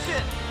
Action!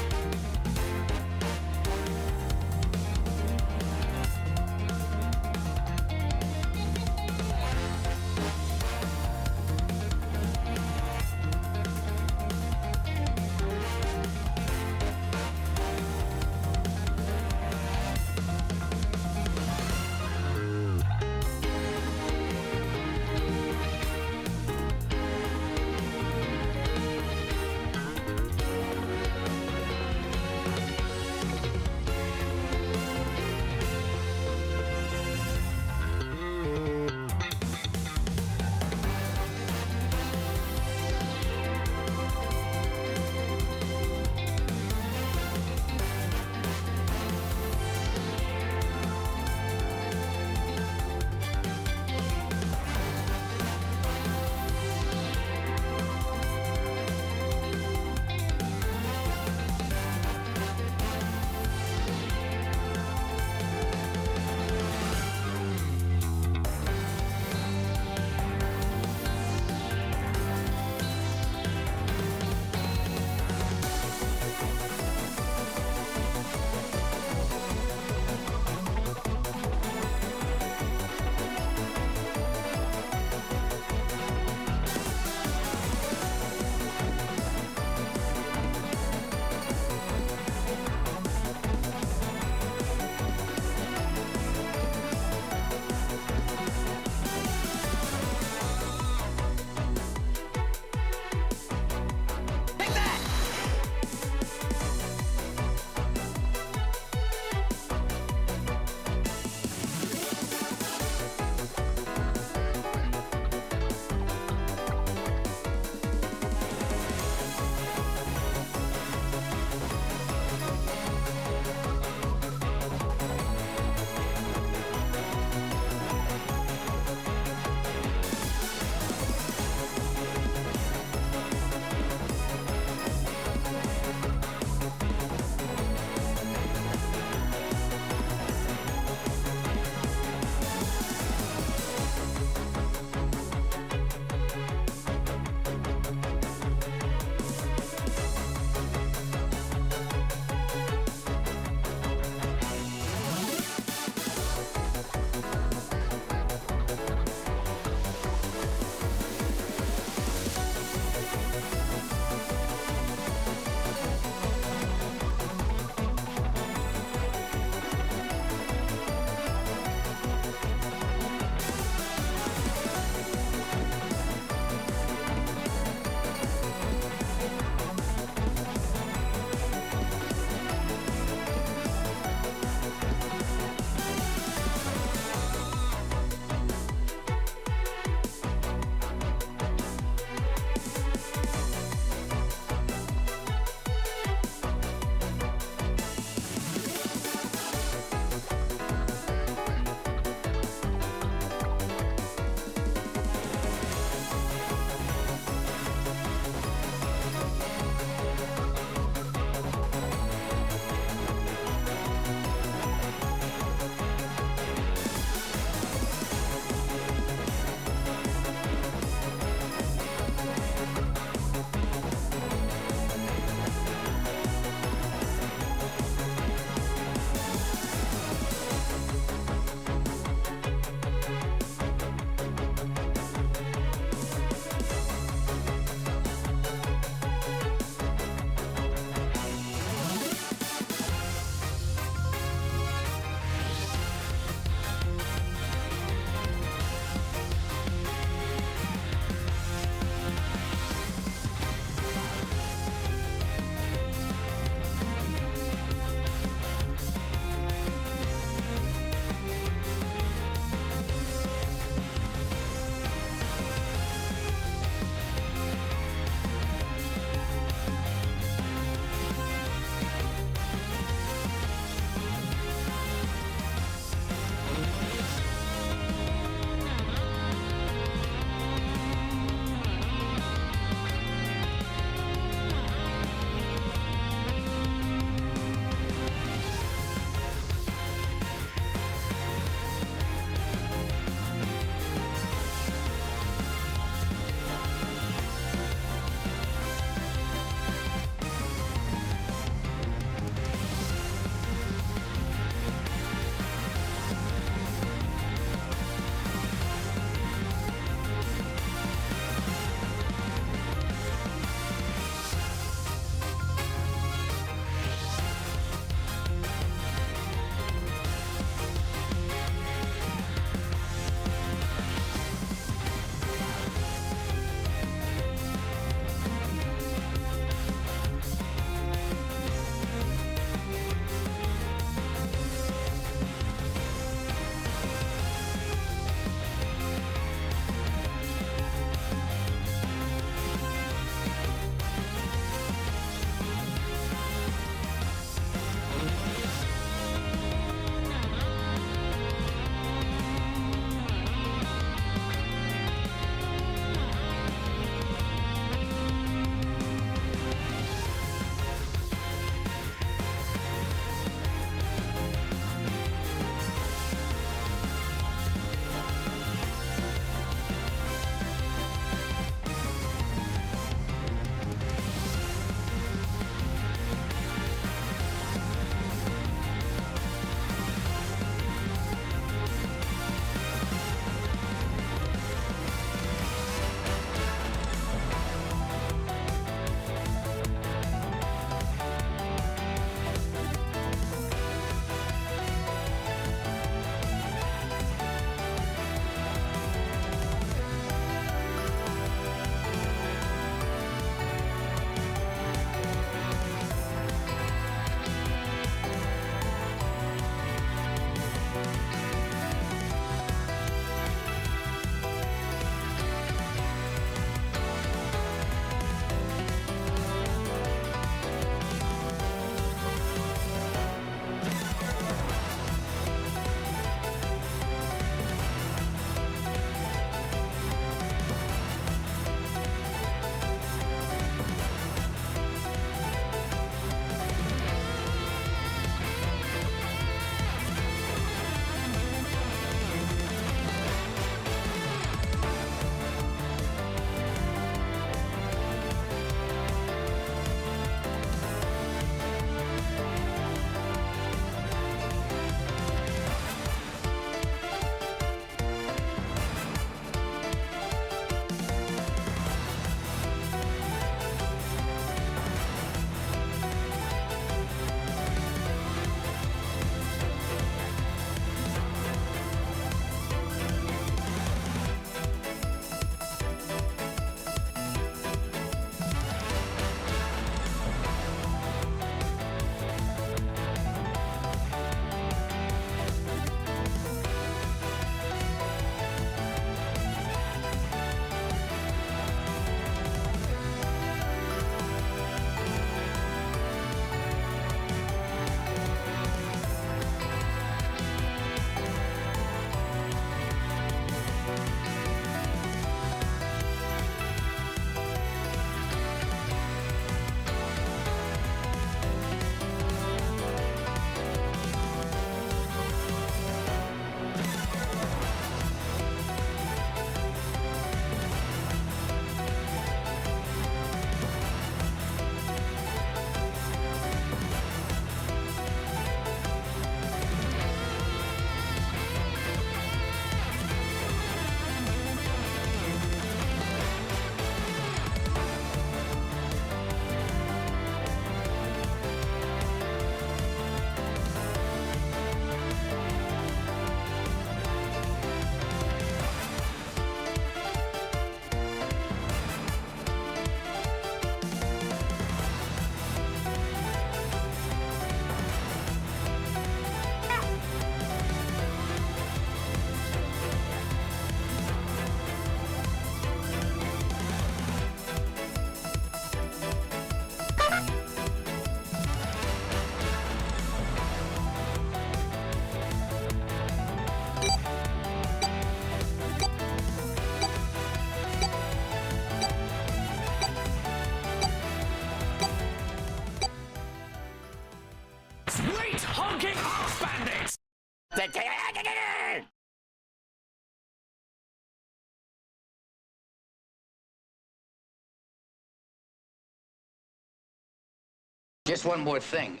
Just one more thing.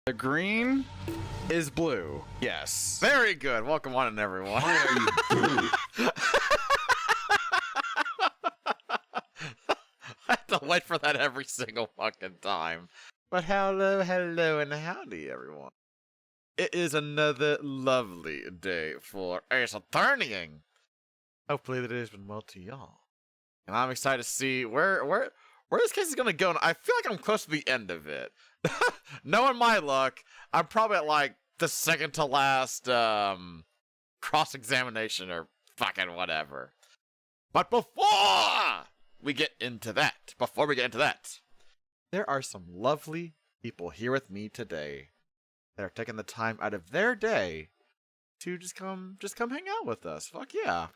The green is blue. Yes. Very good. Welcome on in, everyone. Why are you blue? I have to wait for that every single fucking time. But hello, and howdy, everyone. It is another lovely day for Ace Attorneying. Hopefully the day has been well to y'all. And I'm excited to see where this case is gonna go. And I feel like I'm close to the end of it. Knowing my luck, I'm probably at like the second to last cross-examination or fucking whatever. But before we get into that, there are some lovely people here with me today that are taking the time out of their day to just come hang out with us. Fuck yeah.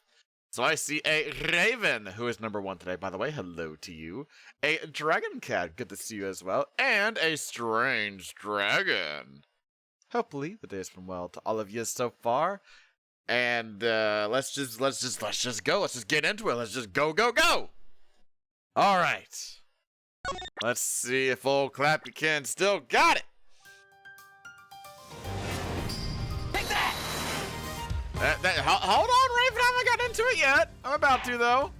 So I see a Raven, who is number 1 today, by the way. Hello to you. A Dragon Cat, good to see you as well. And a Strange Dragon. Hopefully the day has been well to all of you so far. And let's just go. Let's just get into it. Let's just go. All right. Let's see if old Clapperkin still got it. Take that! Hold on, Raven. I haven't got into it yet. I'm about to, though.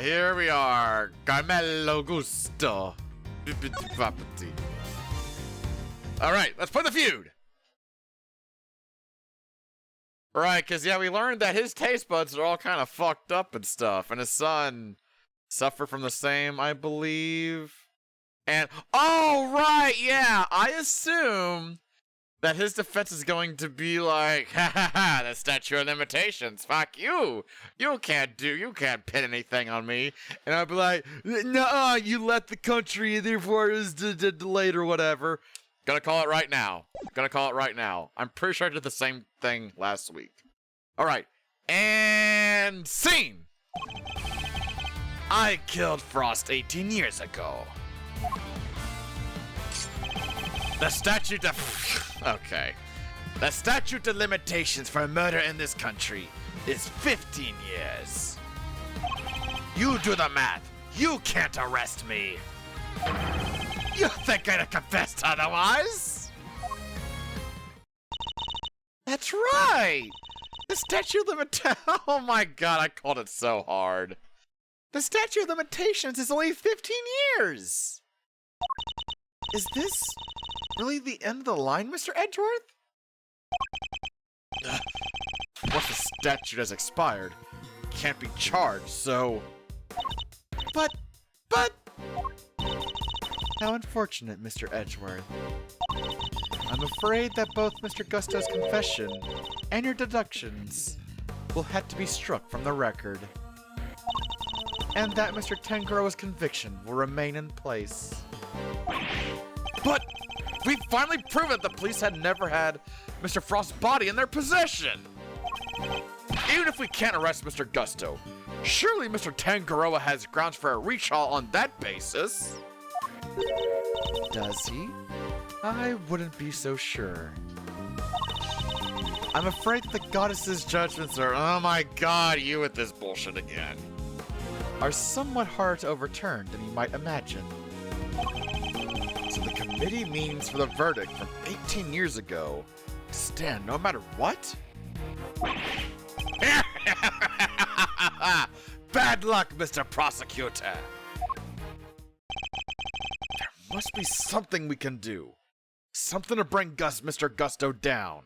Here we are. Carmelo Gusto. All right, let's play the feud. Right, because, yeah, we learned that his taste buds are all kind of fucked up and stuff, and his son suffered from the same, I believe. And, oh, right, yeah, I assume that his defense is going to be like, ha, the statute of limitations, fuck you. You can't pin anything on me. And I'll be like, no, you left the country, therefore it was delayed or whatever. Gonna call it right now. I'm pretty sure I did the same thing last week. All right, and scene. I killed Frost 18 years ago. The statute of... Okay. The statute of limitations for murder in this country is 15 years. You do the math. You can't arrest me. You think I'd have confessed otherwise? That's right. The statute of limitations... Oh my god, I called it so hard. The statute of limitations is only 15 years. Is this really the end of the line, Mr. Edgeworth? Once the statute has expired, can't be charged, so... But... How unfortunate, Mr. Edgeworth. I'm afraid that both Mr. Gusto's confession and your deductions will have to be struck from the record. And that Mr. Tangaroa's conviction will remain in place. But we finally proven the police had never had Mr. Frost's body in their possession. Even if we can't arrest Mr. Gusto, surely Mr. Tangaroa has grounds for a recall on that basis. Does he? I wouldn't be so sure. I'm afraid that the goddess's judgments are, oh my god, you with this bullshit again, are somewhat harder to overturn than you might imagine. So the committee means for the verdict from 18 years ago to stand no matter what? Bad luck, Mr. Prosecutor! There must be something we can do. Something to bring Mr. Gusto down.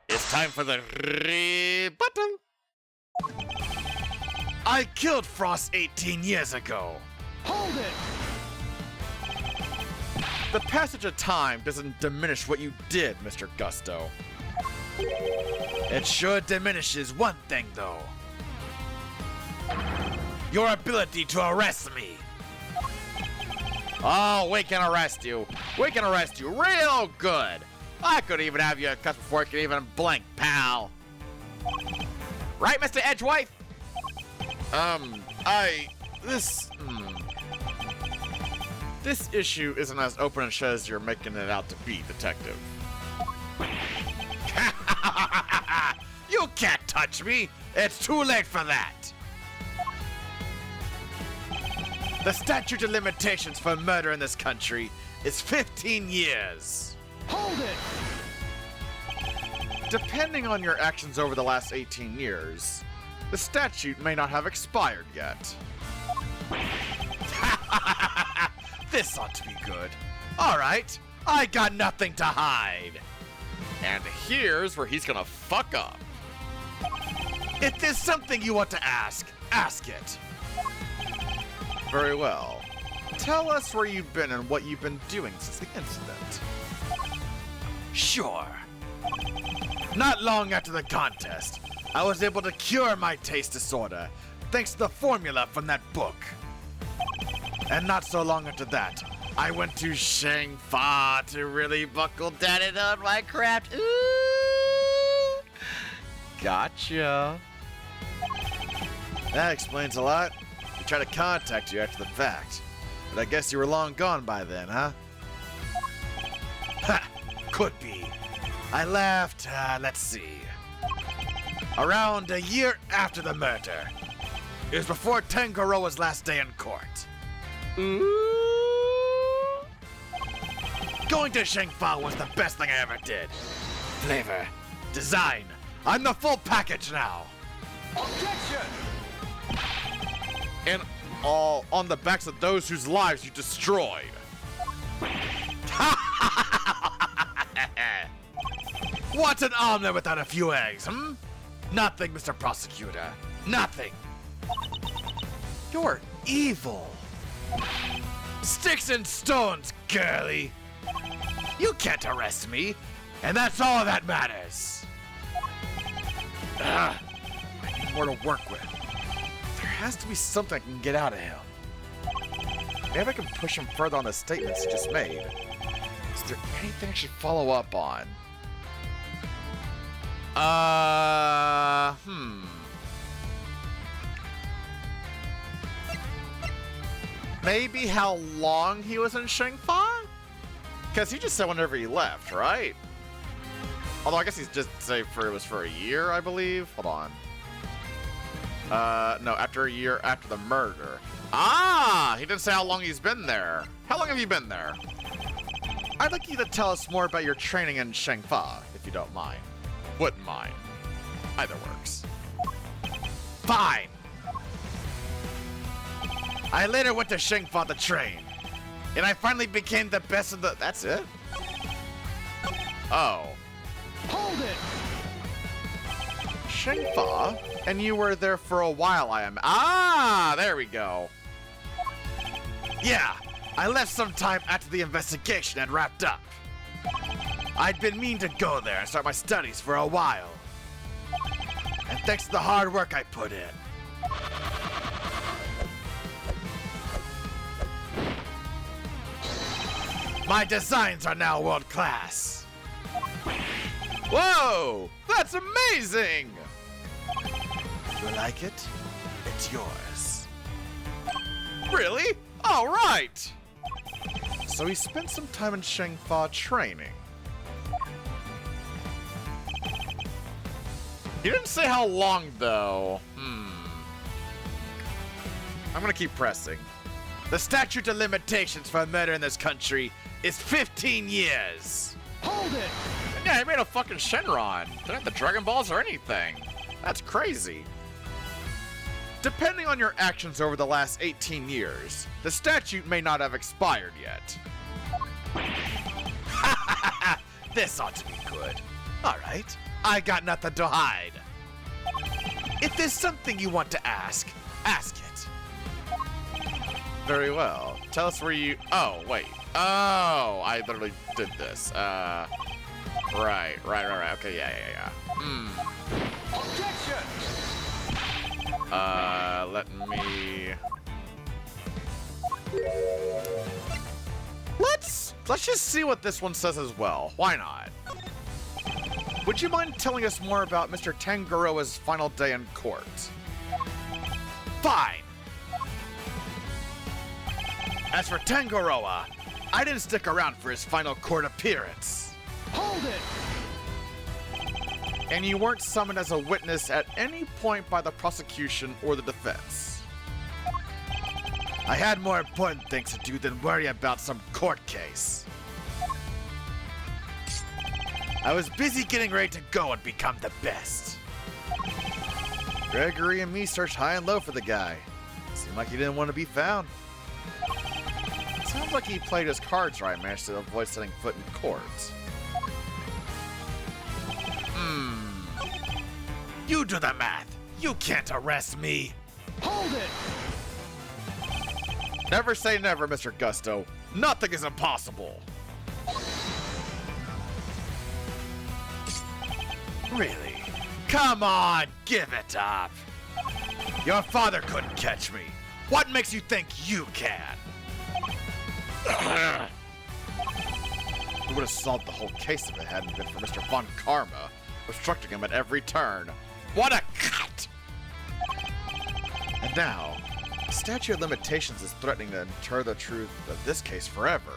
It's time for the rebuttal. I killed Frost 18 years ago. Hold it! The passage of time doesn't diminish what you did, Mr. Gusto. It sure diminishes one thing, though. Your ability to arrest me. Oh, we can arrest you. We can arrest you real good. I could even have you cut before you can even blink, pal. Right, Mr. Edgeworth? This issue isn't as open and shut as you're making it out to be, Detective. You can't touch me! It's too late for that! The statute of limitations for murder in this country is 15 years. Hold it! Depending on your actions over the last 18 years, the statute may not have expired yet. This ought to be good. Alright, I got nothing to hide. And here's where he's gonna fuck up. If there's something you want to ask it. Very well. Tell us where you've been and what you've been doing since the incident. Sure. Not long after the contest, I was able to cure my taste disorder thanks to the formula from that book. And not so long after that, I went to Shangfa to really buckle down and on my craft. Ooh! Gotcha. That explains a lot. We tried to contact you after the fact, but I guess you were long gone by then, huh? Ha! Could be. I left, let's see, around a year after the murder. It was before Tangaroa's last day in court. Ooh. Going to Shangfa was the best thing I ever did. Flavor, design, I'm the full package now. Objection! And all on the backs of those whose lives you destroyed. What's an omelet without a few eggs, hmm? Nothing, Mr. Prosecutor. Nothing. You're evil. Sticks and stones, girlie. You can't arrest me, and that's all that matters. I need more to work with. There has to be something I can get out of him. Maybe I can push him further on the statements he just made. Is there anything I should follow up on? Maybe how long he was in Shangfa? Because he just said whenever he left, right? Although I guess he's just say it was for a year, I believe. Hold on. No, after a year after the murder. Ah, he didn't say how long he's been there. How long have you been there? I'd like you to tell us more about your training in Shangfa, if you don't mind. Wouldn't mind. Either works. Fine! I later went to Shangfa to train, and I finally became the best of the... That's it? Oh. Hold it! Shangfa? And you were there for a while, I am... Ah, there we go. Yeah, I left sometime after the investigation had wrapped up. I'd been meaning to go there and start my studies for a while. And thanks to the hard work I put in. My designs are now world class. Whoa! That's amazing! You like it? It's yours. Really? All right! So he spent some time in Shangfa training. He didn't say how long, though. I'm gonna keep pressing. The statute of limitations for murder in this country is 15 years. Hold it! Yeah, he made a fucking Shenron. Didn't have the Dragon Balls or anything. That's crazy. Depending on your actions over the last 18 years, the statute may not have expired yet. This ought to be good. Alright, I got nothing to hide. If there's something you want to ask it. Very well. Tell us where you... Oh, wait. Oh, I literally did this. Right. Okay, yeah. Objection! Let me... Let's just see what this one says as well. Why not? Would you mind telling us more about Mr. Tangaroa's final day in court? Fine! As for Tangaroa, I didn't stick around for his final court appearance. Hold it! and you weren't summoned as a witness at any point by the prosecution or the defense. I had more important things to do than worry about some court case. I was busy getting ready to go and become the best. Gregory and me searched high and low for the guy. Seemed like he didn't want to be found. Sounds like he played his cards right, managed to avoid setting foot in court. You do the math. You can't arrest me. Hold it! Never say never, Mr. Gusto. Nothing is impossible. Really? Come on, give it up. Your father couldn't catch me. What makes you think you can? We would have solved the whole case if it hadn't been for Mr. Von Karma, obstructing him at every turn. What a cut! And now, the statute of limitations is threatening to inter the truth of this case forever.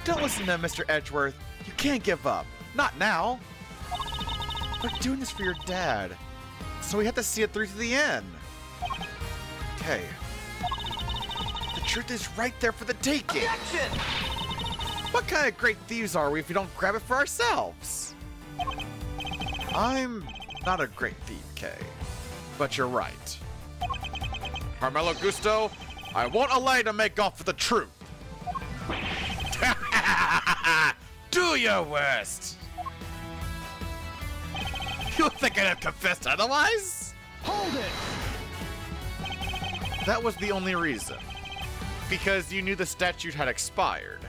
Don't listen to him, Mr. Edgeworth. You can't give up. Not now. We're doing this for your dad, so we have to see it through to the end. Okay. The truth is right there for the taking. Objection! What kind of great thieves are we if we don't grab it for ourselves? I'm not a great thief, Kay, but you're right. Carmelo Gusto, I won't allow you to make off with the truth. Do your worst. You think I'd have confessed otherwise? Hold it! That was the only reason. Because you knew the statute had expired.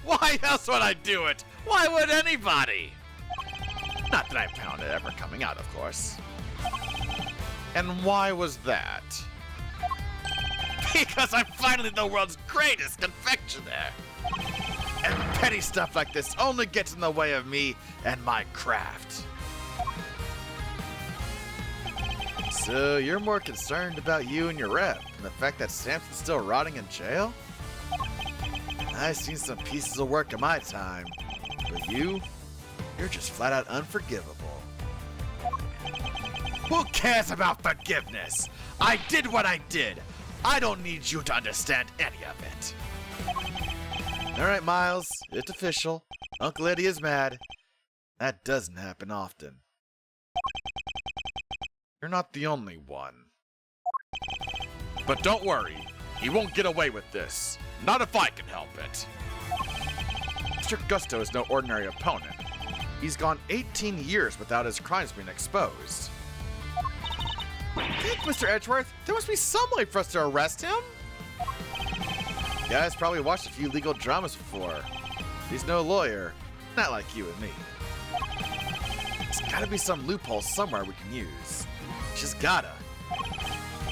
Why else would I do it? Why would anybody? Not that I found it ever coming out, of course. And why was that? Because I'm finally the world's greatest confectioner. And petty stuff like this only gets in the way of me and my craft. So you're more concerned about you and your rep than the fact that Samson's still rotting in jail? I've seen some pieces of work in my time, but you're just flat out unforgivable. Who cares about forgiveness? I did what I did. I don't need you to understand any of it. Alright, Miles, it's official. Uncle Eddie is mad. That doesn't happen often. You're not the only one. But don't worry, he won't get away with this. Not if I can help it. Mr. Gusto is no ordinary opponent. He's gone 18 years without his crimes being exposed. Think, Mr. Edgeworth, there must be some way for us to arrest him. You guys probably watched a few legal dramas before. He's no lawyer, not like you and me. There's gotta be some loophole somewhere we can use. Just gotta.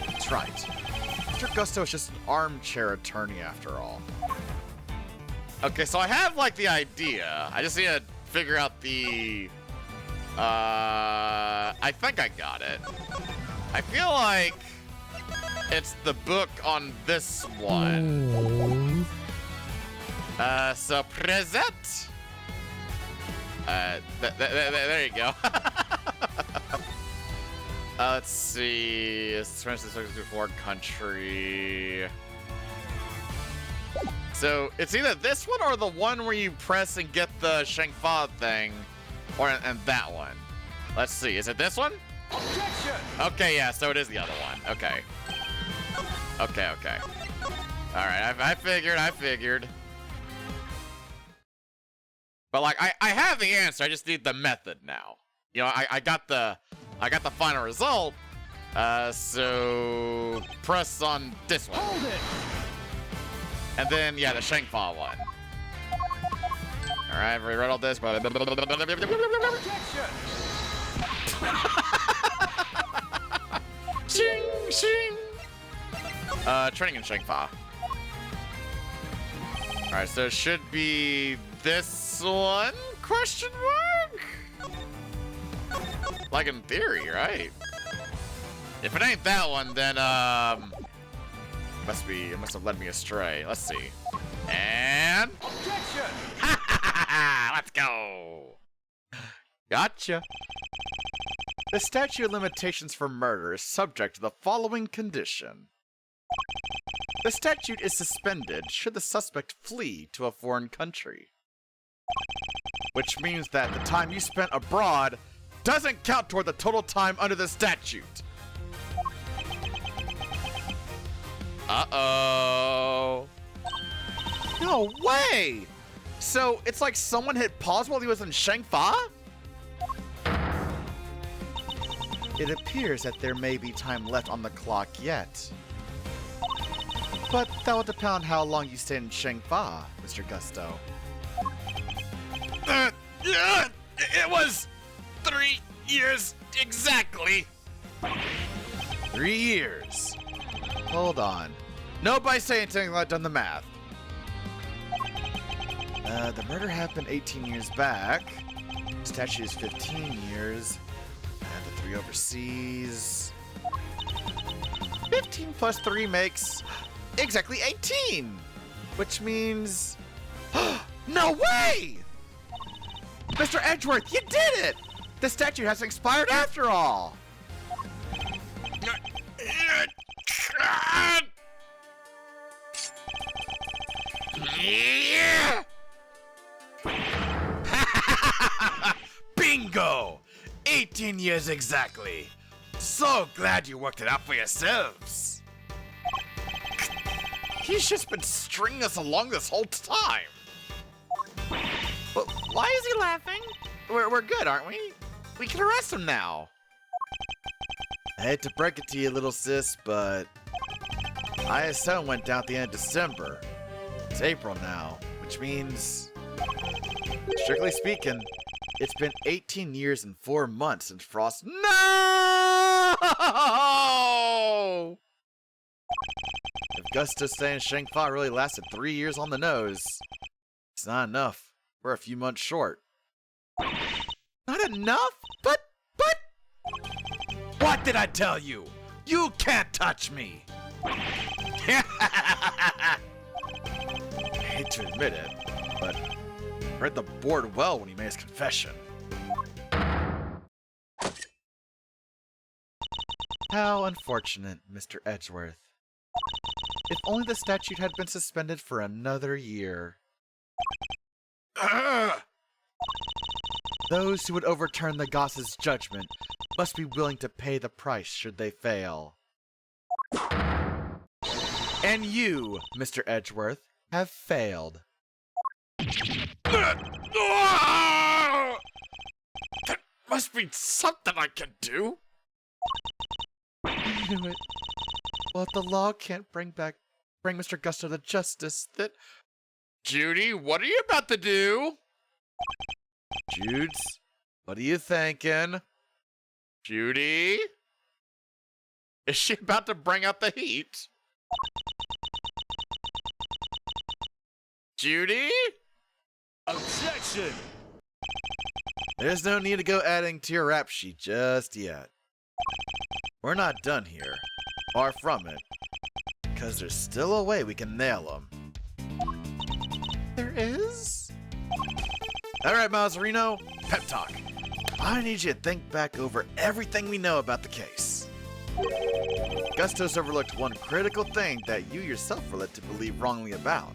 That's right. Mr. Gusto is just an armchair attorney after all. Okay, so I have like the idea. I just need to figure out the... I think I got it. I feel like it's the book on this one. So present. There you go. Let's see. It's before country. So it's either this one or the one where you press and get the Shangfa thing, and that one. Let's see. Is it this one? Objection! Okay, yeah. So it is the other one. Okay. Okay. All right. I figured. But like, I have the answer. I just need the method now. You know, I got the final result. So press on this one. Hold it! And then, yeah, the Shangfa one. All right, we read all this. Objection! Ching, ching. Training in Shangfa. All right, so it should be this one? Question mark? Like in theory, right? If it ain't that one, then it must have led me astray. Let's see. And Objection! let's go. Gotcha. The statute of limitations for murder is subject to the following condition. The statute is suspended should the suspect flee to a foreign country. Which means that the time you spent abroad doesn't count toward the total time under the statute. Uh-oh. No way! So, it's like someone hit pause while he was in Shangfa? It appears that there may be time left on the clock yet. But that will depend on how long you stay in Shangfa, Mr. Gusto. It was 3 years exactly. 3 years. Hold on. Nobody say anything until I've done the math. The murder happened 18 years back. Statute is 15 years. And the 3 overseas. 15 plus 3 makes exactly 18. Which means... No way! Mr. Edgeworth, you did it! The statute has expired after all! Bingo! 18 years exactly. So glad you worked it out for yourselves. He's just been stringing us along this whole time. Well, why is he laughing? We're good, aren't we? We can arrest him now. I hate to break it to you, little sis, but ISM went down at the end of December. It's April now, which means, strictly speaking, it's been 18 years and 4 months since Frost. No! If Gusto saying Shangfa really lasted 3 years on the nose, it's not enough. We're a few months short. Not enough? But... What did I tell you? You can't touch me! I hate to admit it, but I read the board well when he made his confession. How unfortunate, Mr. Edgeworth. If only the statute had been suspended for another year. Those who would overturn the Goss's judgment must be willing to pay the price should they fail. And you, Mr. Edgeworth, have failed. There must be something I can do. I knew it. Well, if the law can't bring Mr. Gusto the justice that... Judy, what are you about to do? Judes, what are you thinking? Judy? Is she about to bring out the heat? Judy? Objection! There's no need to go adding to your rap sheet just yet. We're not done here. Far from it. Because there's still a way we can nail him. There is? Alright, Mazzarino, pep talk. I need you to think back over everything we know about the case. Gusto's overlooked one critical thing that you yourself were led to believe wrongly about.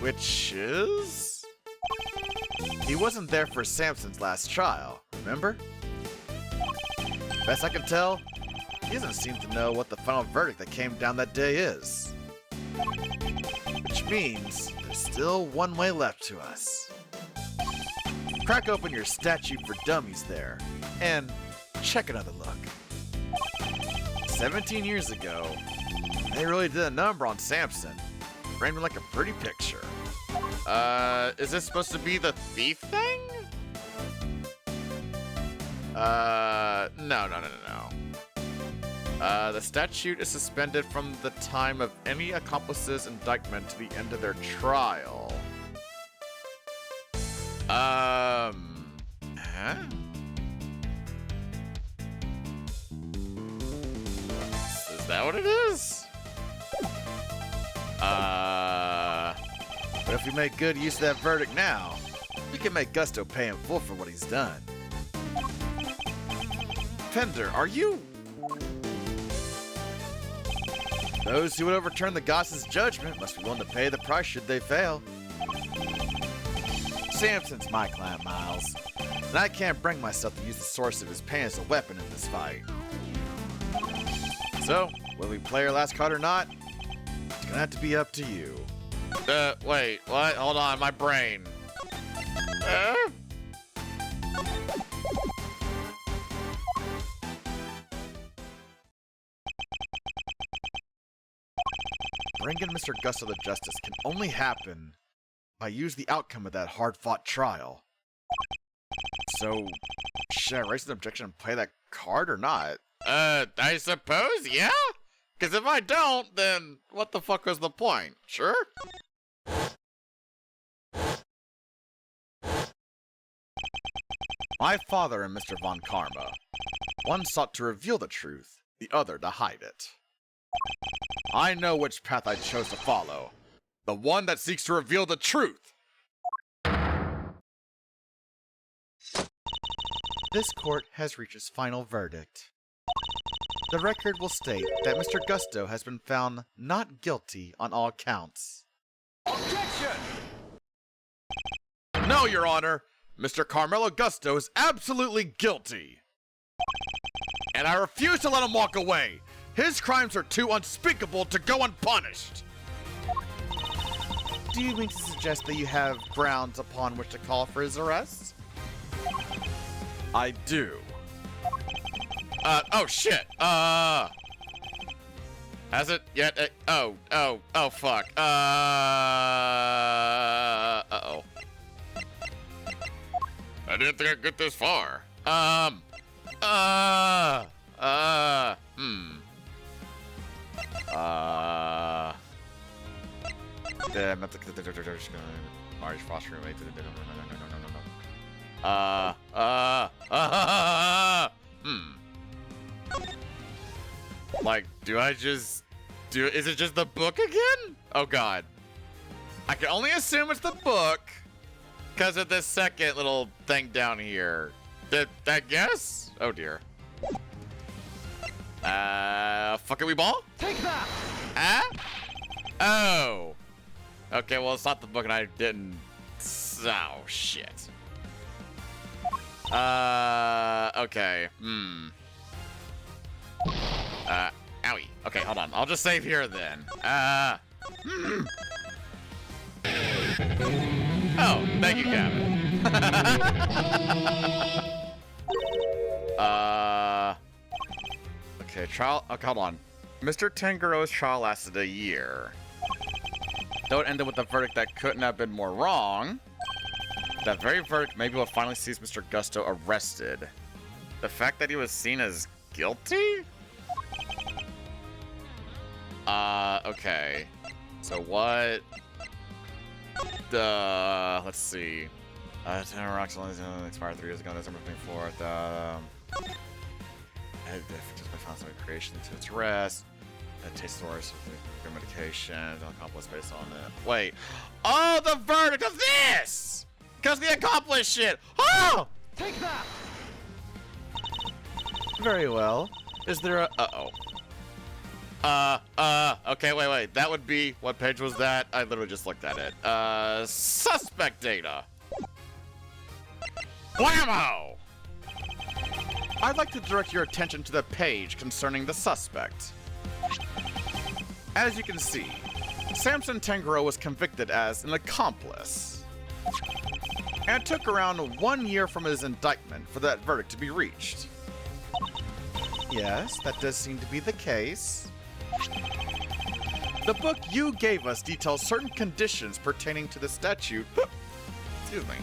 Which is... he wasn't there for Samson's last trial, remember? Best I can tell, he doesn't seem to know what the final verdict that came down that day is. Which means there's still one way left to us. Crack open your statute for dummies there, and check another look. 17 years ago, they really did a number on Samson. Framed him like a pretty picture. Is this supposed to be the thief thing? No. The statute is suspended from the time of any accomplice's indictment to the end of their trial. Huh? Is that what it is? But if we make good use of that verdict now, We can make Gusto pay in full for what he's done. Pender, are you... Those who would overturn the goddess's judgment must be willing to pay the price should they fail. Samson's my client, Miles, and I can't bring myself to use the source of his pain as a weapon in this fight. So, will we play our last card or not? It's gonna have to be up to you. Wait, what? Hold on, my brain. Bringing Mr. Gusto to justice can only happen by using the outcome of that hard-fought trial. So, should I raise an objection and play that card or not? I suppose, yeah? Because if I don't, then what the fuck was the point? Sure? My father and Mr. Von Karma. One sought to reveal the truth, the other to hide it. I know which path I chose to follow. The one that seeks to reveal the truth. This court has reached its final verdict. The record will state that Mr. Gusto has been found not guilty on all counts. Objection! No, Your Honor! Mr. Carmelo Gusto is absolutely guilty! And I refuse to let him walk away! His crimes are too unspeakable to go unpunished! Do you mean to suggest that you have grounds upon which to call for his arrest? I do. Oh shit, has it yet? Oh, fuck. Uh-oh. I didn't think I'd get this far. Damn, that's Marge Foster roommate. Like, is it just the book again? Oh god. I can only assume it's the book because of this second little thing down here. Did that guess? Oh dear. Fuck it, we ball? Take that! Oh. Okay, well, it's not the book and I didn't. Oh, shit. Okay. Owie. Okay, hold on. I'll just save here then. Oh, thank you, Gavin. Okay, trial. Okay, hold on. Mr. Tangaro's trial lasted a year. Though it ended with a verdict that couldn't have been more wrong, that very verdict maybe will finally sees Mr. Gusto arrested. The fact that he was seen as guilty? Okay. So what? Let's see. Tanner Rocks expired 3 years ago, December 24th. Just by found some creation to its rest. Taste source of medication, accomplice based on it. Wait. Oh, the verdict of this! Because the accomplice shit! Oh! Take that! Very well. Is there a... Okay, wait. That would be... What page was that? I literally just looked at it. Suspect data. Whammo! I'd like to direct your attention to the page concerning the suspect. As you can see, Samson Tangaro was convicted as an accomplice. And it took around 1 year from his indictment for that verdict to be reached. Yes, that does seem to be the case. The book you gave us details certain conditions pertaining to the statute, excuse me,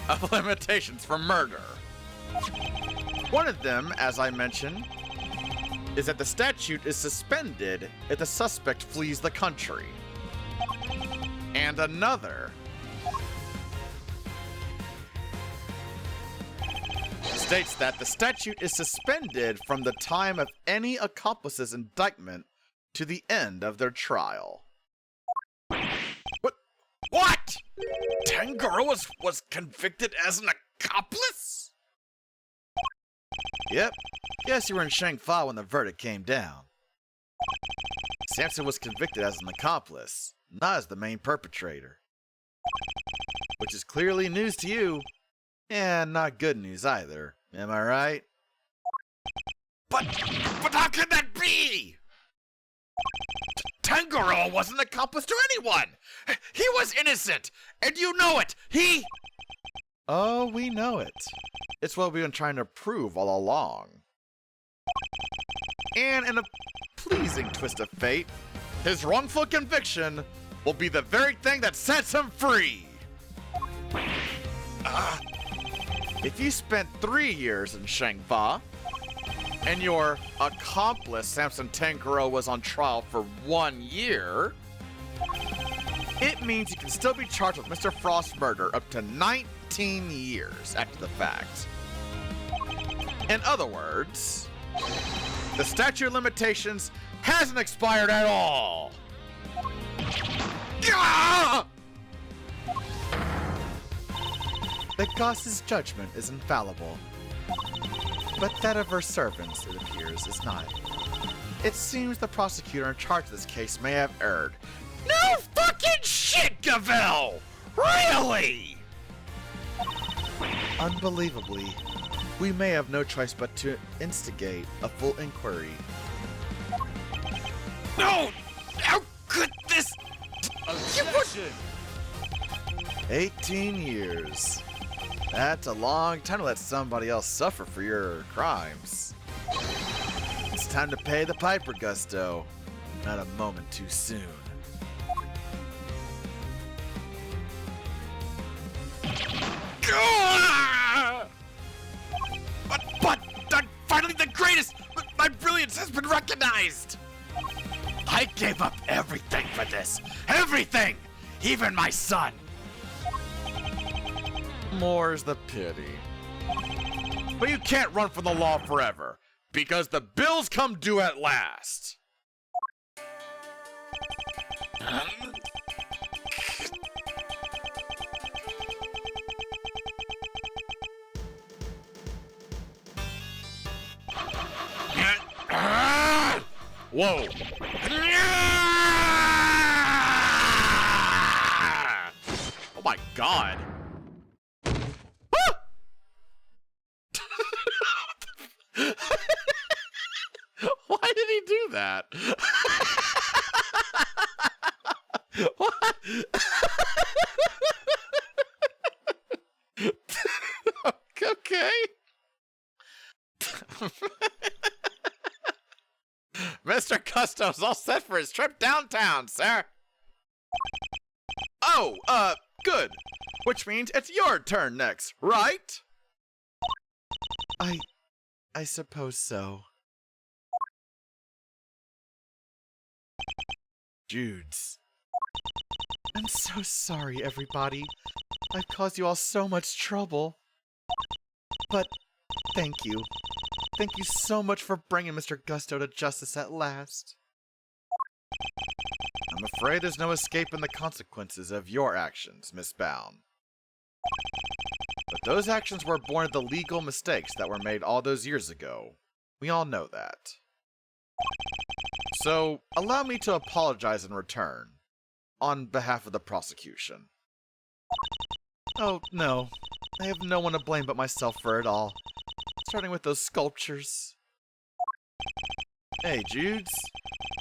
of limitations for murder. One of them, as I mentioned, is that the statute is suspended if the suspect flees the country. And another states that the statute is suspended from the time of any accomplice's indictment to the end of their trial. What? Tengoro was convicted as an accomplice? Yep. Yes, you were in Shangfa when the verdict came down. Samson was convicted as an accomplice, not as the main perpetrator. Which is clearly news to you, and not good news either. Am I right? But how can that be? Tengoro wasn't an accomplice to anyone! He was innocent! And you know it! Oh, we know it. It's what we've been trying to prove all along. And in a pleasing twist of fate, his wrongful conviction will be the very thing that sets him free! If you spent 3 years in Shangfa, and your accomplice, Samson Tengoro, was on trial for 1 year, it means you can still be charged with Mr. Frost's murder up to 19 years after the fact. In other words, the statute of limitations hasn't expired at all. Gah! The goddess's judgment is infallible, but that of her servants, it appears, is not. It seems the prosecutor in charge of this case may have erred. No fucking shit, Gavel! Really? Unbelievably, we may have no choice but to instigate a full inquiry. No! How could this... Objection! 18 years. That's a long time to let somebody else suffer for your crimes. It's time to pay the piper, Gusto. Not a moment too soon. But I'm finally the greatest! My brilliance has been recognized! I gave up everything for this! Everything! Even my son! More's the pity. But you can't run from the law forever, because the bills come due at last. Whoa. Oh my god. Why did he do that? What? Okay. Mr. Gusto's all set for his trip downtown, sir. Oh, good. Which means it's your turn next, right? I suppose so. Judes. I'm so sorry, everybody. I've caused you all so much trouble. But thank you. Thank you so much for bringing Mr. Gusto to justice at last. I'm afraid there's no escaping the consequences of your actions, Miss Bound. But those actions were born of the legal mistakes that were made all those years ago. We all know that. So, allow me to apologize in return, on behalf of the prosecution. Oh, no. I have no one to blame but myself for it all. Starting with those sculptures. Hey, Judes.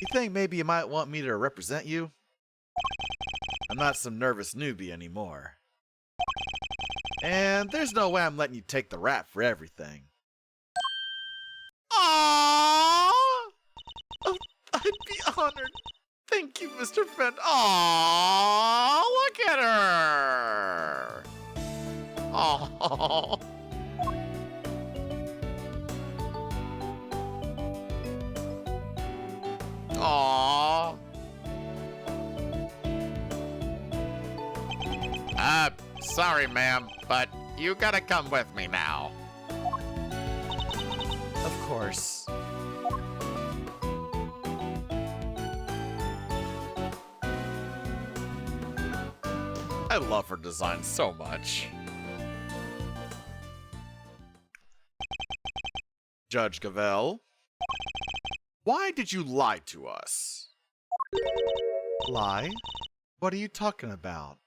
You think maybe you might want me to represent you? I'm not some nervous newbie anymore. And there's no way I'm letting you take the rap for everything. Aww! Oh, I'd be honored. Thank you, Mr. Fent. Aww! Look at her! Aww! Aww! Sorry, ma'am, but you gotta come with me now. Of course. I love her design so much. Judge Gavel, why did you lie to us? Lie? What are you talking about?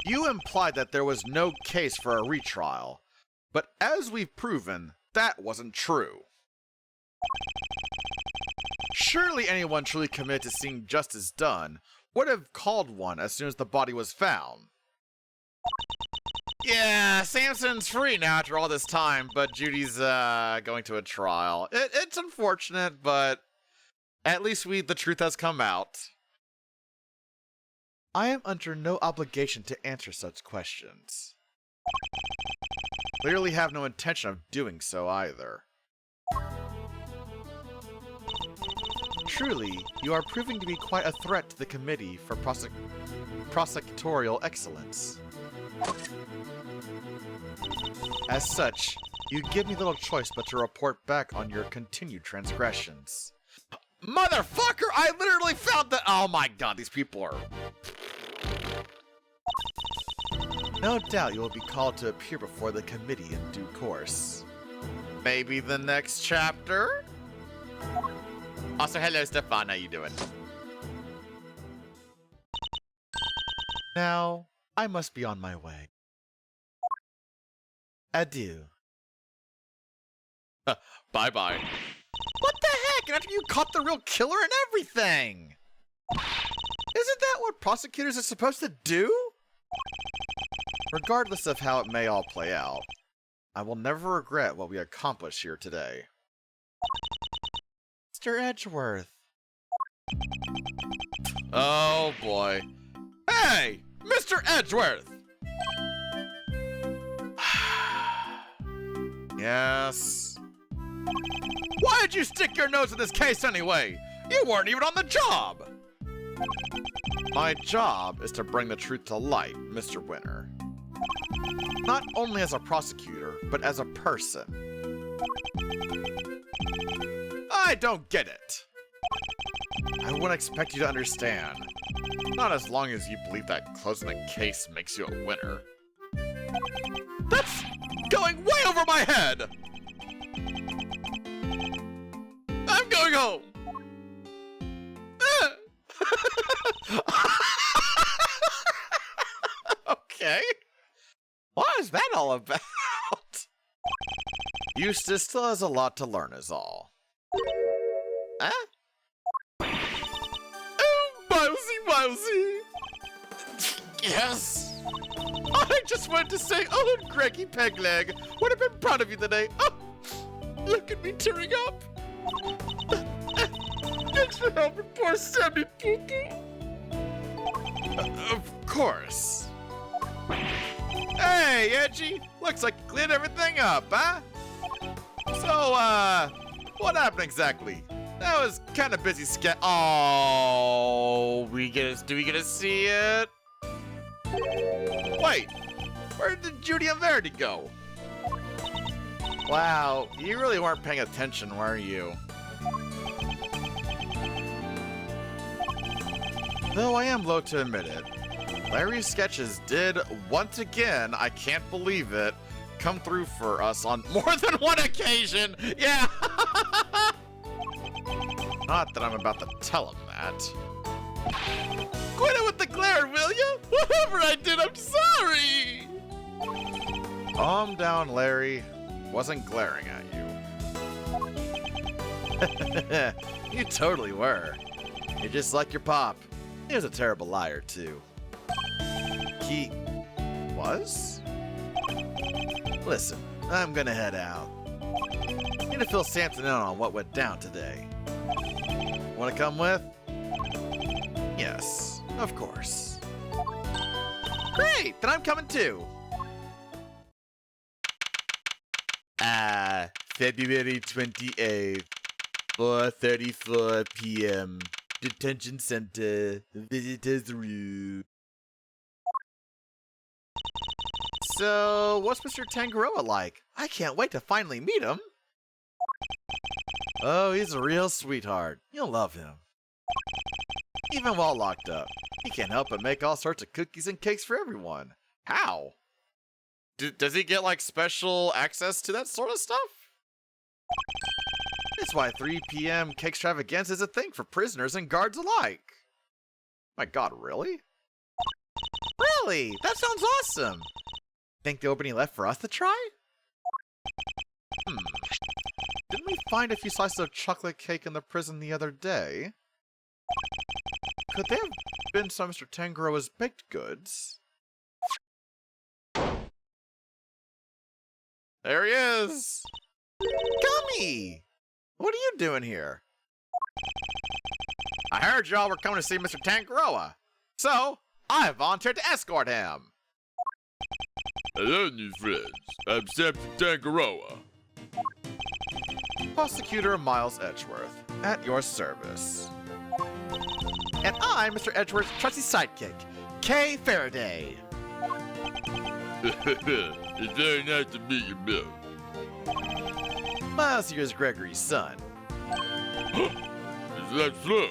You implied that there was no case for a retrial, but as we've proven, that wasn't true. Surely anyone truly committed to seeing justice done would have called one as soon as the body was found. Yeah, Samson's free now after all this time, but Judy's going to a trial. It's unfortunate, but at least the truth has come out. I am under no obligation to answer such questions. Clearly have no intention of doing so either. Truly, you are proving to be quite a threat to the Committee for Prosecutorial Excellence. As such, you give me little choice but to report back on your continued transgressions. Motherfucker, I literally found that— oh my god, these people are— No doubt you will be called to appear before the committee in due course. Maybe the next chapter? Also, hello Stefan, how you doing? Now, I must be on my way. Adieu. Bye-bye. What the heck? And after you caught the real killer and everything! Isn't that what prosecutors are supposed to do? Regardless of how it may all play out, I will never regret what we accomplished here today. Mr. Edgeworth. Oh boy. Hey! Mr. Edgeworth! Yes. Why did you stick your nose in this case anyway? You weren't even on the job! My job is to bring the truth to light, Mr. Winter. Not only as a prosecutor, but as a person. I don't get it. I wouldn't expect you to understand. Not as long as you believe that closing the case makes you a winner. That's going way over my head! I'm going home! Okay. What is that all about? Eustace still has a lot to learn is all. Huh? Oh, Milesy! Yes! I just wanted to say, oh, Greggy Pegleg would have been proud of you today. Oh, look at me tearing up. Thanks for helping poor Sammy Pookie. Of course. Hey, Edgy! Looks like you cleared everything up, huh? So, what happened exactly? That was kind of busy oh, do we get to see it? Wait, where did Judy and Verity go? Wow, you really weren't paying attention, were you? Though I am loath to admit it, Larry's sketches did, once again, I can't believe it, come through for us on more than one occasion! Yeah! Not that I'm about to tell him that. Quit it with the glare, will ya? Whatever I did, I'm sorry! Calm down, Larry. Wasn't glaring at you. You totally were. You're just like your pop. He was a terrible liar, too. He was? Listen, I'm gonna head out. Need to fill Samson in on what went down today. Wanna come with? Yes, of course. Great, then I'm coming too. February 28th, 4:34 p.m. Detention Center, visitors room. So, what's Mr. Tangaroa like? I can't wait to finally meet him. Oh, he's a real sweetheart. You'll love him. Even while locked up, he can't help but make all sorts of cookies and cakes for everyone. How? Does he get like special access to that sort of stuff? That's why 3 p.m. cake extravaganza is a thing for prisoners and guards alike. My god, really? Really? That sounds awesome! Think there'll be any left for us to try? Didn't we find a few slices of chocolate cake in the prison the other day? Could they have been some Mr. Tangaroa's baked goods? There he is! Gummy! What are you doing here? I heard y'all were coming to see Mr. Tangaroa, so I volunteered to escort him. Hello, new friends. I'm Samson Tangaroa. Prosecutor Miles Edgeworth, at your service. And I'm Mr. Edgeworth's trusty sidekick, Kay Faraday. It's very nice to meet you, Bill. Miles here is Gregory's son. Is that so?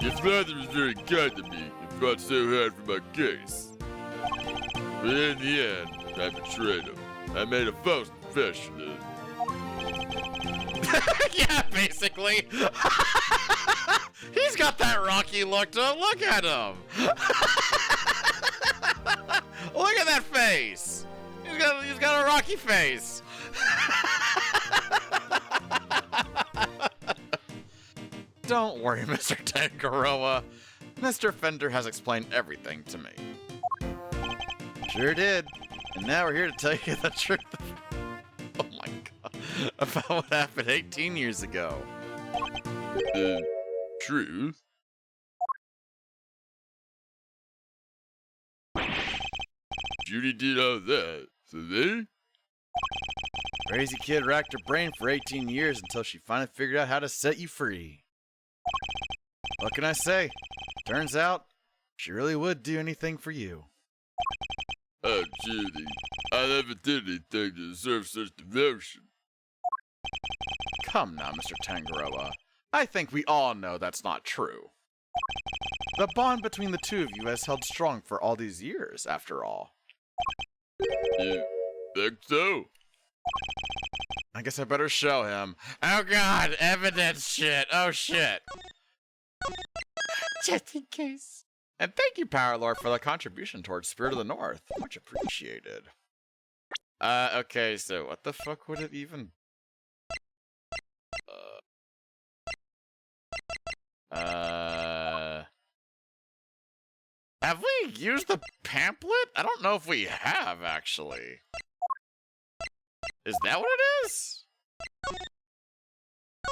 Your father was very kind to me and fought so hard for my case. But in the end, I betrayed him. I made a false confession. Yeah, basically. He's got that Rocky look to him. Look at him. Look at that face. He's got a Rocky face. Don't worry, Mr. Tangaroa. Mr. Fender has explained everything to me. Sure did. And now we're here to tell you the truth. Oh my god. About what happened 18 years ago. Truth? Judy did all that, so there? Crazy kid racked her brain for 18 years until she finally figured out how to set you free. What can I say? Turns out, she really would do anything for you. Oh, Judy, I never did anything to deserve such devotion. Come now, Mr. Tangaroa. I think we all know that's not true. The bond between the two of you has held strong for all these years, after all. You think so? I guess I better show him. Oh god, evidence shit. Oh shit. Just in case. And thank you, Power Lord, for the contribution towards Spirit of the North. Much appreciated. Okay, so what the fuck would it even... Have we used the pamphlet? I don't know if we have, actually. Is that what it is?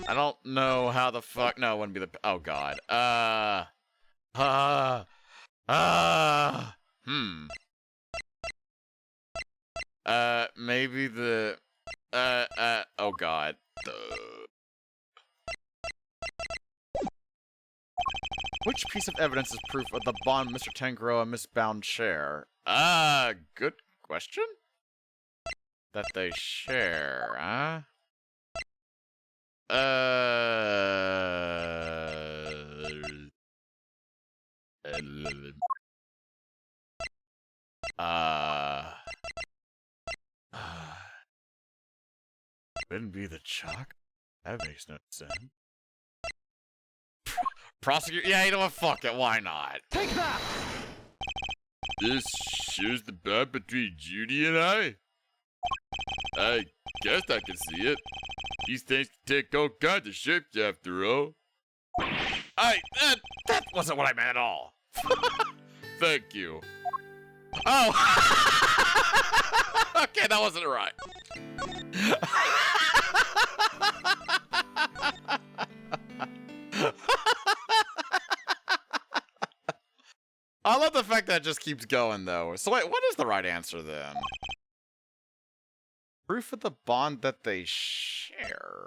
I don't know how the fuck... No, it wouldn't be the... Oh, God. Maybe the... Oh, God. Which piece of evidence is proof of the bond Mr. Tangaroa and Miss Bound share? Good question? That they share, huh? Wouldn't be the chalk? That makes no sense. Prosecutor? Yeah, you know what? Fuck it. Why not? Take that! This shows the bond between Judy and I? I guess I can see it. These things can take all kinds of shapes after all. That wasn't what I meant at all. Thank you. Oh! Okay, that wasn't right. I love the fact that it just keeps going, though. So wait, what is the right answer, then? Proof of the bond that they share.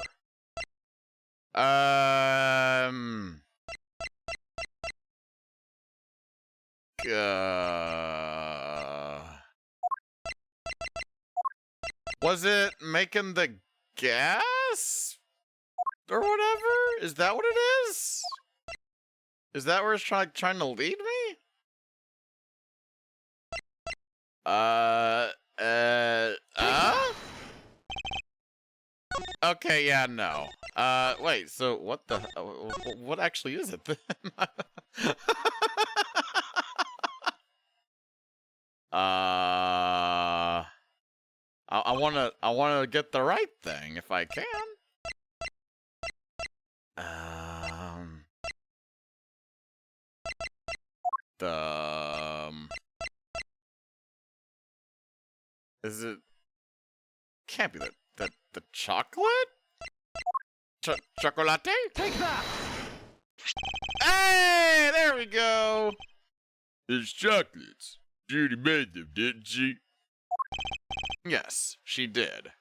Was it making the gas? Or whatever? Is that what it is? Is that where it's trying to lead me? Okay, yeah, no. Wait, so what actually is it then? I wanna get the right thing if I can. Is it? Can't be the chocolate? Chocolate? Take that! Hey, there we go. It's chocolates. Judy made them, didn't she? Yes, she did.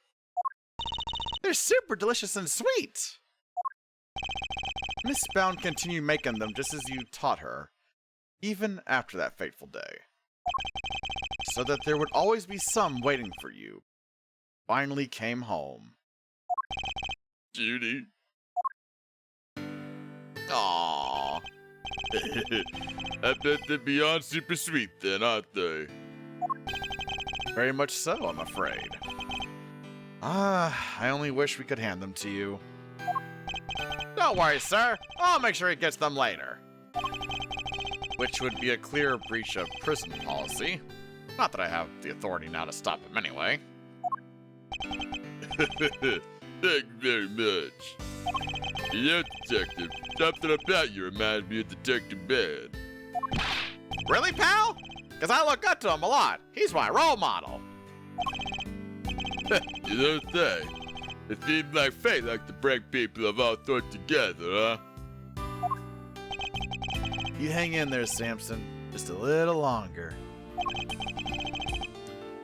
They're super delicious and sweet. Miss Bound continued making them just as you taught her, even after that fateful day, so that there would always be some waiting for you. Finally came home. Judy. Aww. I bet they're beyond super sweet then, aren't they? Very much so, I'm afraid. I only wish we could hand them to you. Don't worry, sir. I'll make sure he gets them later. Which would be a clear breach of prison policy. Not that I have the authority now to stop him anyway. Thank you very much. Yeah, Detective. Something about you reminds me of Detective Bad. Really, pal? Because I look up to him a lot. He's my role model. You don't say. It seems like fate like to bring people of all sorts together, huh? You hang in there, Samson. Just a little longer.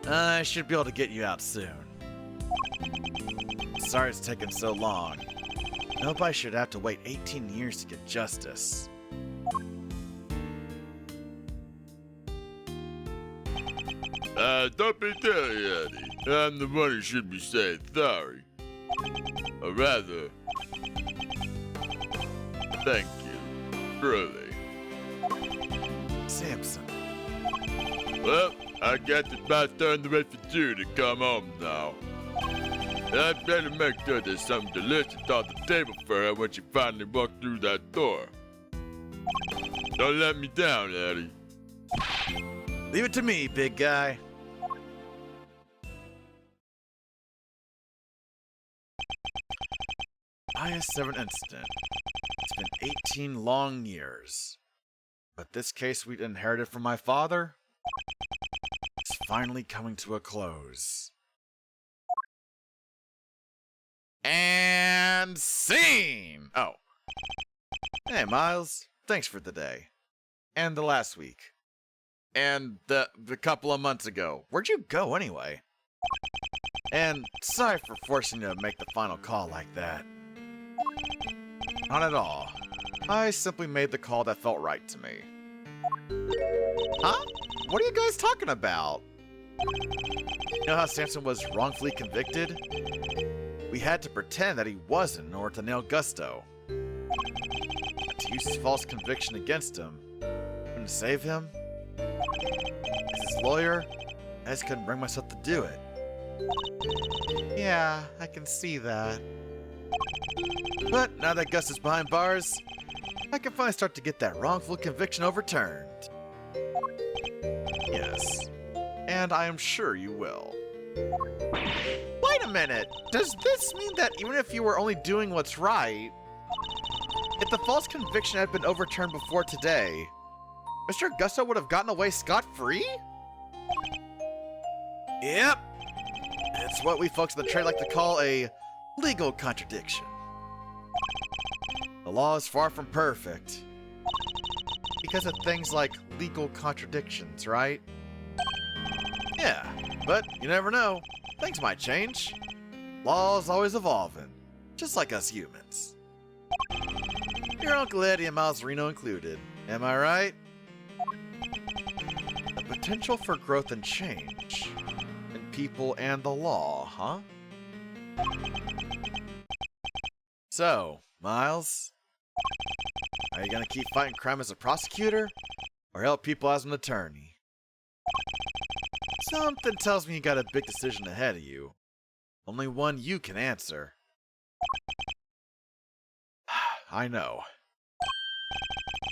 I should be able to get you out soon. Sorry it's taken so long. Nobody should have to wait 18 years to get justice. Don't be silly, Eddie. I'm the one who should be saying sorry. Or rather, thank you. Truly. Samson. Well, I guess it's my turn to wait for you to come home now. I better make sure there's something delicious on the table for her when she finally walks through that door. Don't let me down, Eddie. Leave it to me, big guy. IS-7 incident. It's been 18 long years. But this case we'd inherited from my father is finally coming to a close. And scene! Oh. Hey, Miles. Thanks for the day. And the last week. And the couple of months ago. Where'd you go anyway? And sorry for forcing you to make the final call like that. Not at all. I simply made the call that felt right to me. Huh? What are you guys talking about? You know how Samson was wrongfully convicted? We had to pretend that he wasn't in order to nail Gusto. But to use his false conviction against him and to save him? As his lawyer, I just couldn't bring myself to do it. Yeah, I can see that. But now that Gus is behind bars, I can finally start to get that wrongful conviction overturned. Yes, and I am sure you will. Wait a minute! Does this mean that even if you were only doing what's right, if the false conviction had been overturned before today, Mr. Gusto would have gotten away scot-free? Yep. It's what we folks in the trade like to call a legal contradiction. The law is far from perfect. Because of things like legal contradictions, right? Yeah, but you never know. Things might change. Law's always evolving, just like us humans. Your Uncle Eddie and Miles Reno included, am I right? The potential for growth and change in people and the law, huh? So, Miles, Are you gonna keep fighting crime as a prosecutor? Or help people as an attorney? Something tells me you got a big decision ahead of you. Only one you can answer. I know.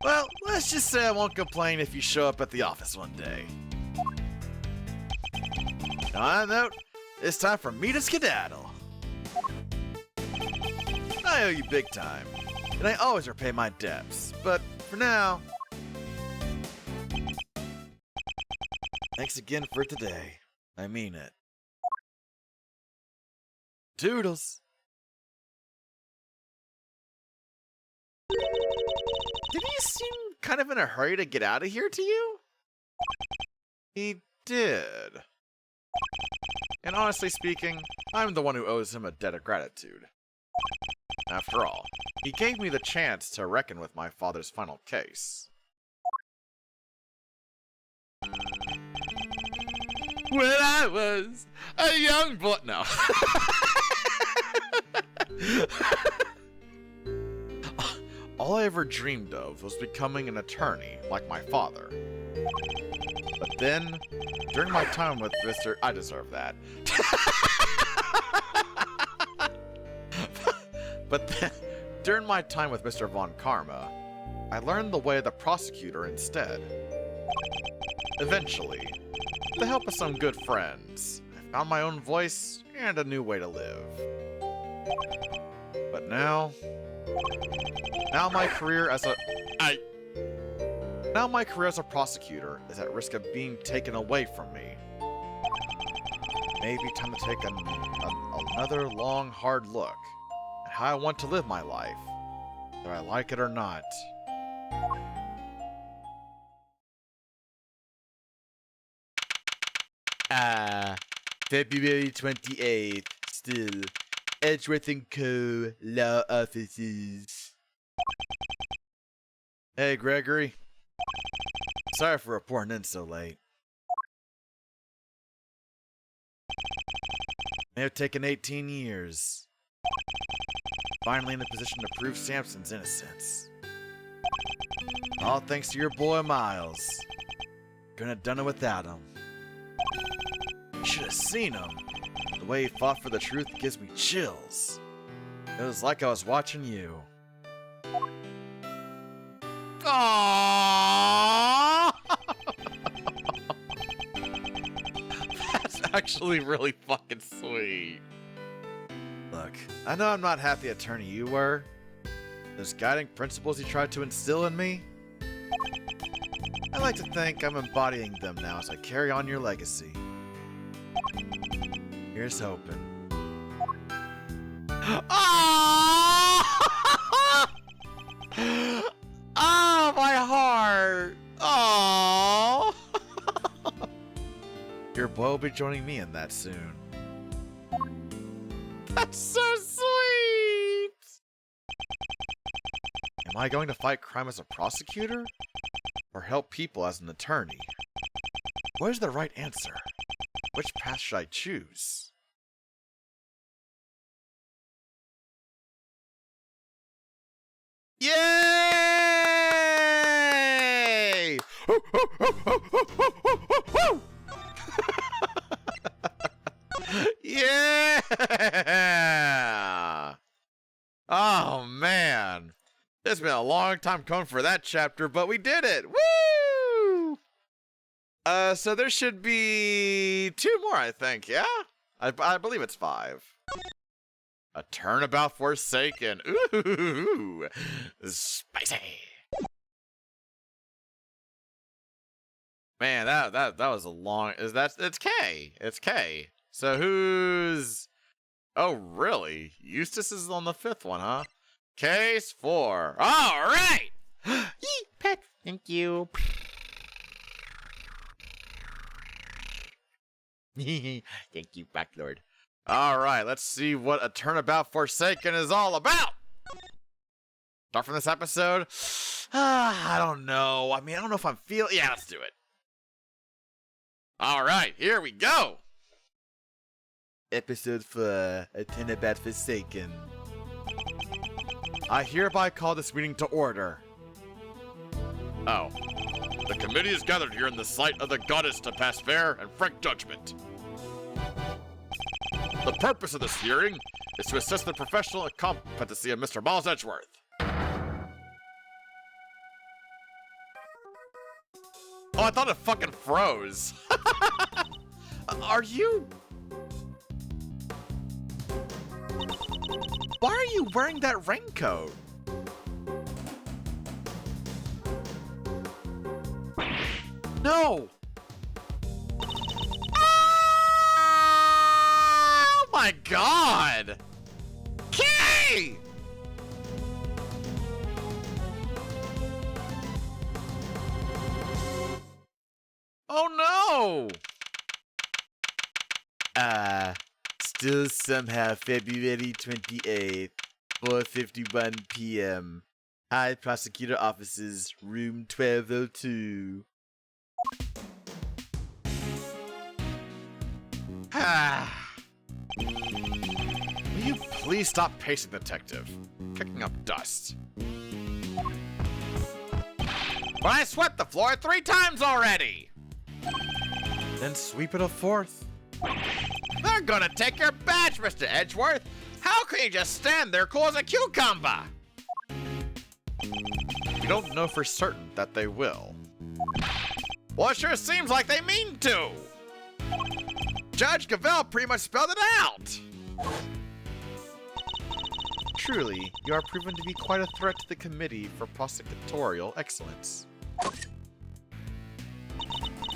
Well, let's just say I won't complain if you show up at the office one day. On that note, it's time for me to skedaddle. I owe you big time, and I always repay my debts, but for now... Thanks again for today. I mean it. Toodles! Did he seem kind of in a hurry to get out of here to you? He did. And honestly speaking, I'm the one who owes him a debt of gratitude. After all, he gave me the chance to reckon with my father's final case. When I was a young boy... No. All I ever dreamed of was becoming an attorney, like my father. But then, during my time with Mr. I deserve that. But then, during my time with Mr. Von Karma, I learned the way of the prosecutor instead. Eventually, with the help of some good friends, I found my own voice and a new way to live. But now my career as a prosecutor is at risk of being taken away from me. Maybe time to take another long, hard look at how I want to live my life, whether I like it or not. February 28th, still. Edgeworth & Co. Law Offices. Hey, Gregory. Sorry for reporting in so late. May have taken 18 years. Finally in a position to prove Samson's innocence. All thanks to your boy Miles. Couldn't have done it without him. You should have seen him. The way he fought for the truth gives me chills. It was like I was watching you. Aww! That's actually really fucking sweet. Look, I know I'm not half the attorney you were. Those guiding principles you tried to instill in me, I like to think I'm embodying them now as I carry on your legacy. Here's hoping. Oh! Oh, my heart! Oh! Your boy will be joining me in that soon. That's so sweet! Am I going to fight crime as a prosecutor? Or help people as an attorney? What is the right answer? Which path should I choose? Yay! Yeah! Oh man, it's been a long time coming for that chapter, but we did it! Woo! So there should be 2 more, I think, yeah? I believe it's 5. A Turnabout Forsaken. Ooh, spicy. Man, that was a long. It's K. It's K. So who's? Oh, really? Eustace is on the 5th one, huh? Case 4. All right. Yee, pet. Thank you. Thank you, Backlord. All right, let's see what A Turnabout Forsaken is all about. Start from this episode? I don't know. I mean, I don't know if I'm feeling... Yeah, let's do it. All right, here we go. Episode 4, A Turnabout Forsaken. I hereby call this meeting to order. Oh. The committee is gathered here in the sight of the goddess to pass fair and frank judgment. The purpose of this hearing is to assess the professional competency of Mr. Miles Edgeworth. Oh, I thought it fucking froze. Are you... Why are you wearing that raincoat? No! Oh my god! Kay! Oh no! Still somehow February 28th, 4:51 p.m. High Prosecutor Offices, Room 1202. Will you please stop pacing, Detective? Kicking up dust. But I swept the floor 3 times already! Then sweep it a 4th. They're gonna take your badge, Mr. Edgeworth! How can you just stand there cool as a cucumber? You don't know for certain that they will. Well, it sure seems like they mean to! Judge Cavell pretty much spelled it out! Truly, you are proven to be quite a threat to the Committee for Prosecutorial Excellence.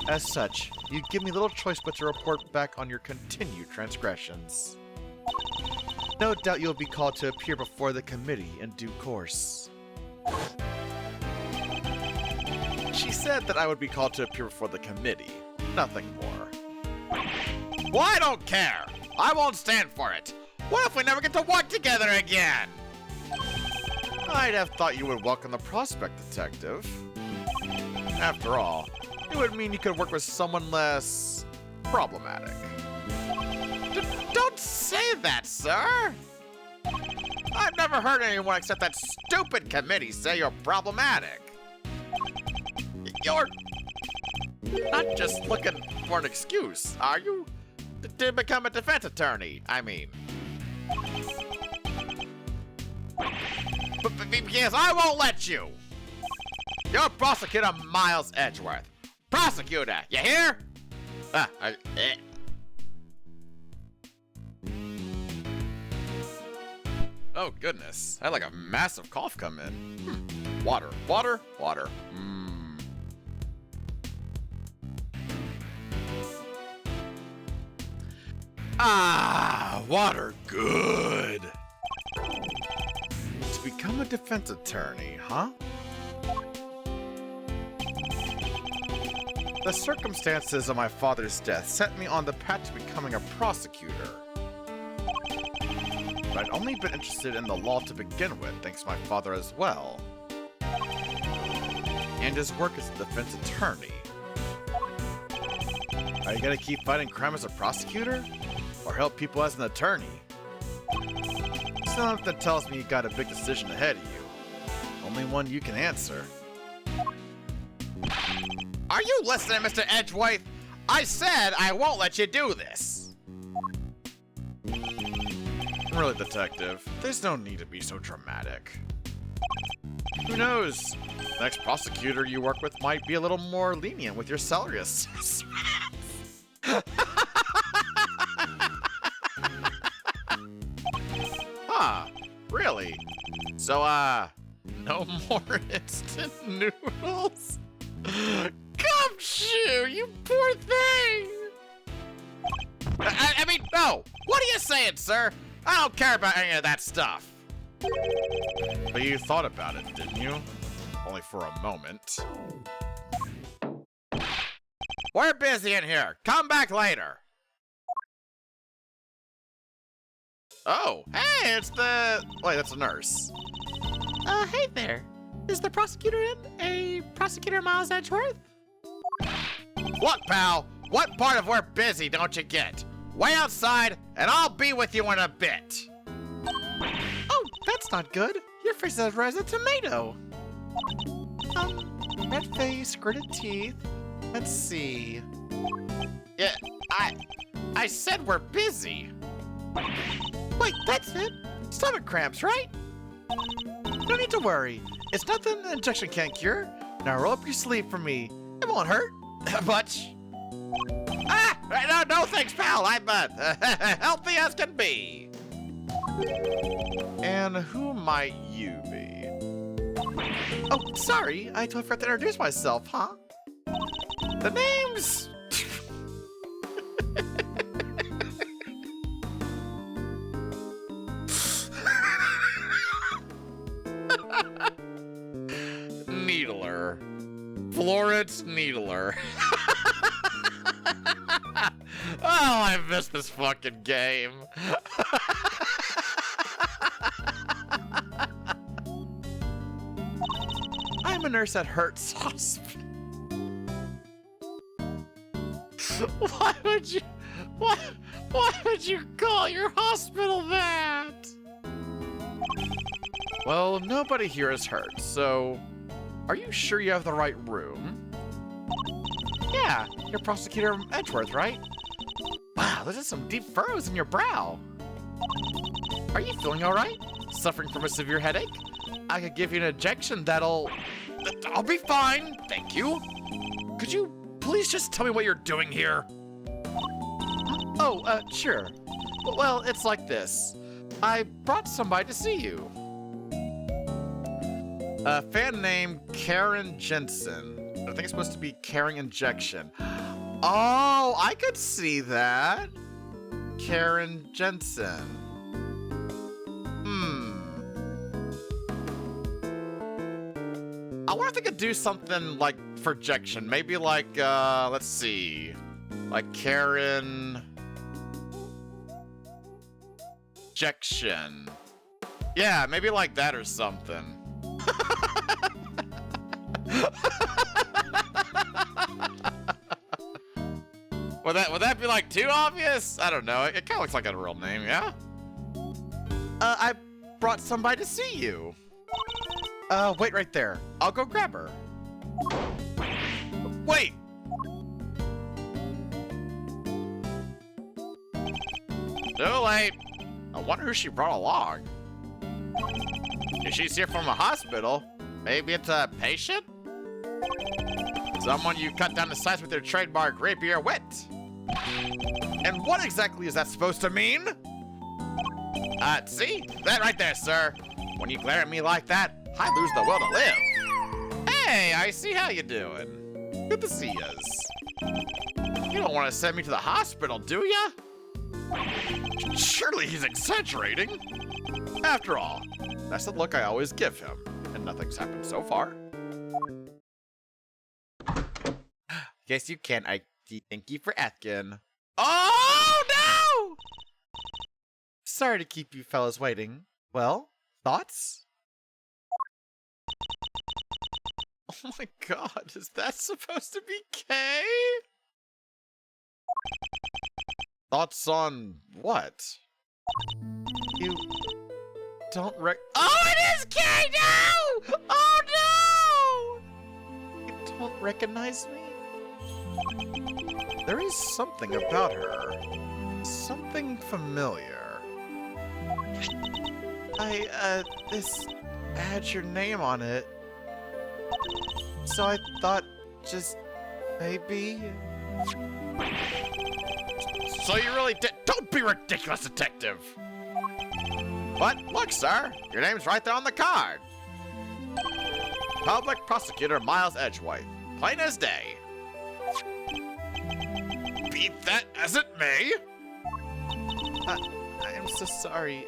As such, you give me little choice but to report back on your continued transgressions. No doubt you'll be called to appear before the Committee in due course. She said that I would be called to appear before the Committee, nothing more. Well, I don't care! I won't stand for it! What if we never get to work together again? I'd have thought you would welcome the prospect, Detective. After all, it would mean you could work with someone less... problematic. Don't say that, sir! I've never heard anyone except that stupid committee say you're problematic. You're not just looking for an excuse, are you? To become a defense attorney, I mean. But because I won't let you! You're Prosecutor Miles Edgeworth. Prosecutor, you hear? Oh goodness, I had like a massive cough come in. Water, water, water. Ah, water, good. To become a defense attorney, huh? The circumstances of my father's death set me on the path to becoming a prosecutor. But I'd only been interested in the law to begin with, thanks to my father as well. And his work as a defense attorney. Are you gonna keep fighting crime as a prosecutor? Or help people as an attorney? Something tells me you got a big decision ahead of you. Only one you can answer. Are you listening, Mr. Edgeworth? I said I won't let you do this. Really, Detective, there's no need to be so dramatic. Who knows? The next prosecutor you work with might be a little more lenient with your salary assessments. Huh, really? So, no more instant noodles? Gumshoe, you poor thing! I mean, no! What are you saying, sir? I don't care about any of that stuff. But you thought about it, didn't you? Only for a moment. We're busy in here. Come back later. Oh, hey, it's the... Wait, that's a nurse. Hey there. Is the prosecutor in? A Prosecutor Miles Edgeworth? What, pal? What part of we're busy don't you get? Way outside, and I'll be with you in a bit. Oh, that's not good. Your face is red as a tomato. Red face, gritted teeth. Let's see. Yeah, I said we're busy. Wait, that's it? Stomach cramps, right? No need to worry. It's nothing an injection can't cure. Now roll up your sleeve for me. It won't hurt much. No thanks, pal. I'm healthy as can be. And who might you be? Oh, sorry. I totally forgot to introduce myself, huh? The name's... Needler. Florence Needler. Oh, I missed this fucking game. I'm a nurse at Hertz Hospital. Why would you call your hospital that? Well, nobody here is hurt, so... Are you sure you have the right room? Yeah, you're Prosecutor Edgeworth, right? Wow, those are some deep furrows in your brow. Are you feeling all right? Suffering from a severe headache? I could give you an injection that'll... I'll be fine, thank you. Could you please just tell me what you're doing here? Oh, sure. Well, it's like this. I brought somebody to see you. A fan named Karen Jensen. I think it's supposed to be Caring Injection. Oh, I could see that. Karen Jensen. I wonder if they could do something like for injection. Maybe like, let's see. Like Karen... Injection. Yeah, maybe like that or something. Would that be like too obvious? I don't know. It kind of looks like a real name, yeah? I brought somebody to see you. Wait right there. I'll go grab her. Wait! Too late. I wonder who she brought along. If she's here from a hospital, maybe it's a patient? Someone you cut down to size with your trademark rapier wit. And what exactly is that supposed to mean? See? That right there, sir. When you glare at me like that, I lose the will to live. Hey, I see how you doing. Good to see yous. You don't want to send me to the hospital, do ya? Surely he's exaggerating. After all, that's the look I always give him, and nothing's happened so far. Guess you can. Thank you for asking. Oh no! Sorry to keep you fellas waiting. Well, thoughts? Oh my god, is that supposed to be Kay? Thoughts on what? You don't Oh, it is Kay! No! Oh no! You don't recognize me? There is something about her. Something familiar. This had your name on it. So I thought, just maybe. So you really did. Don't be ridiculous, detective. What? Look, sir. Your name's right there on the card. Public Prosecutor Miles Edgeworth. Plain as day. Beat that as it may. I am so sorry.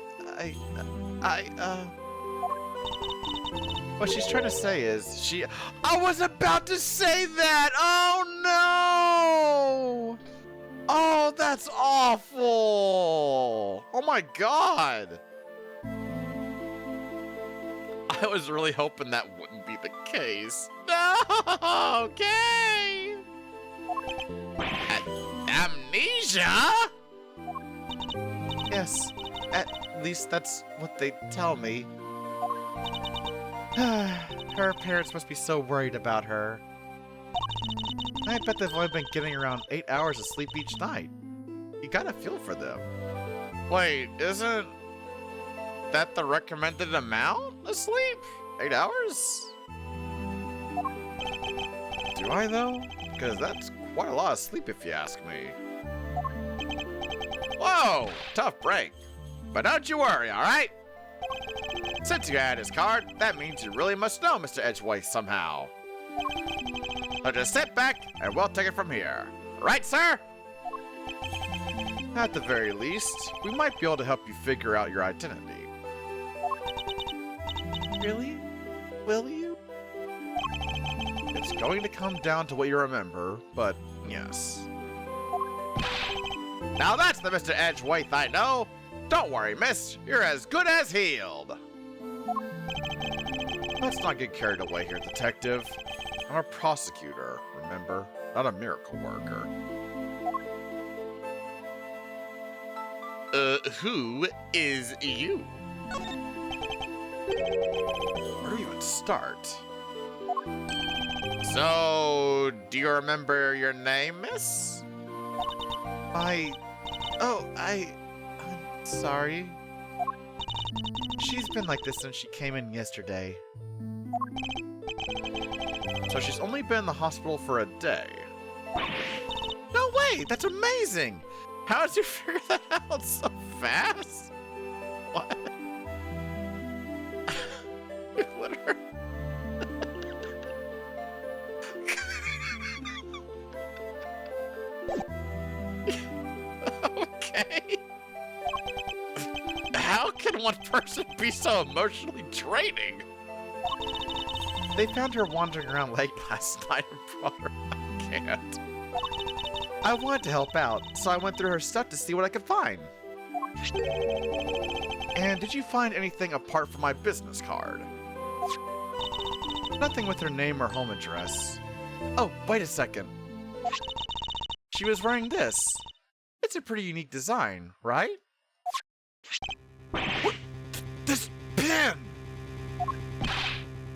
What she's trying to say is I was about to say that! Oh no! Oh, that's awful! Oh my god! I was really hoping that wouldn't be the case. No! Okay! Amnesia? Yes, at least that's what they tell me. Her parents must be so worried about her. I bet they've only been getting around 8 hours of sleep each night. You gotta feel for them. Wait, isn't that the recommended amount of sleep? 8 hours? Do I, though? Because that's quite a lot of sleep if you ask me. Whoa, tough break. But don't you worry, alright? Since you had his card, that means you really must know Mr. Edgeways somehow. So just sit back and we'll take it from here. Right, sir? At the very least, we might be able to help you figure out your identity. Really? Will you? It's going to come down to what you remember, but yes. Now that's the Mr. Edgeways I know. Don't worry, miss. You're as good as healed. Let's not get carried away here, detective. I'm a prosecutor, remember? Not a miracle worker. Who is you? Where do we even start? So, do you remember your name, miss? I'm sorry. She's been like this since she came in yesterday. So she's only been in the hospital for a day. No way! That's amazing! How did you figure that out so fast? What? What are... Okay. How can one person be so emotionally draining? They found her wandering around late last night and brought her. I can't. I wanted to help out, so I went through her stuff to see what I could find. And did you find anything apart from my business card? Nothing with her name or home address. Oh, wait a second. She was wearing this. It's a pretty unique design, right? What? This pin!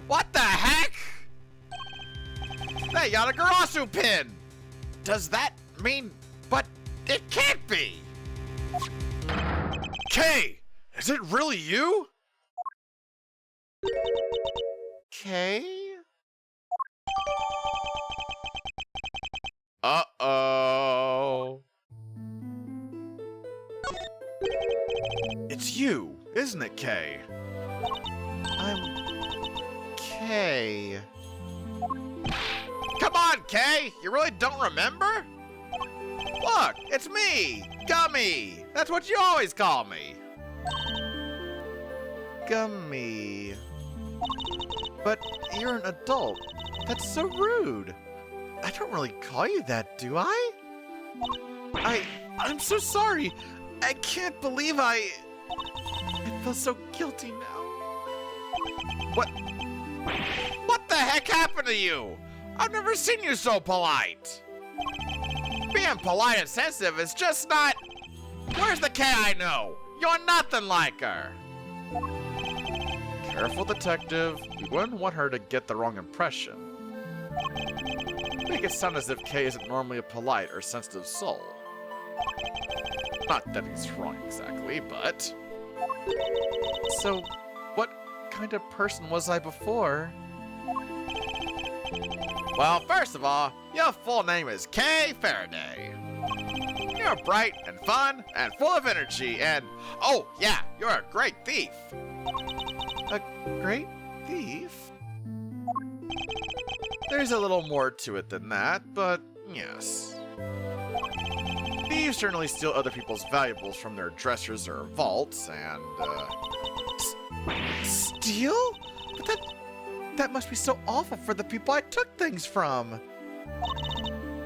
What the heck? They got a Garasu pin! Does that mean... But it can't be! Kay! Is it really you? Kay? Uh-oh. It's you, isn't it, Kay? I'm... Kay... Come on, Kay! You really don't remember? Look, it's me! Gummy! That's what you always call me! Gummy... But you're an adult. That's so rude. I don't really call you that, do I? I'm so sorry. I can't believe I feel so guilty now. What the heck happened to you? I've never seen you so polite. Being polite and sensitive is just not... Where's the Kay I know? You're nothing like her. Careful, detective. We wouldn't want her to get the wrong impression. Make it sound as if Kay isn't normally a polite or sensitive soul. Not that he's wrong exactly, but... So, what kind of person was I before? Well, first of all, your full name is Kay Faraday. You're bright and fun and full of energy and... Oh, yeah, you're a great thief. A great thief? There's a little more to it than that, but yes. Thieves certainly steal other people's valuables from their dressers or vaults, and, steal? But that must be so awful for the people I took things from.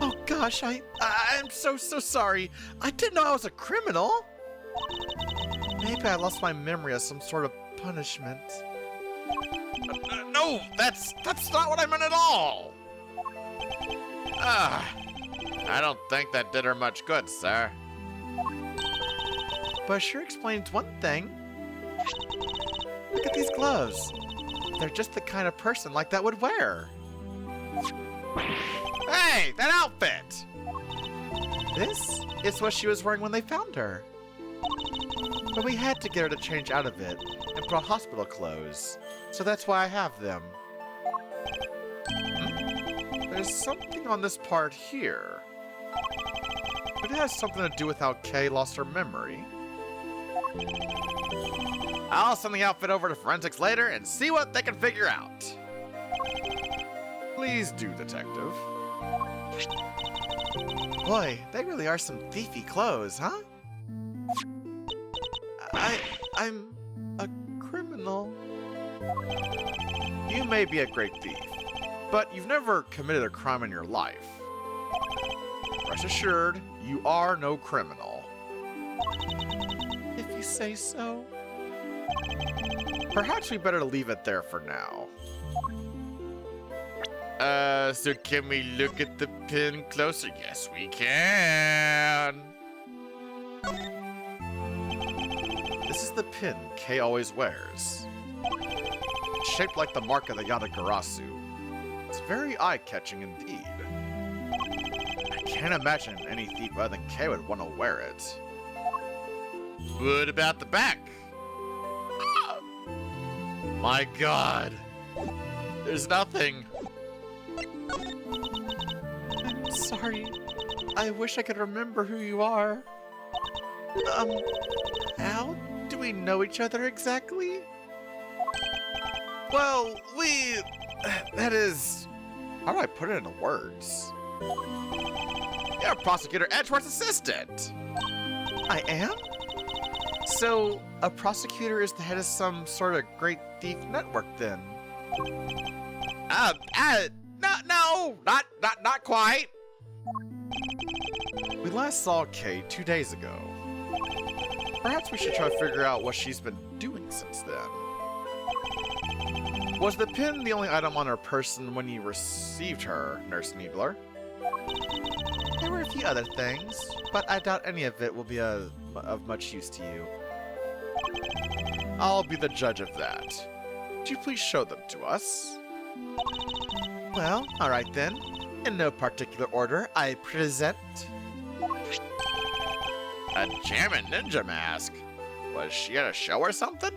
Oh gosh, I'm so sorry. I didn't know I was a criminal. Maybe I lost my memory as some sort of punishment. No, that's not what I meant at all. I don't think that did her much good, sir. But it sure explains one thing. Look at these gloves. they're just the kind of person like that would wear. Hey, that outfit! This is what she was wearing when they found her. But we had to get her to change out of it and put on hospital clothes, so that's why I have them. There's something on this part here. But it has something to do with how Kay lost her memory. I'll send the outfit over to forensics later and see what they can figure out. Please do, Detective. Boy, they really are some thiefy clothes, huh? I'm a criminal. You may be a great thief, but you've never committed a crime in your life. Rest assured, you are no criminal. If you say so. Perhaps we better leave it there for now. So can we look at the pin closer? Yes, we can. This is the pin Kay always wears. It's shaped like the mark of the Yatagarasu. It's very eye-catching indeed. I can't imagine any thief other than Kay would want to wear it. What about the back? My God. There's nothing. I'm sorry. I wish I could remember who you are. How do we know each other exactly? Well, that is... How do I put it into words? You're Prosecutor Edgeworth's assistant. I am? So, a prosecutor is the head of some sort of great thief network then? No, not quite. We last saw Kay 2 days ago. Perhaps we should try to figure out what she's been doing since then. Was the pin the only item on her person when you received her, Nurse Niebler? There were a few other things, but I doubt any of it will be of much use to you. I'll be the judge of that. Would you please show them to us? Well, alright then. In no particular order, I present... A Jammin' Ninja mask? Was she at a show or something?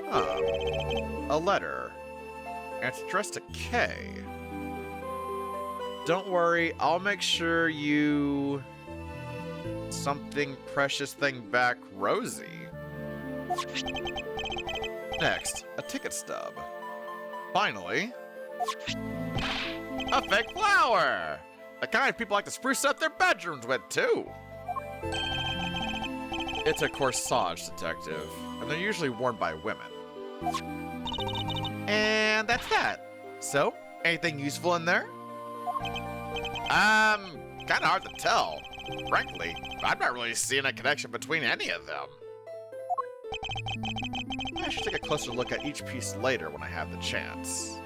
A letter. And it's addressed to Kay. Don't worry, I'll make sure you... Something precious thing back, Rosie. Next, a ticket stub. Finally... A fake flower! The kind people like to spruce up their bedrooms with, too. It's a corsage, Detective, and they're usually worn by women. And that's that. So, anything useful in there? Kinda hard to tell. Frankly, I'm not really seeing a connection between any of them. I should take a closer look at each piece later when I have the chance.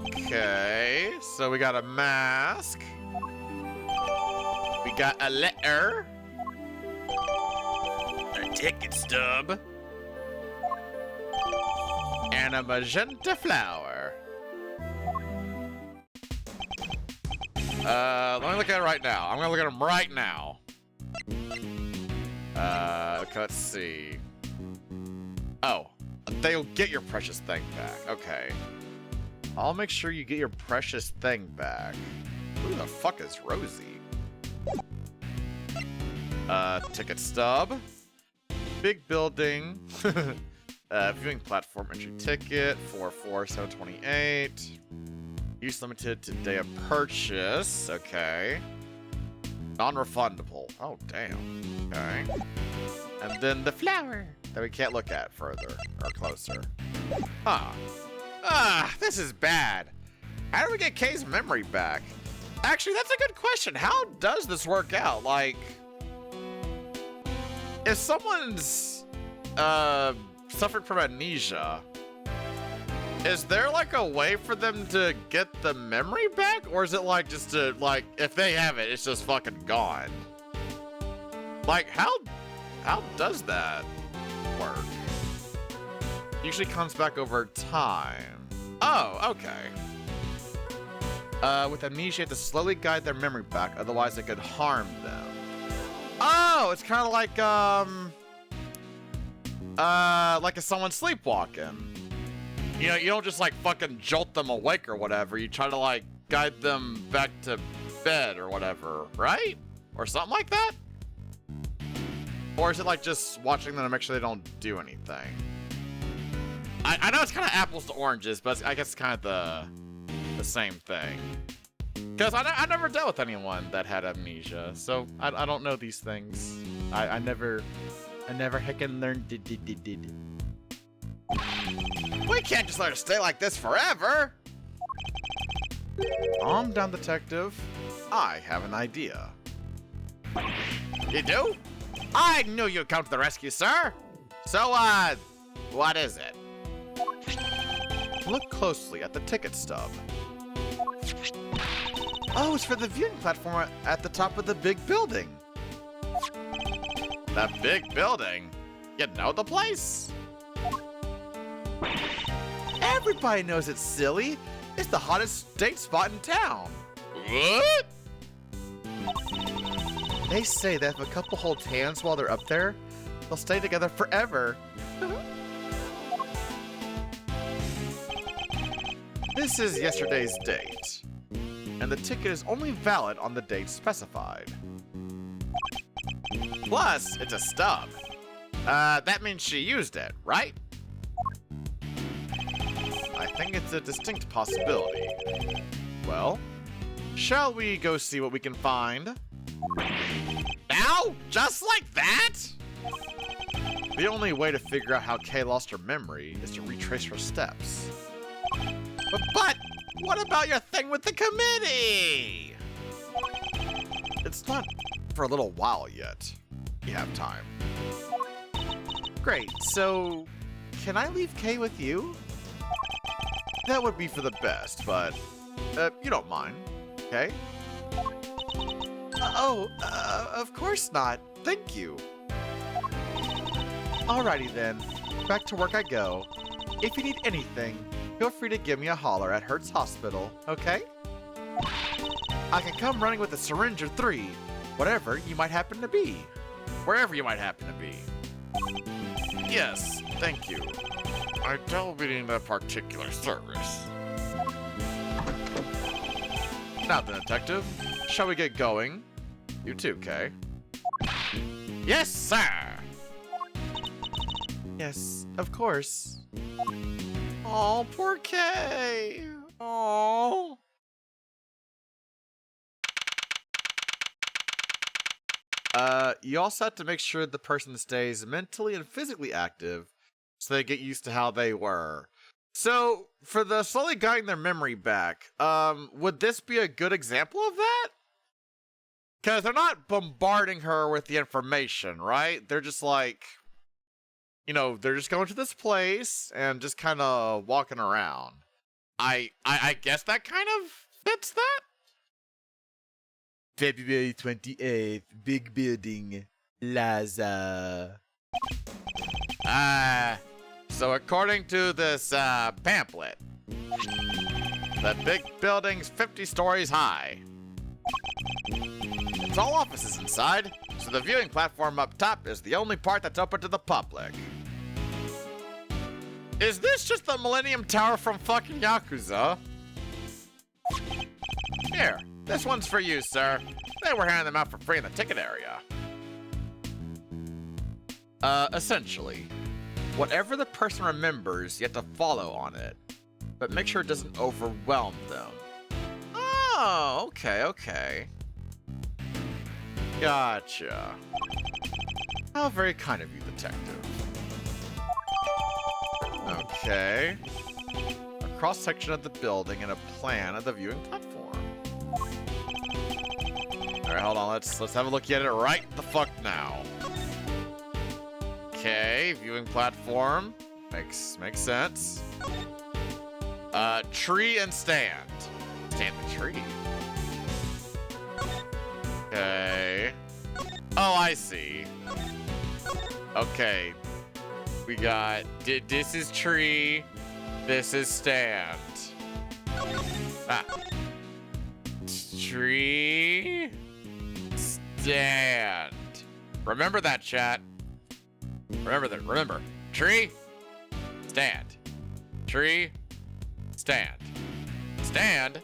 Okay, so we got a mask. We got a letter. A ticket stub. And a magenta flower. Let me look at it right now. I'm gonna look at them right now. Okay, let's see. Oh, they'll get your precious thing back. Okay. I'll make sure you get your precious thing back. Who the fuck is Rosie? Ticket stub. Big building. Viewing platform entry ticket. 44728. Use limited to day of purchase. Okay. Non-refundable. Oh, damn. Okay. And then the flower that we can't look at further or closer. Huh. This is bad. How do we get Kay's memory back? Actually, that's a good question. How does this work out? Like, if someone's suffered from amnesia, is there like a way for them to get the memory back? Or is it like just to, like, if they have it, it's just fucking gone? Like, how does that work? Usually comes back over time. Oh, okay. With amnesia, you have to slowly guide their memory back, otherwise it could harm them. Oh, it's kind of like if someone's sleepwalking. You know, you don't just like fucking jolt them awake or whatever. You try to like guide them back to bed or whatever, right? Or something like that? Or is it like just watching them to make sure they don't do anything? I know it's kind of apples to oranges, but I guess it's kind of the same thing. Because I never dealt with anyone that had amnesia, so I don't know these things. I never heckin' learned did. We can't just let her stay like this forever! Calm down, detective. I have an idea. You do? I knew you'd come to the rescue, sir! So, what is it? Look closely at the ticket stub. Oh, it's for the viewing platform at the top of the big building. The big building? You know the place? Everybody knows it's silly. It's the hottest date spot in town. What? They say that if a couple holds hands while they're up there, they'll stay together forever. This is yesterday's date, and the ticket is only valid on the date specified. Plus, it's a stub. That means she used it, right? I think it's a distinct possibility. Well, shall we go see what we can find? Now? Just like that? The only way to figure out how Kay lost her memory is to retrace her steps. But what about your thing with the committee? It's not for a little while yet. You have time. Great, so can I leave Kay with you? That would be for the best, but you don't mind, okay? Of course not. Thank you. Alrighty then, back to work I go. If you need anything, feel free to give me a holler at Hertz Hospital, okay? I can come running with a syringe or 3, whatever you might happen to be. Wherever you might happen to be. Yes, thank you. I don't be needing a particular service. Now then, detective, shall we get going? You too, Kay. Yes, sir! Yes, of course. Oh, poor Kay. Oh. You also have to make sure the person stays mentally and physically active so they get used to how they were. So, for the slowly guiding their memory back, would this be a good example of that? Because they're not bombarding her with the information, right? They're just like, you know, they're just going to this place and just kind of walking around. I guess that kind of fits that? February 28th, big building, Plaza. So according to this pamphlet, the big building's 50 stories high. It's all offices inside, so the viewing platform up top is the only part that's open to the public. Is this just the Millennium Tower from fucking Yakuza? Here, this one's for you, sir. They were handing them out for free in the ticket area. Essentially, whatever the person remembers, you have to follow on it. But make sure it doesn't overwhelm them. Oh, okay. Gotcha. How very kind of you, detective. Okay. A cross-section of the building and a plan of the viewing platform. Alright, hold on, let's have a look at it right the fuck now. Okay, viewing platform. Makes sense. Tree and stand. Stand the tree. Okay. Oh, I see. Okay. We got, this is tree, this is stand. Ah. Tree, stand. Remember that, chat. Remember that, remember. Tree, stand. Tree, stand. Stand,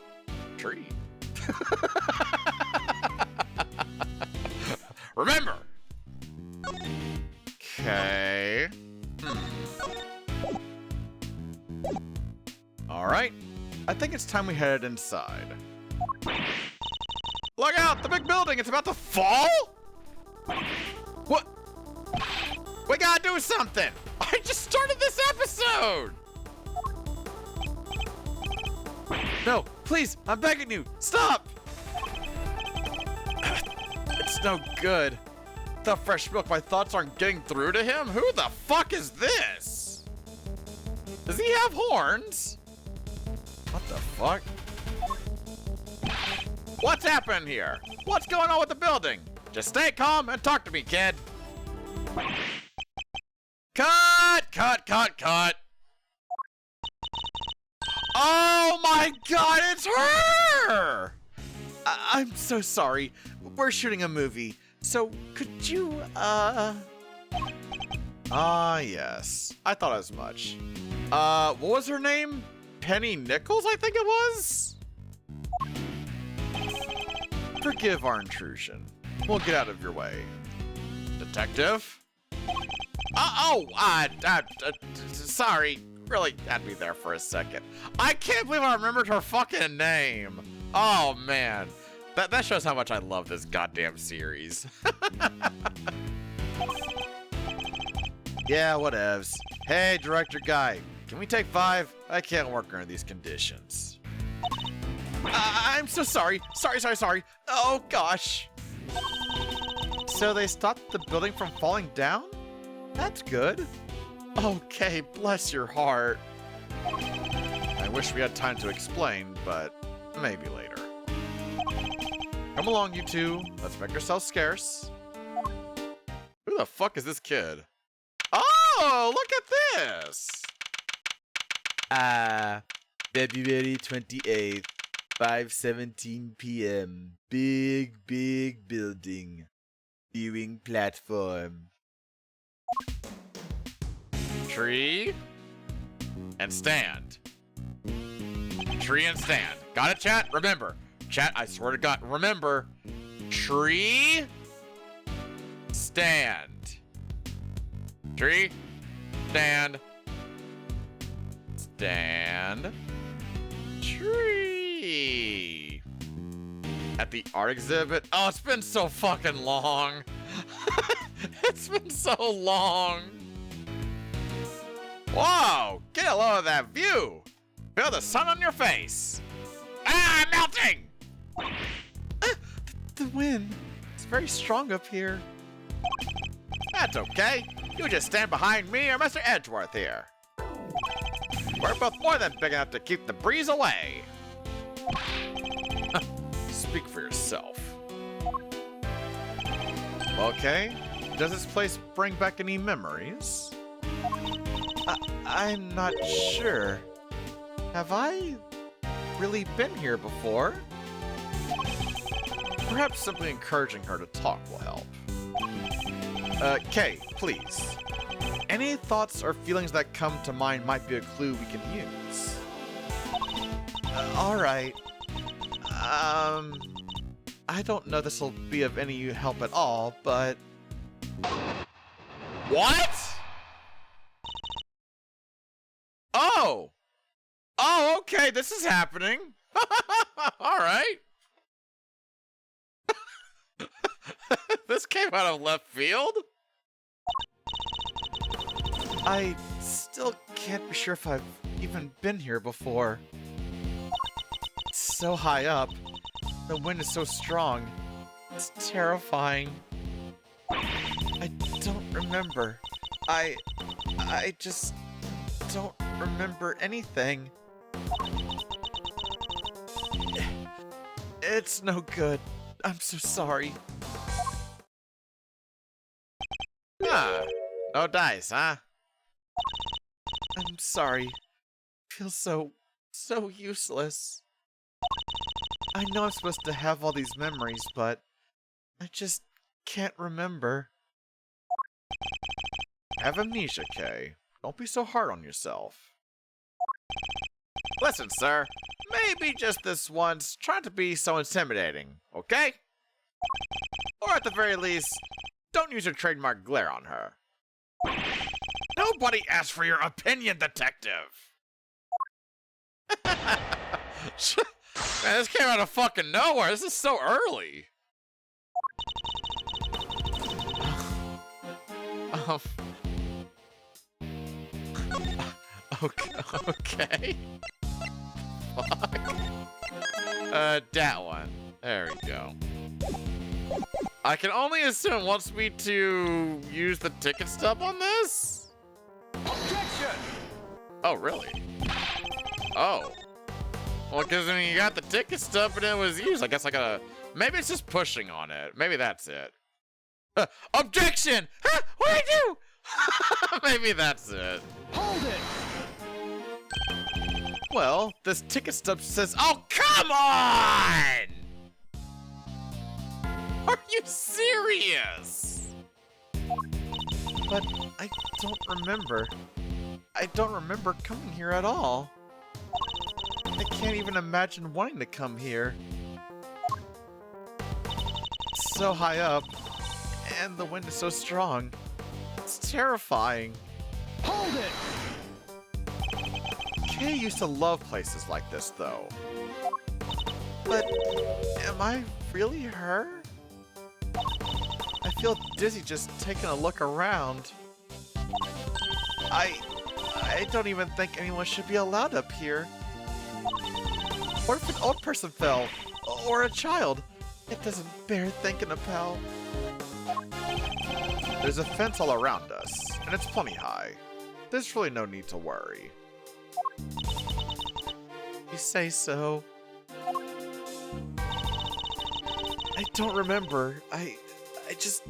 tree. Remember. Okay. All right. I think it's time we headed inside. Look out! The big building! It's about to fall? What? We gotta do something! I just started this episode! No, please, I'm begging you, stop! It's no good. The fresh milk, my thoughts aren't getting through to him? Who the fuck is this? Does he have horns? What the fuck? What's happening here? What's going on with the building? Just stay calm and talk to me, kid. Cut, cut, cut, cut. Oh my god, it's her! I'm so sorry. We're shooting a movie, so could you, yes. I thought as much. What was her name? Penny Nichols, I think it was? Forgive our intrusion. We'll get out of your way. Detective? Sorry. Really had me there for a second. I can't believe I remembered her fucking name. Oh, man. That shows how much I love this goddamn series. Yeah, whatevs. Hey, director guy, can we take 5? I can't work under these conditions. I'm so sorry. Sorry. Oh, gosh. So they stopped the building from falling down? That's good. Okay, bless your heart. I wish we had time to explain, but maybe later. Come along, you two. Let's make ourselves scarce. Who the fuck is this kid? Oh, look at this! February 28th, 5:17 p.m. Big building. Viewing platform. Tree and stand. Tree and stand. Got it, chat? Remember. Chat, I swear to God, remember. Tree, stand. Tree, stand. Stand. Tree. At the art exhibit. Oh, it's been so fucking long. It's been so long. Whoa, get a load of that view. Feel the sun on your face. Ah, I'm melting. The wind. It's very strong up here. That's okay. You just stand behind me or Mr. Edgeworth here. We're both more than big enough to keep the breeze away. Speak for yourself. Okay. Does this place bring back any memories? I'm not sure. Have I really been here before? Perhaps simply encouraging her to talk will help. Kay, please. Any thoughts or feelings that come to mind might be a clue we can use. Alright. I don't know this will be of any help at all, but... What? Oh! Oh, okay, this is happening. All right. This came out of left field? I still can't be sure if I've even been here before. It's so high up. The wind is so strong. It's terrifying. I don't remember. I just don't remember anything. It's no good. I'm so sorry. Ah, no dice, huh? I'm sorry. I feel so useless. I know I'm supposed to have all these memories, but I just can't remember. Have amnesia, Kay. Don't be so hard on yourself. Listen, sir. Maybe just this once, try to be so intimidating, okay? Or at the very least, don't use your trademark glare on her. Nobody asked for your opinion, detective! Man, this came out of fucking nowhere. This is so early. Okay. Fuck. That one. There we go. I can only assume it wants me to use the ticket stub on this? Objection! Oh, really? Oh. Well, because I mean, you got the ticket stub and it was used. I guess I gotta... Maybe it's just pushing on it. Maybe that's it. Objection! Huh? What'd I do? Maybe that's it. Hold it! Well, this ticket stub says, Oh, come on! Are you serious? but I don't remember. I don't remember coming here at all. I can't even imagine wanting to come here. It's so high up, and the wind is so strong. It's terrifying. Hold it! Kay used to love places like this, though. But am I really her? I feel dizzy just taking a look around. I don't even think anyone should be allowed up here. What if an old person fell? Or a child? It doesn't bear thinking about. There's a fence all around us, and it's plenty high. There's really no need to worry. You say so. I don't remember. I just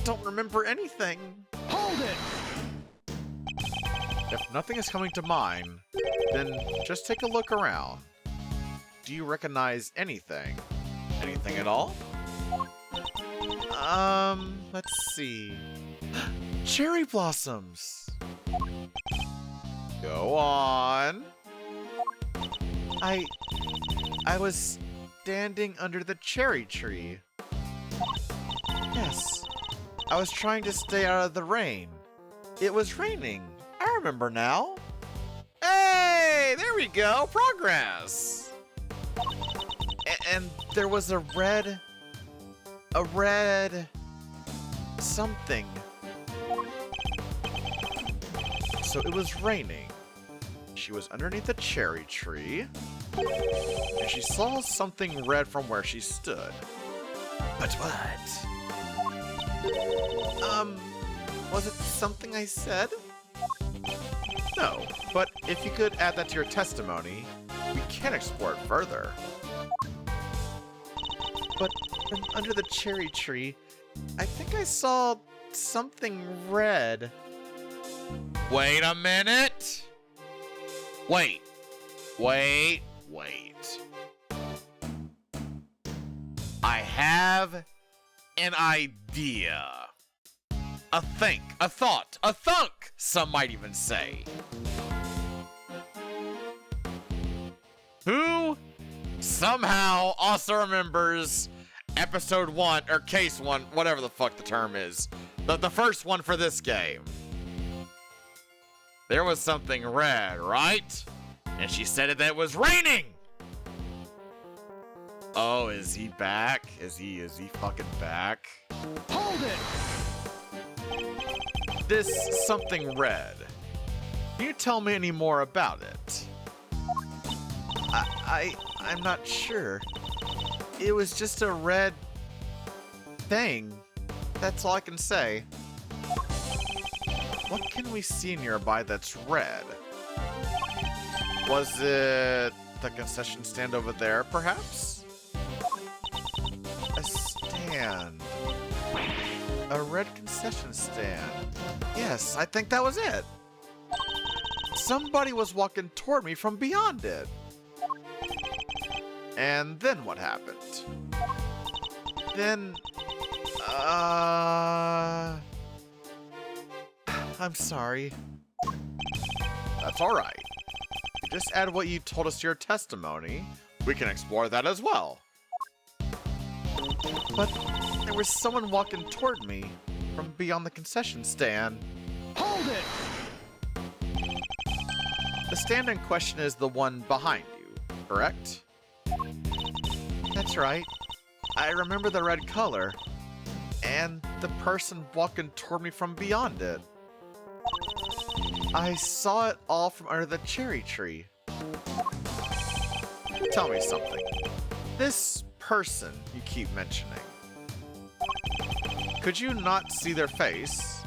don't remember anything. Hold it! If nothing is coming to mind, then just take a look around. Do you recognize anything? Anything at all? Let's see. Cherry blossoms! Go on. I was standing under the cherry tree. Yes. I was trying to stay out of the rain. It was raining. I remember now. Hey, there we go. Progress. And there was a red something. So it was raining. She was underneath a cherry tree, and she saw something red from where she stood. But what? Was it something I said? No, but if you could add that to your testimony, we can explore it further. But from under the cherry tree, I think I saw something red. Wait a minute. Wait. I have an idea. A think, a thought, a thunk, some might even say. Who somehow also remembers episode 1, or case 1, whatever the fuck the term is. The first one for this game. There was something red, right? And she said that it was raining! Oh, is he back? Is he fucking back? Hold it! This something red. Can you tell me any more about it? I'm not sure. It was just a red thing. That's all I can say. What can we see nearby that's red? Was it the concession stand over there, perhaps? A stand. A red concession stand. Yes, I think that was it. somebody was walking toward me from beyond it. And then what happened? Then, I'm sorry. That's alright. Just add what you told us to your testimony. We can explore that as well. But there was someone walking toward me from beyond the concession stand. Hold it! The stand in question is the one behind you, correct? That's right. I remember the red color, and the person walking toward me from beyond it. I saw it all from under the cherry tree. Tell me something. This person you keep mentioning, could you not see their face?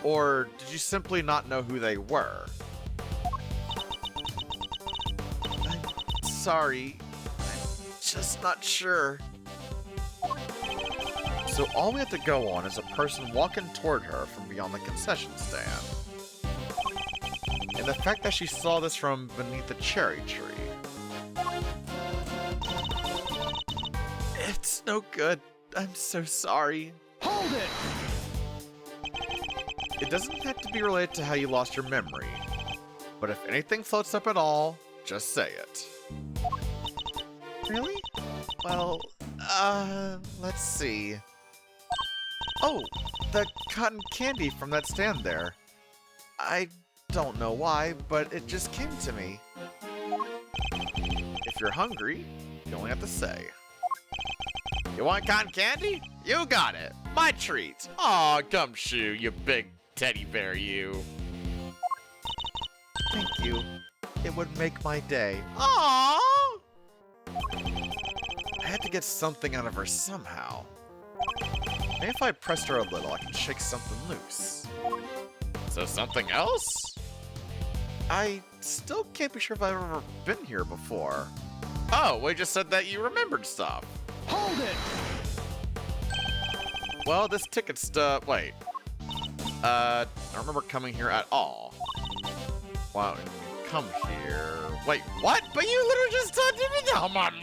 Or did you simply not know who they were? I'm sorry. I'm just not sure. So all we have to go on is a person walking toward her from beyond the concession stand. And the fact that she saw this from beneath the cherry tree. It's no good. I'm so sorry. Hold it! It doesn't have to be related to how you lost your memory. But if anything floats up at all, just say it. Really? Well, let's see. Oh, the cotton candy from that stand there. I don't know why, but it just came to me. If you're hungry, you only have to say. You want cotton candy? You got it. My treat. Aw, Gumshoe, you big teddy bear, you. Thank you. It would make my day. Aww. I had to get something out of her somehow. Maybe if I pressed her a little, I could shake something loose. So something else? I still can't be sure if I've ever been here before. Oh, we just said that you remembered stuff. Hold it! Well, this ticket stub. Wait. I don't remember coming here at all. Wow, come here. Wait, what? But you literally just told me to come on.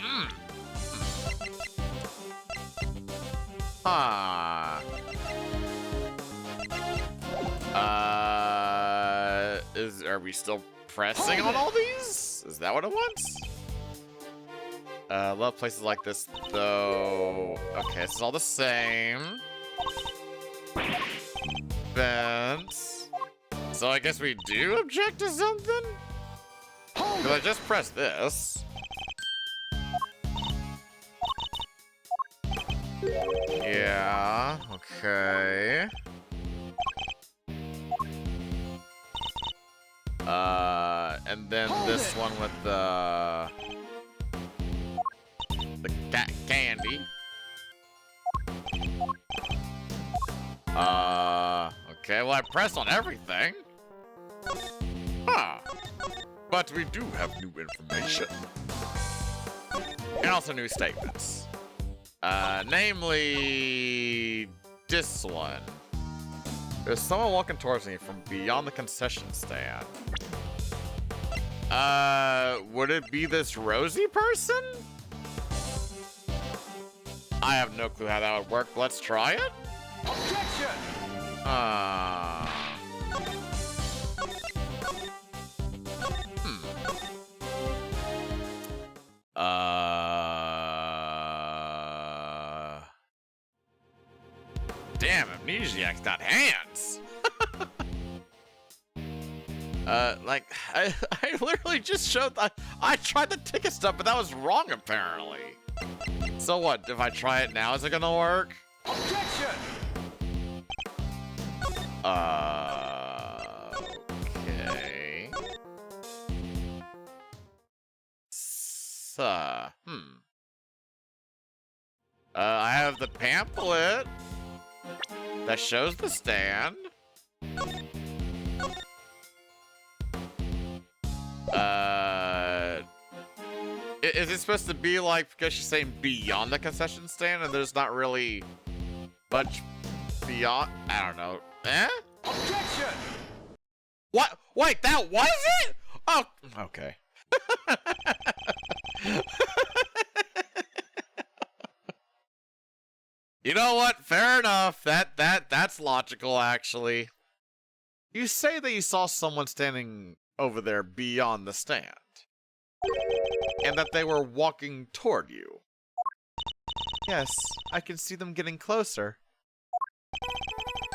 Ah. Are we still pressing on all these? Is that what it wants? Love places like this, though. Okay, this is all the same. Vents. So I guess we do object to something? Hold Because I it! just pressed this. Yeah, okay. And then Hold this it. one with the candy. Okay, well I pressed on everything. Huh. But we do have new information. And also new statements. Namely, this one. There's someone walking towards me from beyond the concession stand. Would it be this Rosie person? I have no clue how that would work. Let's try it. Objection! Damn, Amnesiac's got hands. Like, I literally just showed I tried the ticket stuff, but that was wrong apparently. So what, if I try it now, is it gonna work? Objection! Okay. So, I have the pamphlet that shows the stand. Is it supposed to be like, because she's saying beyond the concession stand and there's not really much beyond? I don't know. Eh? Objection! What? Wait, that was it? Oh, okay. You know what? Fair enough. That's logical, actually. You say that you saw someone standing over there beyond the stand, and that they were walking toward you. Yes, I can see them getting closer.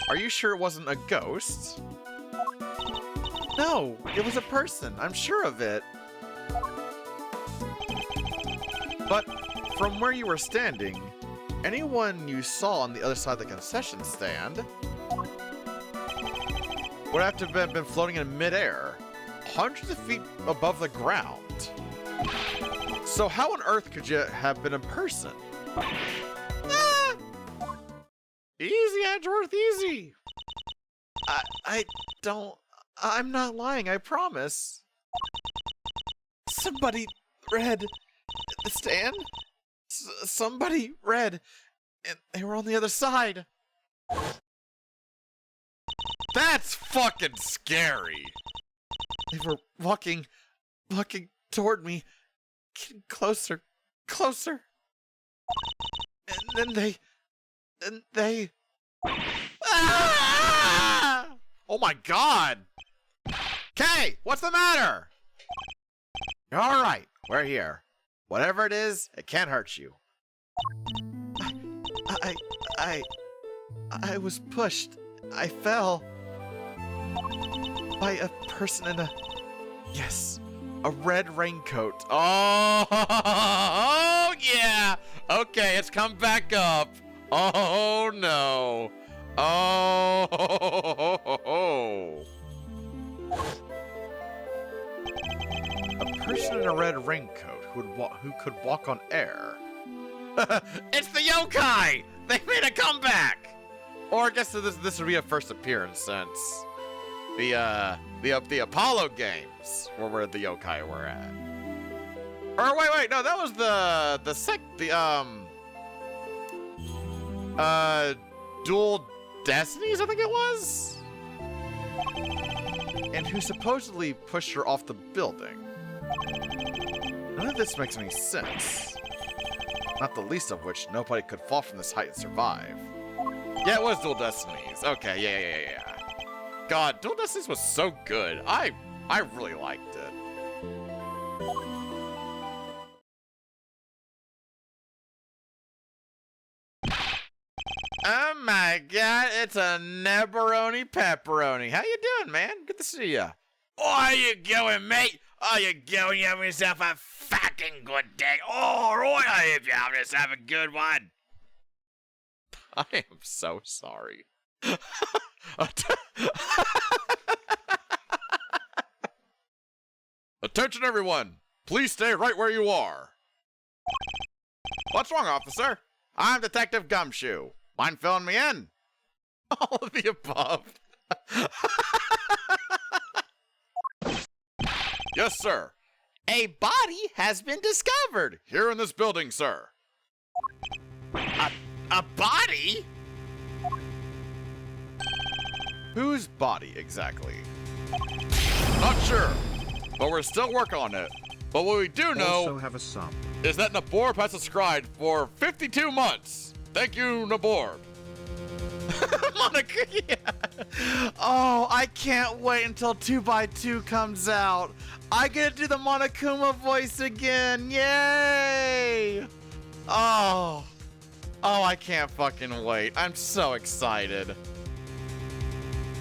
Are you sure it wasn't a ghost? No, it was a person. I'm sure of it. But from where you were standing, anyone you saw on the other side of the concession stand would have to have been floating in midair, hundreds of feet above the ground. So how on earth could you have been a person? Ah! Easy, Edgeworth, easy. I'm not lying, I promise. Somebody read the stand? Somebody read, and they were on the other side. That's fucking scary. They were walking toward me, getting closer. And then they... Ah! Oh my god! Kay, what's the matter? You're alright, we're here. Whatever it is, it can't hurt you. I was pushed. I fell. By a person in a... Yes, a red raincoat. Oh, yeah! Okay, it's come back up. Oh, no. Oh. A person in a red raincoat who could walk on air. It's the yokai! They made a comeback! Or I guess this would be a first appearance since the Apollo games were where the yokai were at. Or wait, no, that was Dual Destinies, I think it was? And who supposedly pushed her off the building. None of this makes any sense. Not the least of which, nobody could fall from this height and survive. Yeah, it was Dual Destinies. Okay, yeah. God, Dual Destinies was so good. I really liked it. Oh my god, it's a Nebaroni Pepperoni. How you doing, man? Good to see ya. Oh, how you going, mate? How you going? You having yourself a fucking good day? All right, I hope you're having yourself a good one. I am so sorry. Attention, everyone. Please stay right where you are. What's wrong, officer? I'm Detective Gumshoe. Mind filling me in? All of the above. Yes, sir. A body has been discovered. Here in this building, sir. A body? Whose body, exactly? Not sure, but we're still working on it. But what we do know Also have a sum. is that Naborb has subscribed for 52 months. Thank you, Naborb. Monica, yeah. Oh, I can't wait until 2x2 comes out. I get to do the Monokuma voice again. Yay! Oh, I can't fucking wait. I'm so excited.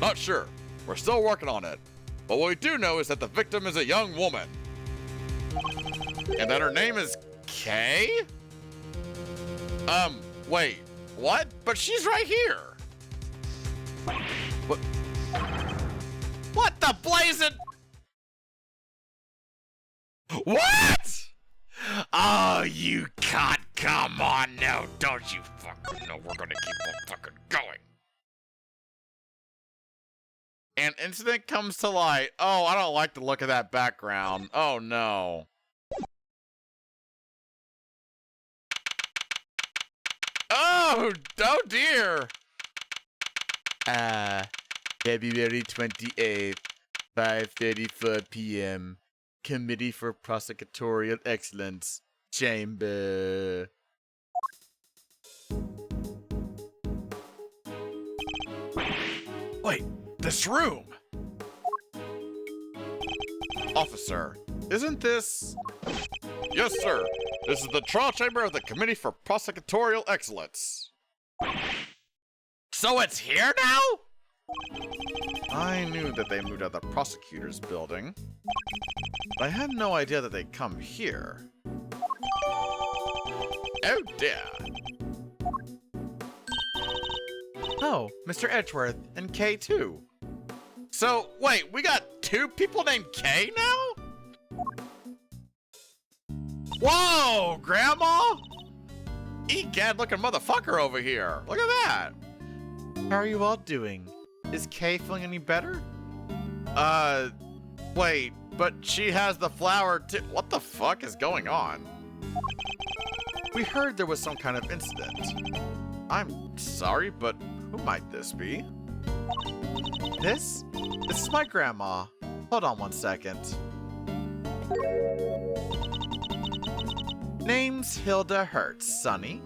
Not sure. We're still working on it. But what we do know is that the victim is a young woman. And that her name is Kay? Wait. What? But she's right here. What the blazing? What? Oh, you can't. Come on now. Don't you fucking know we're gonna keep on fucking going. An incident comes to light. Oh, I don't like the look of that background. Oh, no. Oh dear. February 28th, 5:34 p.m. Committee for Prosecutorial Excellence. Chamber. Wait, this room! Officer, isn't this... Yes, sir. This is the trial chamber of the Committee for Prosecutorial Excellence. So it's here now? I knew that they moved out of the prosecutor's building, but I had no idea that they'd come here. Oh dear. Oh, Mr. Edgeworth and Kay too. So, wait, we got 2 people named Kay now? Whoa, Grandma! Egad looking motherfucker over here. Look at that. How are you all doing? Is Kay feeling any better? Wait, but she has the flower too. What the fuck is going on? We heard there was some kind of incident. I'm sorry, but who might this be? This? This is my grandma. Hold on one second. Name's Hilda Hertz, Sonny.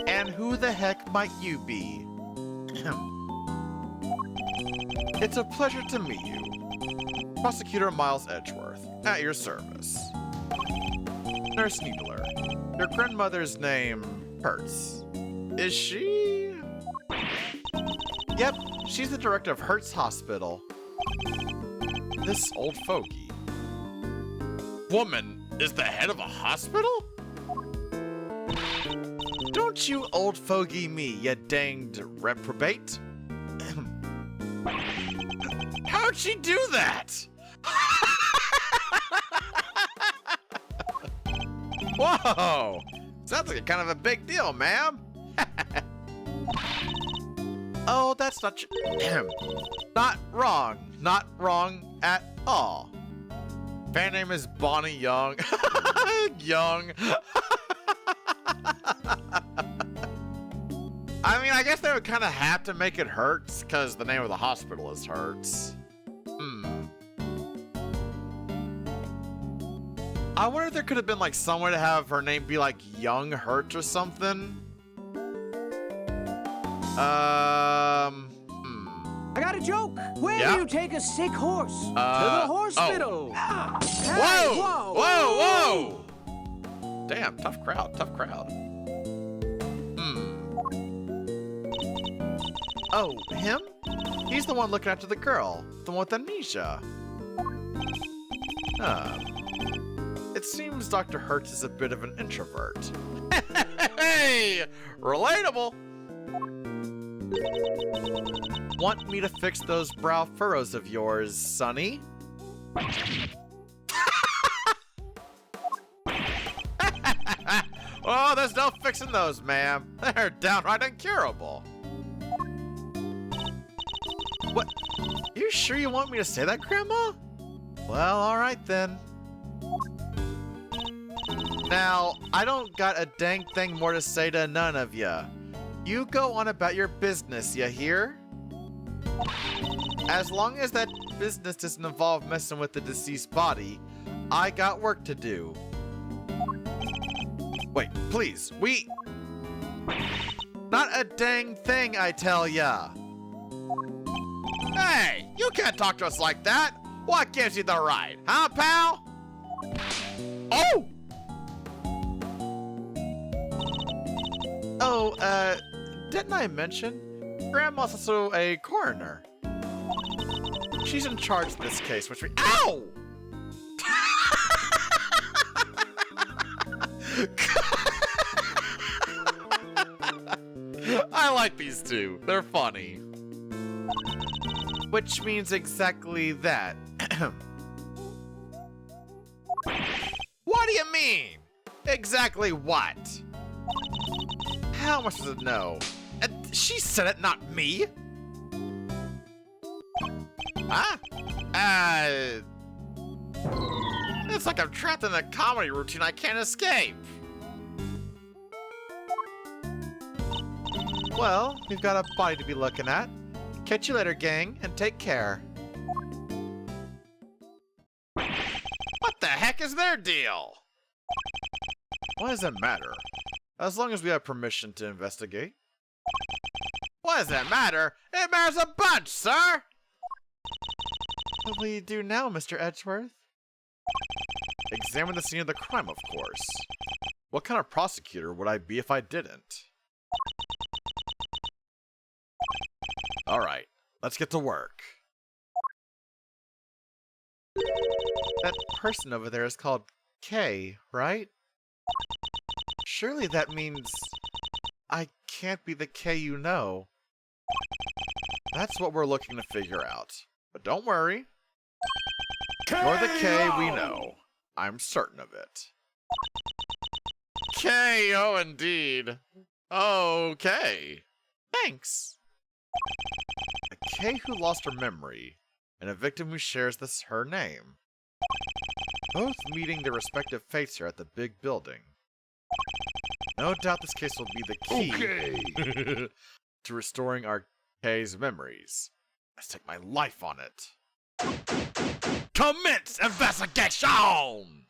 And who the heck might you be? It's a pleasure to meet you. Prosecutor Miles Edgeworth, at your service. Nurse Needler, your grandmother's name, Hertz. Is she? Yep, she's the director of Hertz Hospital. This old fogey. Woman is the head of a hospital? Don't you old fogey me, you danged reprobate. How'd she do that? Whoa! Sounds like a kind of a big deal, ma'am. Oh, that's not not wrong. Not wrong at all. Fan name is Bonnie Young. Young. I mean, I guess they would kind of have to make it Hertz, because the name of the hospital is Hertz. I wonder if there could have been like some way to have her name be like Young Hertz or something. I got a joke. Where Yeah? do you take a sick horse? To the hospital. Hey, Whoa! Whoa! Whoa! Damn, tough crowd, tough crowd. Oh, him? He's the one looking after the girl, the one with amnesia. It seems Dr. Hertz is a bit of an introvert. Hey, relatable. Want me to fix those brow furrows of yours, Sonny? Oh, there's no fixing those, ma'am. They're downright incurable. What? You sure you want me to say that, Grandma? Well, alright then. Now, I don't got a dang thing more to say to none of ya. You go on about your business, ya hear? As long as that business doesn't involve messing with the deceased body, I got work to do. Wait, please, not a dang thing, I tell ya. Hey, you can't talk to us like that. What gives you the right, huh, pal? Oh! Oh, didn't I mention? Grandma's also a coroner. She's in charge of this case, which we— Ow! I like these two. They're funny. Which means exactly that. What do you mean? Exactly what? How much does it know? She said it, not me. Huh? It's like I'm trapped in a comedy routine I can't escape. Well, we've got a body to be looking at. Catch you later, gang, and take care. is their deal? Why does that matter? As long as we have permission to investigate. What does that matter? It matters a bunch, sir! What will you do now, Mr. Edgeworth? Examine the scene of the crime, of course. What kind of prosecutor would I be if I didn't? Alright, let's get to work. That person over there is called K, right? Surely that means I can't be the K you know. That's what we're looking to figure out. But don't worry. You're the K we know. I'm certain of it. K.O. indeed. Okay. Thanks. A K who lost her memory, and a victim who shares her name. Both meeting their respective fates here at the big building. No doubt this case will be the key to restoring our K's memories. Let's take my life on it. Commence investigation!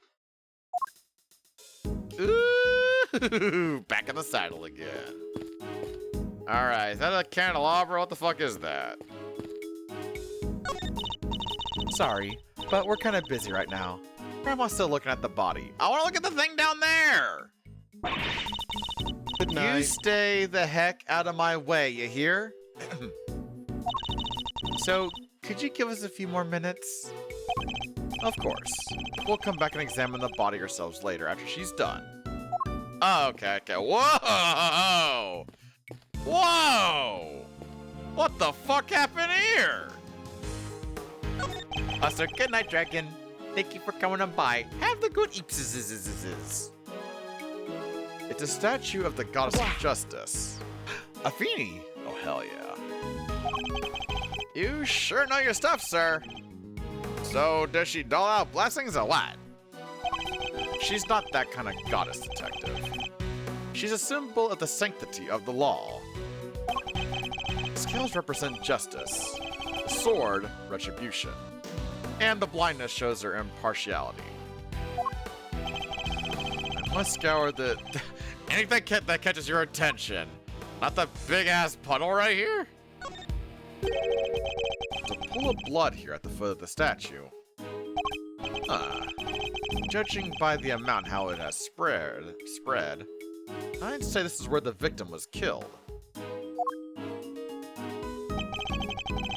Ooh, back in the saddle again. Alright, is that a candelabra? What the fuck is that? Sorry, but we're kind of busy right now. Grandma's still looking at the body. I want to look at the thing down there! Good night. You stay the heck out of my way, you hear? So, could you give us a few more minutes? Of course. We'll come back and examine the body ourselves later after she's done. Oh, okay. Whoa! Whoa! What the fuck happened here? So good night, Dragon. Thank you for coming on by. Have the good eeps. It's a statue of the goddess of justice. Athene. Oh, hell yeah. You sure know your stuff, sir. So, does she dole out blessings or what? She's not that kind of goddess, detective. She's a symbol of the sanctity of the law. Scales represent justice. The sword, retribution. And the blindness shows her impartiality. I must scour the... Anything that catches your attention. Not the big-ass puddle right here? There's a pool of blood here at the foot of the statue. Judging by the amount how it has spread, I'd say this is where the victim was killed. But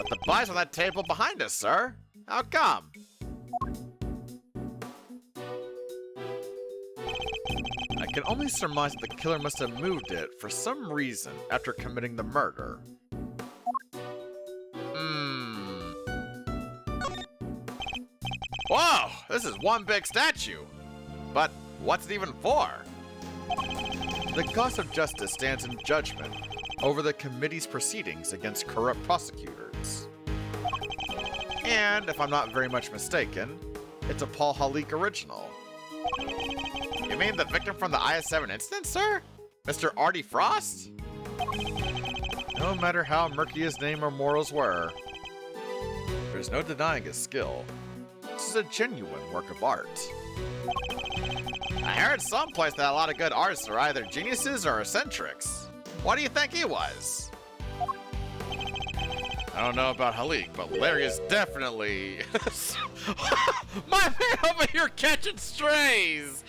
the body's on that table behind us, sir. How come? I can only surmise that the killer must have moved it for some reason after committing the murder. Whoa! This is one big statue. But what's it even for? The goddess of justice stands in judgment over the committee's proceedings against corrupt prosecutors. And, if I'm not very much mistaken, it's a Paul Halik original. You mean the victim from the IS-7 incident, sir? Mr. Artie Frost? No matter how murky his name or morals were, there's no denying his skill. This is a genuine work of art. I heard someplace that a lot of good artists are either geniuses or eccentrics. What do you think he was? I don't know about Halik, but Larry is definitely... My man over here catching strays!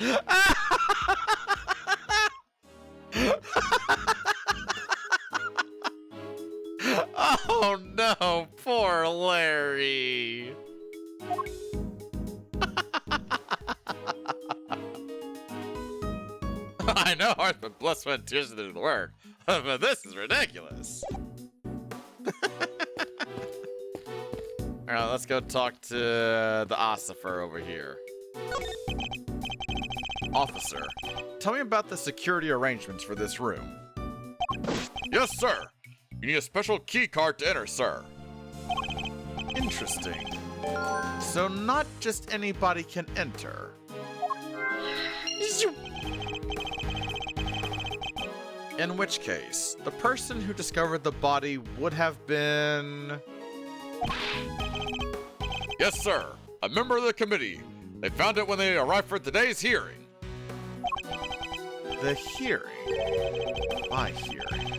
Oh no, poor Larry! I know heart's been blood, sweat, and tears to do the work, but this is ridiculous. Alright, let's go talk to the ossifer over here. Officer, tell me about the security arrangements for this room. Yes, sir. You need a special key card to enter, sir. Interesting. So not just anybody can enter. In which case, the person who discovered the body would have been... Yes, sir. A member of the committee. They found it when they arrived for today's hearing. The hearing. My hearing.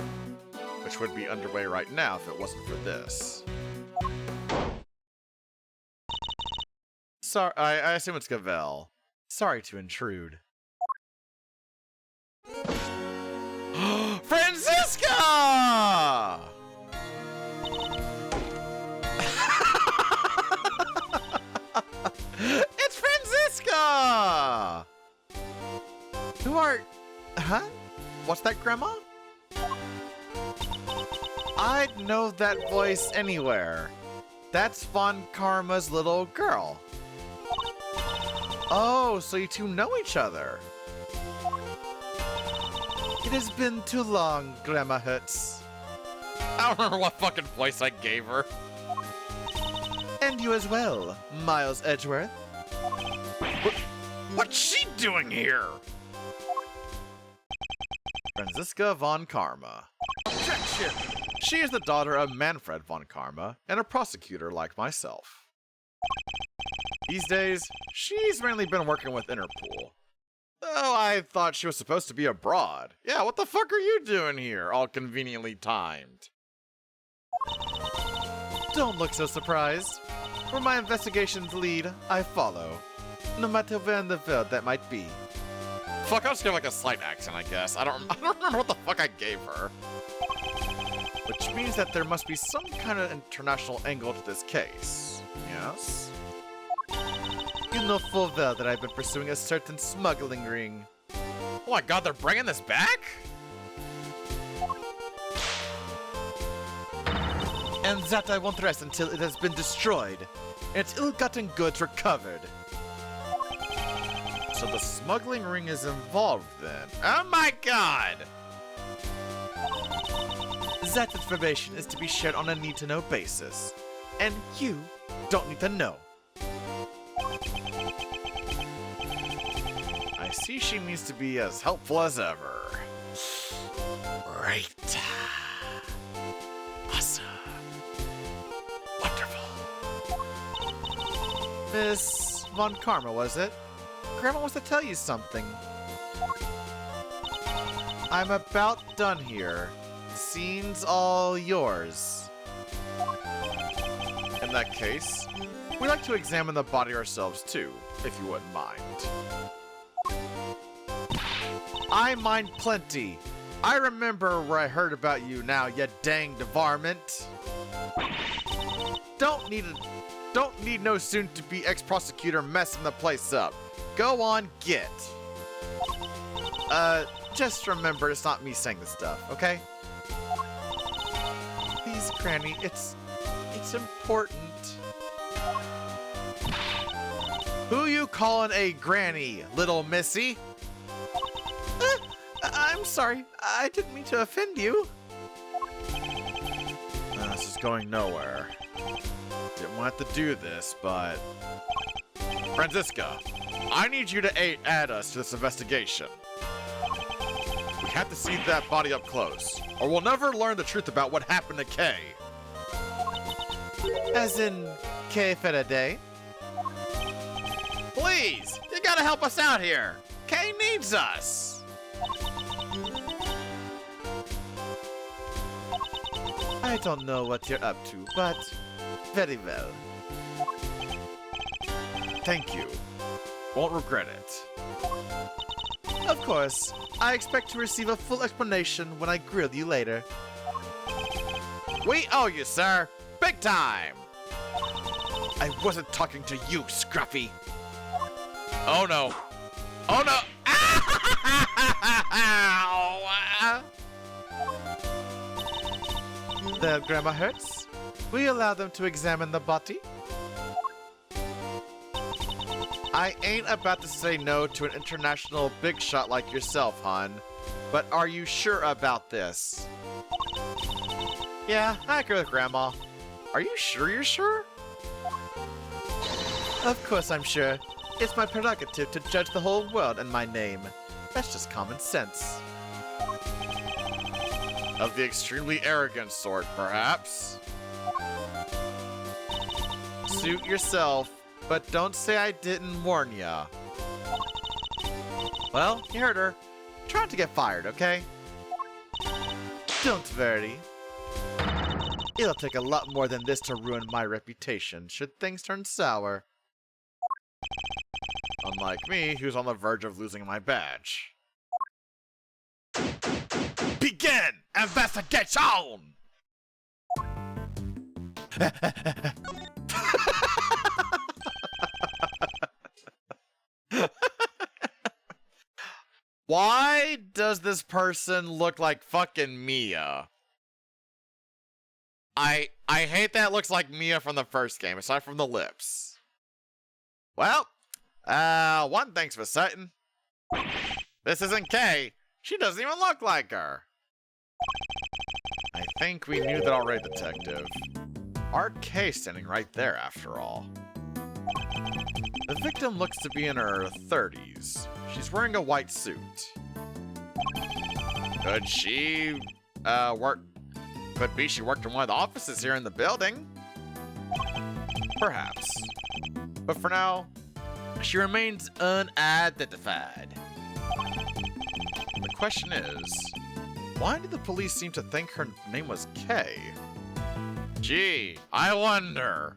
Which would be underway right now if it wasn't for this. Sorry, I assume it's Gavel. Sorry to intrude. Franziska! It's Franziska! Who are... Huh? What's that, Grandma? I'd know that voice anywhere. That's Von Karma's little girl. Oh, so you two know each other. It has been too long, Grandma Hutz. I don't remember what fucking voice I gave her. And you as well, Miles Edgeworth. What's she doing here? Franziska Von Karma. Objection! She is the daughter of Manfred Von Karma and a prosecutor like myself. These days, she's mainly been working with Interpol. Oh, I thought she was supposed to be abroad. Yeah, what the fuck are you doing here, all conveniently timed? Don't look so surprised. Where my investigations lead, I follow. No matter where in the world that might be. Fuck, I'll just give like a slight accent, I guess. I don't remember what the fuck I gave her. Which means that there must be some kind of international angle to this case. Yes? You know full well that I've been pursuing a certain smuggling ring. Oh my god, they're bringing this back? And that I won't rest until it has been destroyed, and its ill-gotten goods recovered. So the smuggling ring is involved then. Oh my god! That information is to be shared on a need-to-know basis. And you don't need to know. I see she means to be as helpful as ever. Great. Awesome. Wonderful. Miss Von Karma, was it? Grandma wants to tell you something. I'm about done here. Scene's all yours. In that case, we'd like to examine the body ourselves too, if you wouldn't mind. I mind plenty. I remember where I heard about you now, you dang varmint. Don't need no soon-to-be ex-prosecutor messing the place up. Go on, get. Just remember it's not me saying this stuff, okay? Please, Granny, it's important. Who you calling a granny, little missy? I'm sorry. I didn't mean to offend you. This is going nowhere. Didn't want to do this, but... Franziska, I need you to add us to this investigation. We have to see that body up close, or we'll never learn the truth about what happened to Kay. As in, Kay Faraday? Please, you gotta help us out here. Kay needs us. I don't know what you're up to, but very well. Thank you. Won't regret it. Of course, I expect to receive a full explanation when I grill you later. We owe you, sir. Big time. I wasn't talking to you, Scruffy. Oh no. Oh no. Ow. There, Grandma Hertz. Will you allow them to examine the body? I ain't about to say no to an international big shot like yourself, hon. But are you sure about this? Yeah, I agree with Grandma. Are you sure you're sure? Of course I'm sure. It's my prerogative to judge the whole world in my name. That's just common sense. Of the extremely arrogant sort, perhaps. Suit yourself. but don't say I didn't warn ya. Well, you heard her. Try not to get fired, okay? Don't worry. It'll take a lot more than this to ruin my reputation, should things turn sour. Unlike me, who's on the verge of losing my badge. Begin investigation! Why does this person look like fucking Mia? I hate that it looks like Mia from the first game, aside from the lips. Well, one thing's for certain. This isn't Kay. She doesn't even look like her. I think we knew that already, Detective. Our Kay standing right there, after all. The victim looks to be in her 30s. She's wearing a white suit. Could she, Could be she worked in one of the offices here in the building. Perhaps. But for now, she remains unidentified. The question is, why did the police seem to think her name was Kay? Gee, I wonder.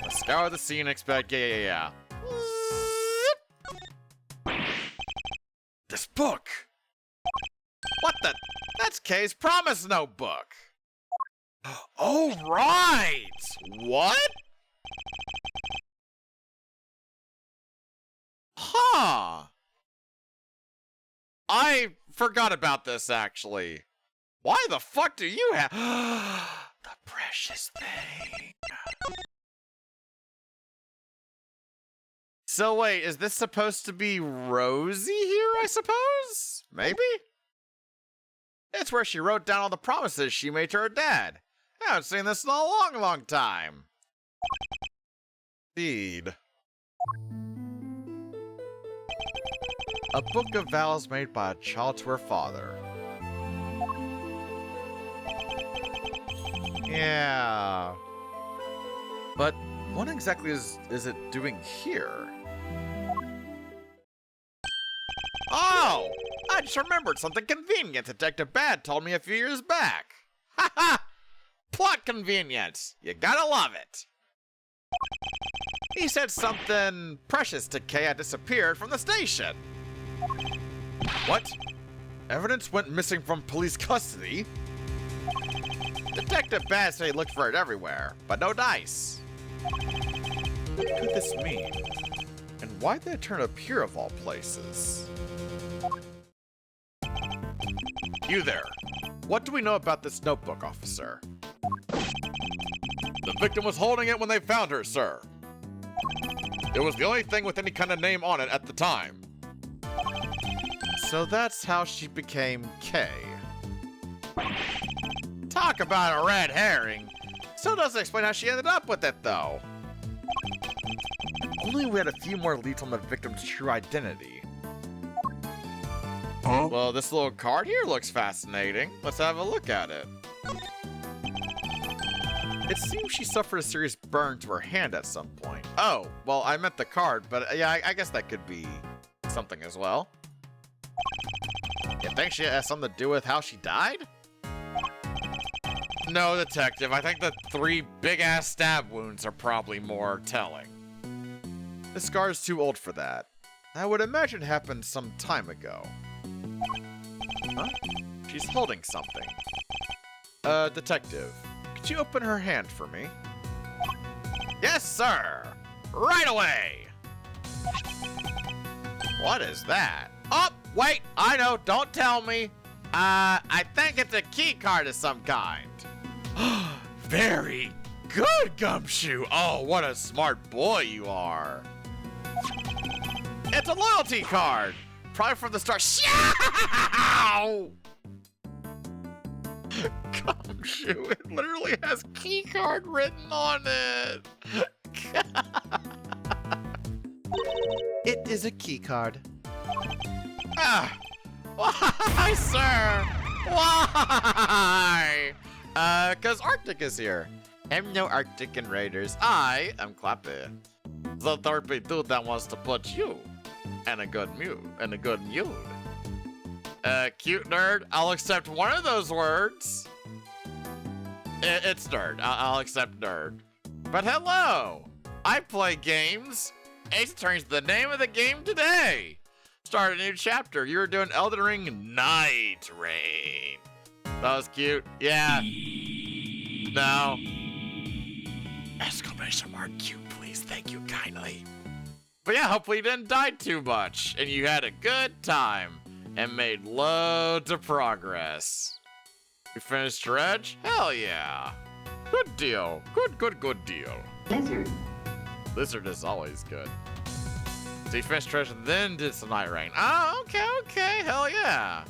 Let's scour the scene and expect, yeah. This book! What the? That's Kay's promise notebook! Oh, right! What? Huh. I forgot about this, actually. Why the fuck do you have the precious thing? So wait, is this supposed to be Rosie here, I suppose? Maybe? It's where she wrote down all the promises she made to her dad. I haven't seen this in a long, long time. Indeed. A book of vows made by a child to her father. Yeah. But what exactly is it doing here? Oh! I just remembered something convenient Detective Bad told me a few years back. Ha ha! Plot convenience! You gotta love it! He said something precious to Kay had disappeared from the station. What? Evidence went missing from police custody? Detective Bad said he looked for it everywhere, but no dice. What could this mean? And why'd they turn up here of all places? You there. What do we know about this notebook, officer? The victim was holding it when they found her, sir. It was the only thing with any kind of name on it at the time. So that's how she became Kay. Talk about a red herring. Still doesn't explain how she ended up with it, though. Only we had a few more leads on the victim's true identity. Huh? Well, this little card here looks fascinating. Let's have a look at it. It seems she suffered a serious burn to her hand at some point. Oh, well, I meant the card, but yeah, I guess that could be something as well. You think she has something to do with how she died? No, Detective. I think the 3 big-ass stab wounds are probably more telling. The scar's too old for that. I would imagine it happened some time ago. Huh? She's holding something. Detective, could you open her hand for me? Yes, sir! Right away! What is that? Oh, wait, I know, don't tell me. I think it's a key card of some kind. Very good, Gumshoe. Oh, what a smart boy you are. It's a loyalty card. Probably from the start. Show! Gumshoe, it literally has key card written on it. It is a key card. Ah, why, sir? Why? 'Cause Arctic is here. Hello, Arctic Raiders. I am Clappy, the derpy dude that wants to put you in a good mood. Cute nerd. I'll accept one of those words. It's nerd. I'll accept nerd. But hello, I play games. Ace Attorney's the name of the game today. Start a new chapter. You were doing Elden Ring Night Rain. That was cute. Yeah. No. Exclamation mark cute, please. Thank you kindly. But yeah, hopefully you didn't die too much and you had a good time and made loads of progress. You finished Dredge? Hell yeah. Good deal. Good deal. Lizard is always good. So you finished Dredge and then did some Night Rain. Oh, okay. Hell yeah.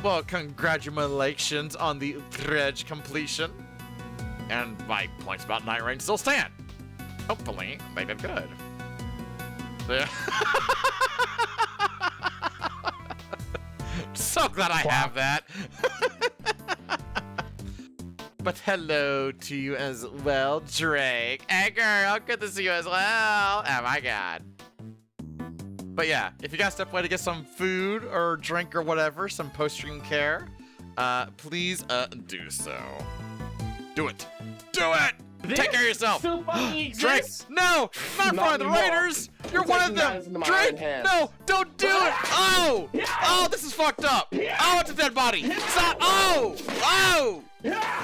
Well, congratulations on the Dredge completion. And my points about Night Rain still stand. Hopefully, they did good. Yeah. So glad I have that. But hello to you as well, Drake. Hey girl, good to see you as well. Oh my god. But yeah, if you guys step away to get some food or drink or whatever, some post-stream care, please do so. Do it. Do it! Take care of yourself! Drake, no! Not in front of the Raiders! You're one of them! Drake, no! Don't do it! Oh! Oh, this is fucked up! Oh, it's a dead body! Stop! Oh! Oh!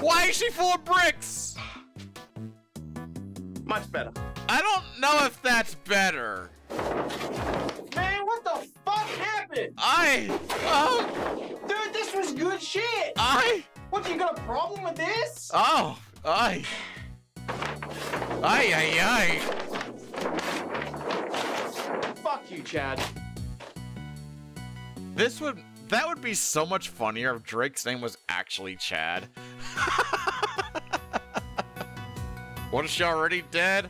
Why is she full of bricks? Much better. I don't know if that's better. Man, what the fuck happened? Dude, this was good shit. What, you got a problem with this? Fuck you, Chad. That would be so much funnier if Drake's name was actually Chad. What, is she already dead?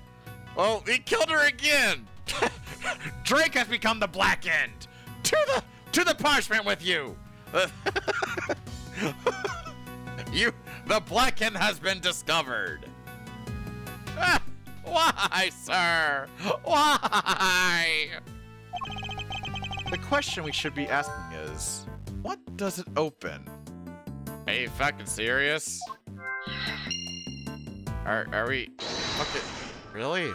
Well, he killed her again. Drake has become the Black End. To the punishment with you. The Black End has been discovered. Why, sir? Why? The question we should be asking is, what does it open? Are you fucking serious? Are we fucking really?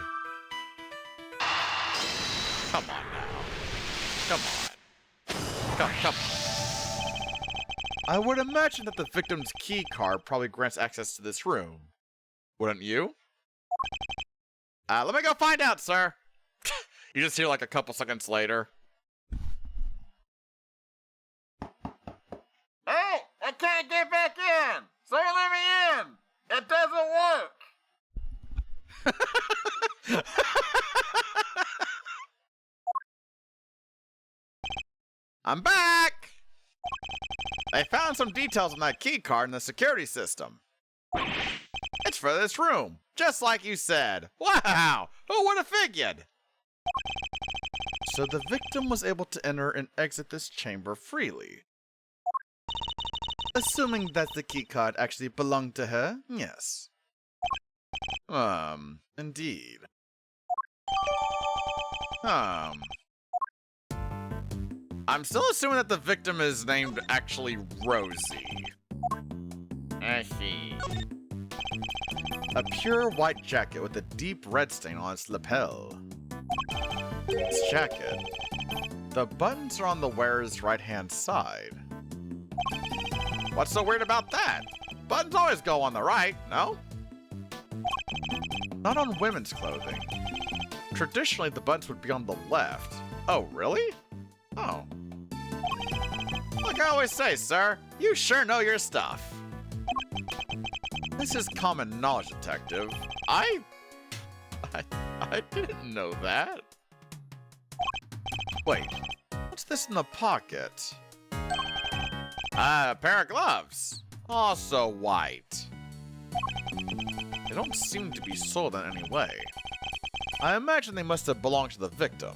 Come on now. Come on. I would imagine that the victim's key card probably grants access to this room. Wouldn't you? Let me go find out, sir. You just hear like a couple seconds later. Hey, I can't get back in. So you let me in. It doesn't work. I'm back. I found some details on that key card in the security system. It's for this room, just like you said. Wow, who would have figured? So the victim was able to enter and exit this chamber freely. Assuming that the key card actually belonged to her, yes. Indeed. I'm still assuming that the victim is named actually Rosie. I see. A pure white jacket with a deep red stain on its lapel. This jacket. The buttons are on the wearer's right-hand side. What's so weird about that? Buttons always go on the right, no? Not on women's clothing. Traditionally, the buttons would be on the left. Oh, really? Oh. Like I always say, sir, you sure know your stuff. This is common knowledge, detective. I didn't know that. Wait, what's this in the pocket? A pair of gloves. Also white. They don't seem to be sold in any way. I imagine they must have belonged to the victim.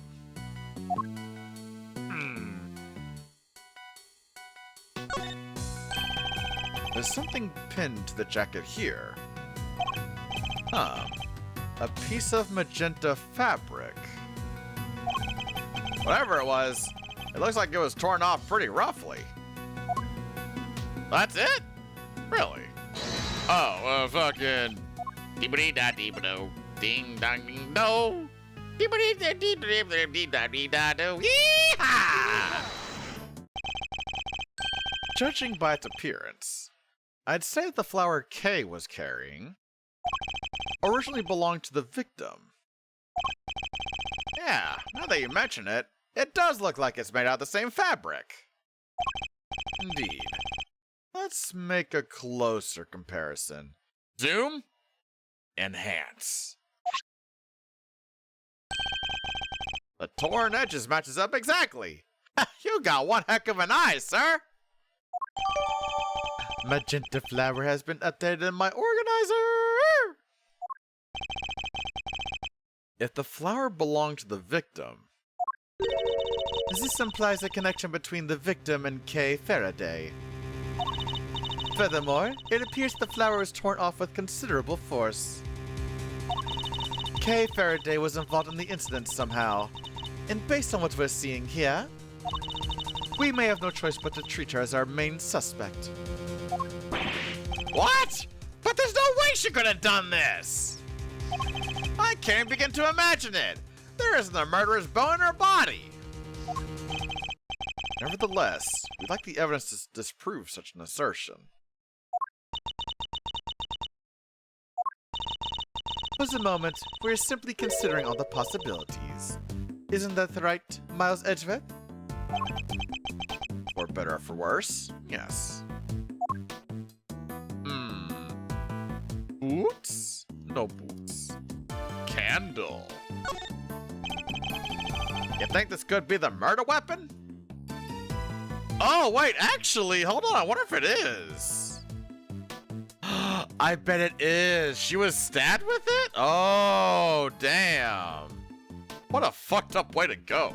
There's something pinned to the jacket here. A piece of magenta fabric. Whatever it was, it looks like it was torn off pretty roughly. That's it? Really? Oh, fucking. Dee da dee do. Ding dong ding do. Dee da dee da dee da do. Yeehaw! Judging by its appearance, I'd say that the flower Kay was carrying originally belonged to the victim. Yeah, now that you mention it, it does look like it's made out of the same fabric. Indeed. Let's make a closer comparison. Zoom? Enhance. The torn edges matches up exactly. You got one heck of an eye, sir. Magenta flower has been updated in my organizer. If the flower belonged to the victim, this implies a connection between the victim and Kay Faraday. Furthermore, it appears the flower was torn off with considerable force. Kay Faraday was involved in the incident somehow, and based on what we're seeing here, we may have no choice but to treat her as our main suspect. What? But there's no way she could have done this! I can't begin to imagine it! There isn't a murderer's bone in her body! Nevertheless, we'd like the evidence to disprove such an assertion. For the moment, we're simply considering all the possibilities. Isn't that right, Miles Edgeworth? For better or for worse, yes. Boots? No boots. Candle. You think this could be the murder weapon? Oh, wait, actually, hold on, I wonder if it is. I bet it is. She was stabbed with it? Oh, damn. What a fucked up way to go.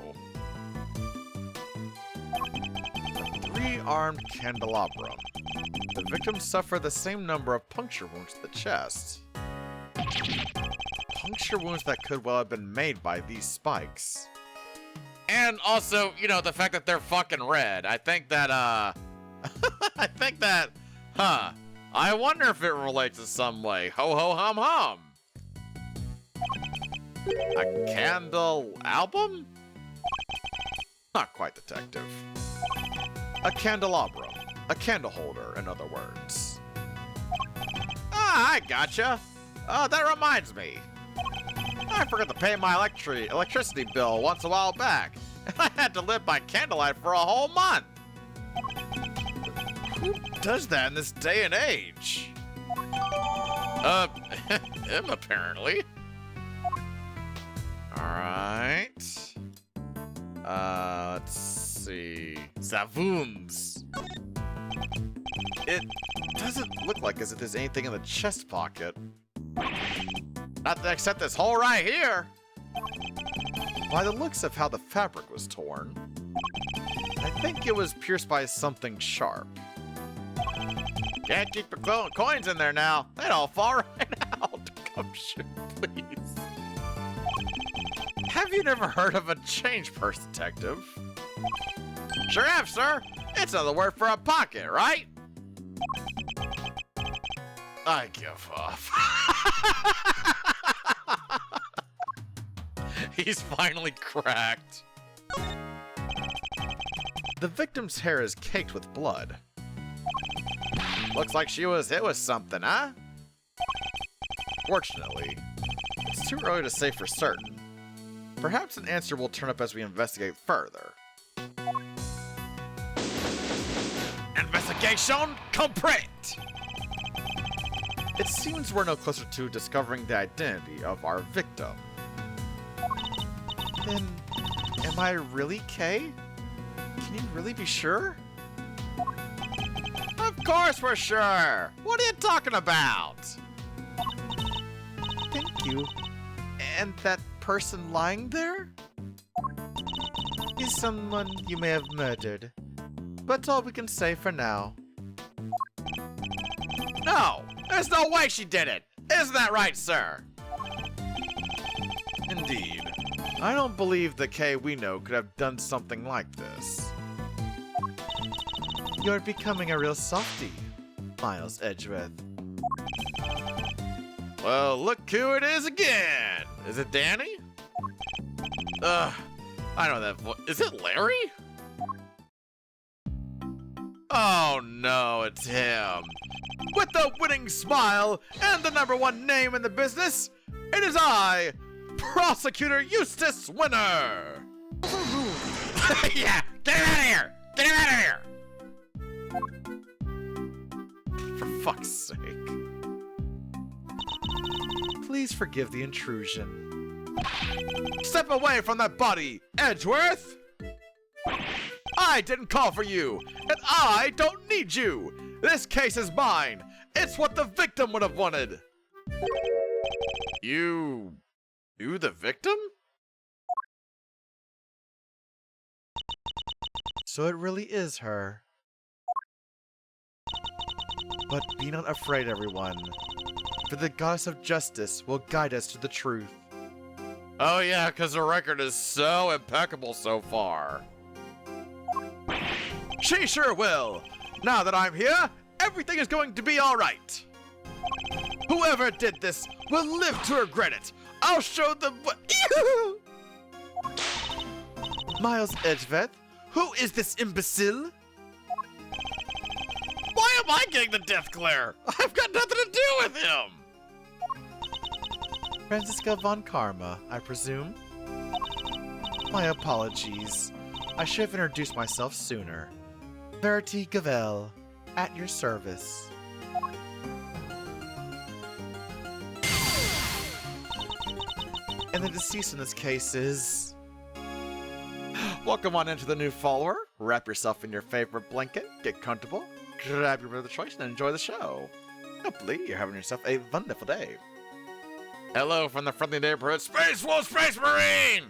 Three-armed candelabrum. The victim suffered the same number of puncture wounds to the chest. Puncture wounds that could well have been made by these spikes. And also, you know, the fact that they're fucking red. I think that, I wonder if it relates in some way. Ho ho hum hum. A candle album? Not quite, detective. A candelabrum. A candle holder, in other words. Ah, I gotcha. Oh, that reminds me. I forgot to pay my electricity bill once a while back, and I had to live by candlelight for a whole month. Who does that in this day and age? Him apparently. Alright. Let's see. Savoons. It doesn't look like as if there's anything in the chest pocket. Not except this hole right here. By the looks of how the fabric was torn, I think it was pierced by something sharp. Can't keep your coins in there now. They don't fall right out. Come shoot, please. Have you never heard of a change purse, detective? Sure have, sir. It's another word for a pocket, right? I give up. He's finally cracked. The victim's hair is caked with blood. Looks like she was hit with something, huh? Fortunately, it's too early to say for certain. Perhaps an answer will turn up as we investigate further. Investigation complete! It seems we're no closer to discovering the identity of our victim. Then, am I really Kay? Can you really be sure? Of course we're sure! What are you talking about? Thank you. And that person lying there? Is someone you may have murdered. But all we can say for now. No! There's no way she did it! Isn't that right, sir? Indeed. I don't believe the K we know could have done something like this. You're becoming a real softie, Miles Edgeworth. Well, look who it is again. Is it Danny? Ugh, I know that voice. Is it Larry? Oh no, it's him. With the winning smile and the #1 name in the business, it is I, Prosecutor Eustace Winner. Yeah, get him out of here! Get him out of here! For fuck's sake. Please forgive the intrusion. Step away from that body, Edgeworth! I didn't call for you, and I don't need you! This case is mine! It's what the victim would have wanted! You the victim? So it really is her. But be not afraid, everyone, for the goddess of justice will guide us to the truth. Oh yeah, because the record is so impeccable so far. She sure will! Now that I'm here, everything is going to be alright! Whoever did this will live to regret it! I'll show them what— Miles Edgeworth, Who is this imbecile? Why am I getting the death glare? I've got nothing to do with him! Franziska von Karma, I presume? My apologies. I should have introduced myself sooner. Verity Gavel, at your service. And the deceased in this case is... Welcome on into the new follower. Wrap yourself in your favorite blanket, get comfortable, grab your brother choice, and enjoy the show. Hopefully, you're having yourself a wonderful day. Hello from the friendly neighborhood, Space Wolf Space Marine!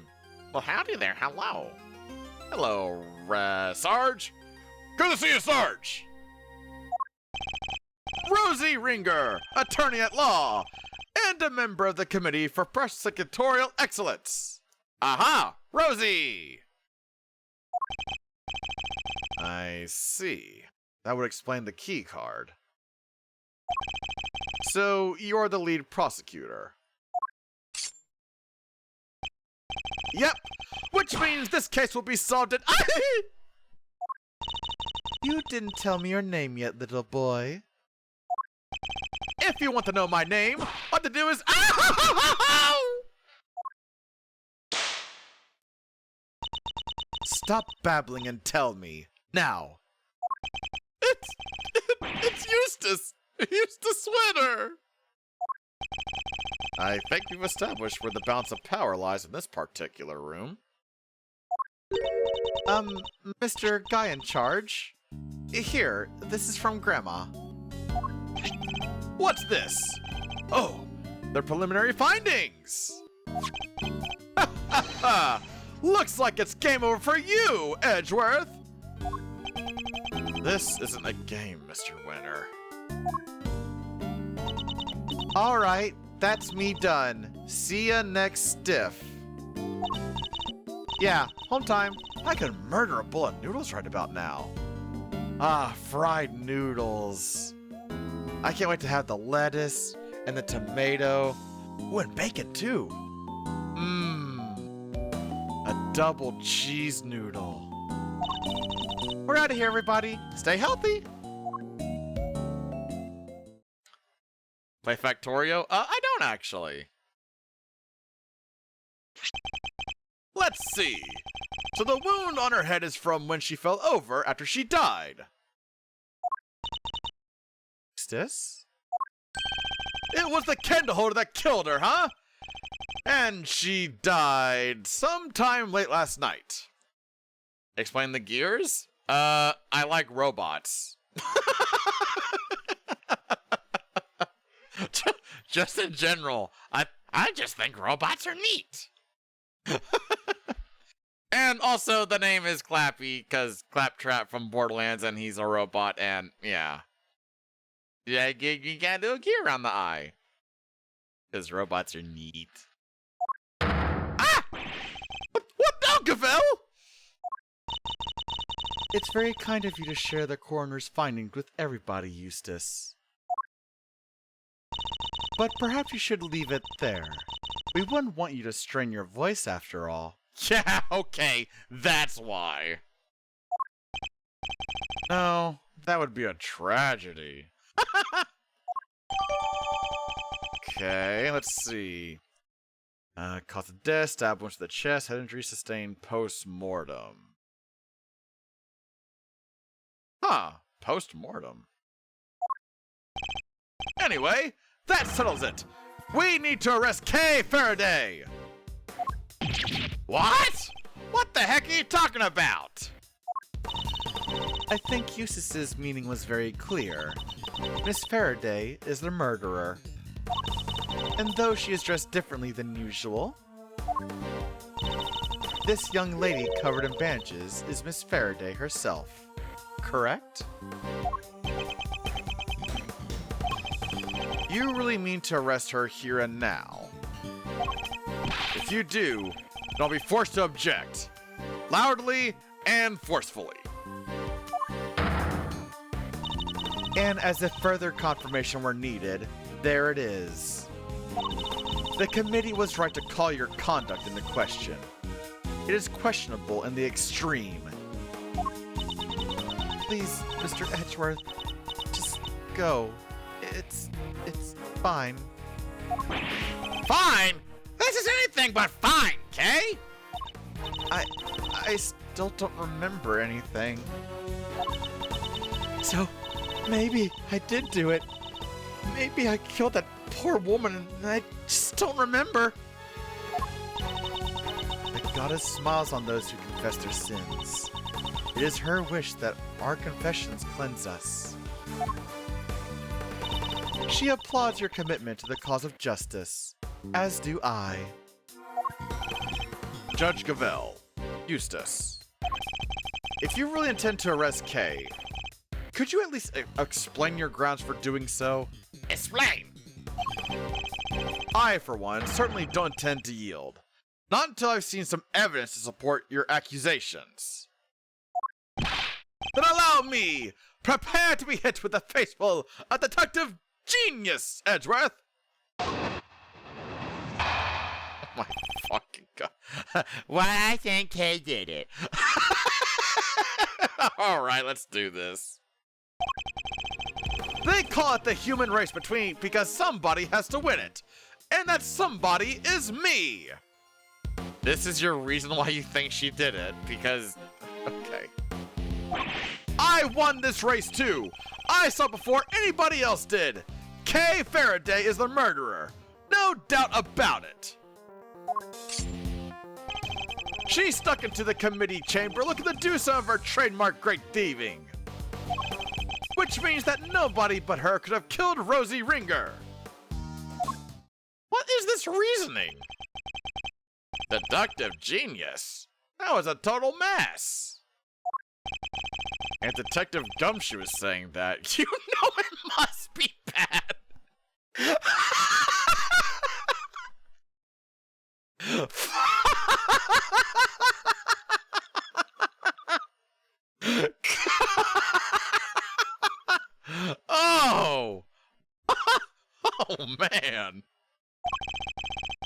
Well, howdy there, hello. Hello, Sarge. Good to see you, Sarge. Rosie Ringer, attorney at law, and a member of the Committee for Prosecutorial Excellence. Aha, Rosie! I see. That would explain the key card. So, you're the lead prosecutor. Yep, which means this case will be solved in— You didn't tell me your name yet, little boy. If you want to know my name, all to do is— Stop babbling and tell me. Now. It's Eustace! Eustace Winner! I think we've established where the balance of power lies in this particular room. Mr. Guy in charge? Here, this is from Grandma. What's this? Oh, the preliminary findings! Looks like it's game over for you, Edgeworth! This isn't a game, Mr. Winner. Alright, that's me done. See ya next stiff. Yeah, home time. I could murder a bowl of noodles right about now. Ah, fried noodles. I can't wait to have the lettuce and the tomato. Ooh, and bacon too. A double cheese noodle. We're out of here, everybody. Stay healthy. Play Factorio? I don't actually. Let's see. So the wound on her head is from when she fell over after she died. This? It was the candle holder that killed her, huh? And she died sometime late last night. Explain the gears? I like robots. Just in general, I just think robots are neat. And also the name is Clappy because Claptrap from Borderlands and he's a robot and yeah. Yeah, you gotta do a gear around the eye. Because robots are neat. Ah! What now, Gavel? It's very kind of you to share the coroner's findings with everybody, Eustace. But perhaps you should leave it there. We wouldn't want you to strain your voice after all. Yeah, okay, that's why. No, that would be a tragedy. Okay, let's see. Cause of death, stab wounds to the chest, head injury sustained post-mortem. Huh, post-mortem. Anyway, that settles it. We need to arrest Kay Faraday. What? What the heck are you talking about? I think Eustace's meaning was very clear. Miss Faraday is the murderer. And though she is dressed differently than usual, this young lady covered in bandages is Miss Faraday herself. Correct? You really mean to arrest her here and now? If you do, then I'll be forced to object. Loudly and forcefully. And as if further confirmation were needed, there it is. The committee was right to call your conduct into question. It is questionable in the extreme. Please, Mr. Edgeworth, just go. It's fine. Fine? This is anything but fine, Kay? I still don't remember anything. So, maybe I did do it. Maybe I killed that poor woman and I just don't remember. The goddess smiles on those who confess their sins. It is her wish that our confessions cleanse us. She applauds your commitment to the cause of justice, as do I. Judge Gavel, Eustace. If you really intend to arrest Kay, could you at least explain your grounds for doing so? Explain. I, for one, certainly don't intend to yield. Not until I've seen some evidence to support your accusations. Then allow me! Prepare to be hit with the faceful of Detective Genius, Edgeworth! Oh my fucking god. Well, I think Kay did it. Alright, let's do this. They call it the human race because somebody has to win it. And that somebody is me! This is your reason why you think she did it, because... Okay. I won this race too! I saw it before anybody else did! Kay Faraday is the murderer! No doubt about it! She stuck into the committee chamber looking to do some of her trademark great thieving. Which means that nobody but her could have killed Rosie Ringer. What is this reasoning? Deductive genius? That was a total mess. And Detective Gumshoe is saying that. You know it must be bad. Oh! Oh, man.